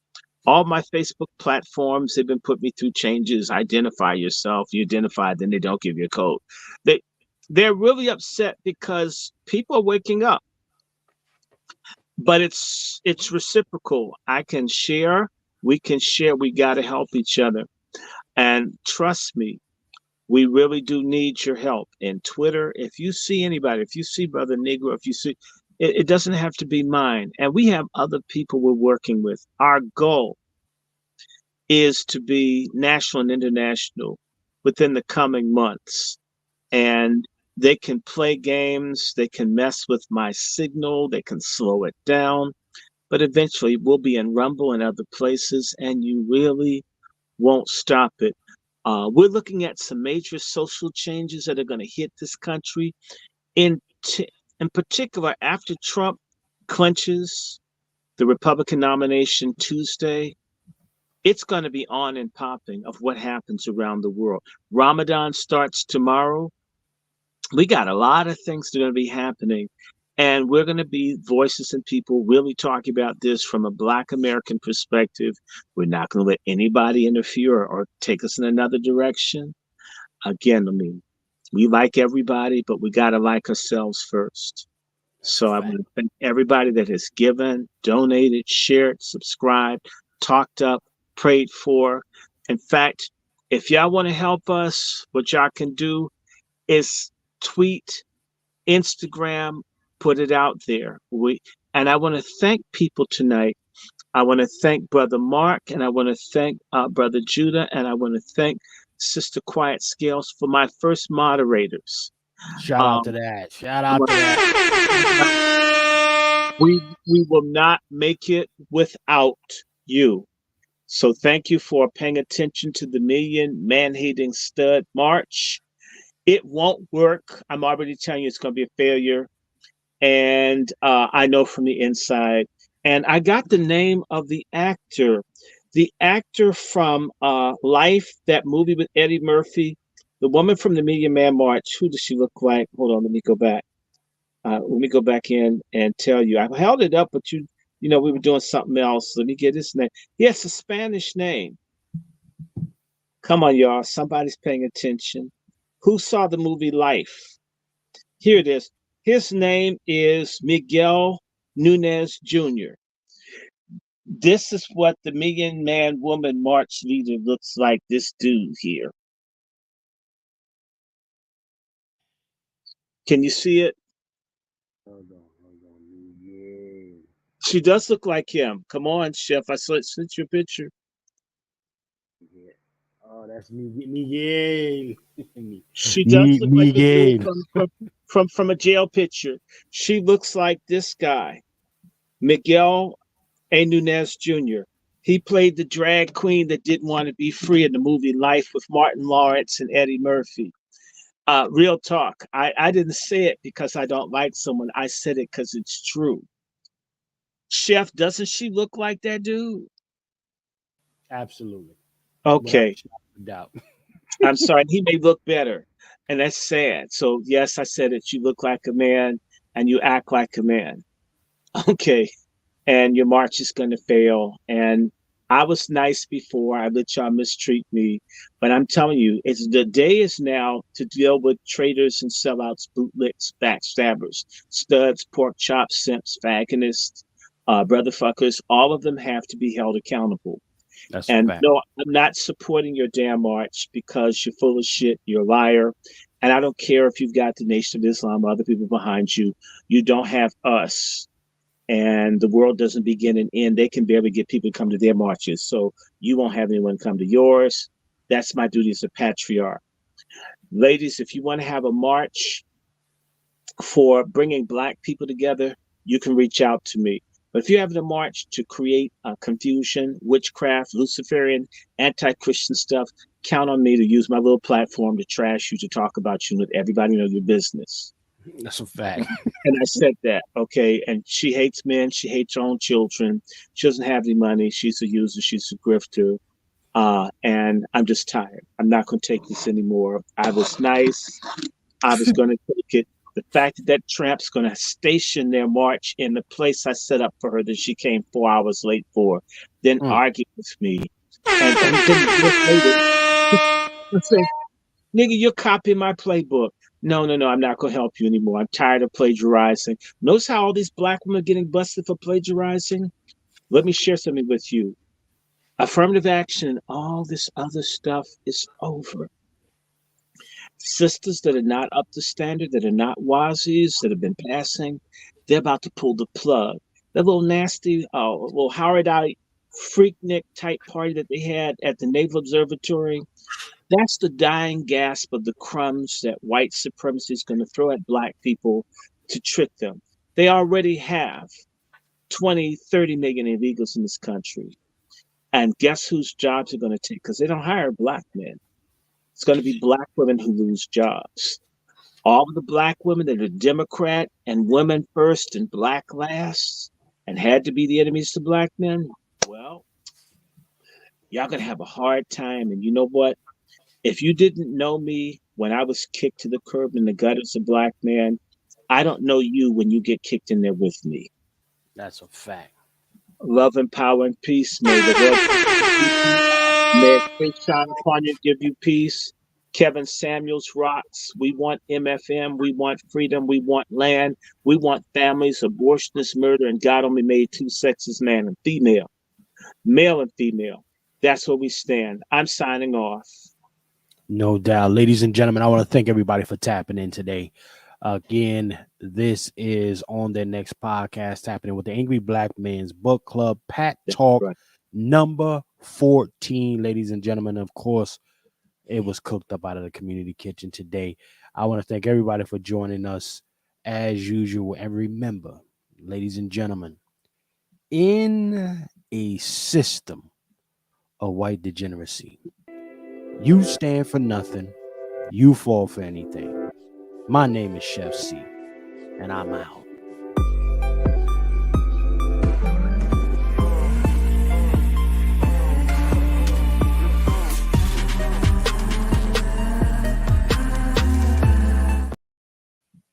All my Facebook platforms, they've been putting me through changes. Identify yourself. You identify, then they don't give you a code. They're really upset because people are waking up. But it's reciprocal. I can share. We can share. We got to help each other. And trust me, we really do need your help. In Twitter, if you see anybody, if you see Brother Negro, if you see, it doesn't have to be mine. And we have other people we're working with. Our goal is to be national and international within the coming months. And they can play games. They can mess with my signal. They can slow it down. But eventually we'll be in Rumble and other places, and you really won't stop it. We're looking at some major social changes that are going to hit this country. In particular, after Trump clinches the Republican nomination Tuesday, it's going to be on and popping of what happens around the world. Ramadan starts tomorrow. We got a lot of things that are going to be happening. And we're going to be voices and people really talking about this from a Black American perspective. We're not going to let anybody interfere or take us in another direction. Again, I mean, we like everybody, but we got to like ourselves first. So I want to thank everybody that has given, donated, shared, subscribed, talked up, prayed for. In fact, if y'all want to help us, what y'all can do is tweet, Instagram, put it out there. And I want to thank people tonight. I want to thank Brother Mark, and I want to thank Brother Judah, and I want to thank Sister Quiet Scales for my first moderators. Shout out to that. Shout out to that. We will not make it without you. So thank you for paying attention to the Million Man-Hating Stud March. It won't work. I'm already telling you it's going to be a failure. And I know from the inside. And I got the name of the actor from Life, that movie with Eddie Murphy, the woman from the Million Man March. Who does she look like? Hold on, let me go back. Let me go back in and tell you. I held it up, but you know, we were doing something else. Let me get his name. Yes, a Spanish name. Come on, y'all. Somebody's paying attention. Who saw the movie Life? Here it is. His name is Miguel Nunez Jr. This is what the Million Man Woman March leader looks like, this dude here. Can you see it? Hold on. Yeah. She does look like him. Come on, Chef. I sent you a picture. Yeah. Oh, that's Miguel. She does look like a dude from a jail picture. She looks like this guy, Miguel A. Nunez Jr. He played the drag queen that didn't want to be free in the movie Life with Martin Lawrence and Eddie Murphy. Real talk. I didn't say it because I don't like someone. I said it because it's true. Chef, doesn't she look like that dude? Absolutely. Okay. Doubt. I'm sorry. He may look better. And that's sad. So, yes, I said it. You look like a man and you act like a man. Okay. And your march is going to fail. And I was nice before. I let y'all mistreat me. But I'm telling you, the day is now to deal with traitors and sellouts, bootlicks, backstabbers, studs, pork chops, simps, vaginists, brotherfuckers. All of them have to be held accountable. That's and fact. no, I'm not supporting your damn march because you're full of shit. You're a liar. And I don't care if you've got the Nation of Islam or other people behind you. You don't have us. And the world doesn't begin and end. They can barely get people to come to their marches. So you won't have anyone come to yours. That's my duty as a patriarch. Ladies, if you want to have a march for bringing Black people together, you can reach out to me. But if you're having a march to create confusion, witchcraft, Luciferian, anti-Christian stuff, count on me to use my little platform to trash you, to talk about you, and let everybody know your business. That's a fact. And I said that, okay? And she hates men. She hates her own children. She doesn't have any money. She's a user. She's a grifter. And I'm just tired. I'm not going to take this anymore. I was nice. I was going to take it. The fact that that tramp's going to station their march in the place I set up for her that she came 4 hours late for, then argue with me. And then say, nigga, you're copying my playbook. No, I'm not going to help you anymore. I'm tired of plagiarizing. Notice how all these Black women are getting busted for plagiarizing? Let me share something with you. Affirmative action and all this other stuff is over. Sisters that are not up to standard, that are not wazis, that have been passing, they're about to pull the plug. That little nasty, little Howardite freaknik type party that they had at the Naval Observatory, that's the dying gasp of the crumbs that white supremacy is going to throw at Black people to trick them. They already have 20, 30 million illegals in this country. And guess whose jobs are going to take? Because they don't hire Black men. It's going to be Black women who lose jobs. All of the Black women that are Democrat and women first and Black last and had to be the enemies to Black men, well, y'all going to have a hard time. And you know what? If you didn't know me when I was kicked to the curb in the gut as a Black man, I don't know you when you get kicked in there with me. That's a fact. Love and power and peace. May the Lord may His face shine upon you, give you peace. Kevin Samuels rocks. We want MFM. We want freedom. We want land. We want families, abortionist, murder, and God only made two sexes, man and female. Male and female. That's where we stand. I'm signing off. No doubt. Ladies and gentlemen, I want to thank everybody for tapping in today. Again, this is On Their Next Podcast, happening with the Angry Black Men's Book Club, Pat Talk, number 14, ladies and gentlemen. Of course, it was cooked up out of the community kitchen today. I want to thank everybody for joining us as usual. And remember, ladies and gentlemen, in a system of white degeneracy, you stand for nothing, you fall for anything. My name is Chef C, and I'm out.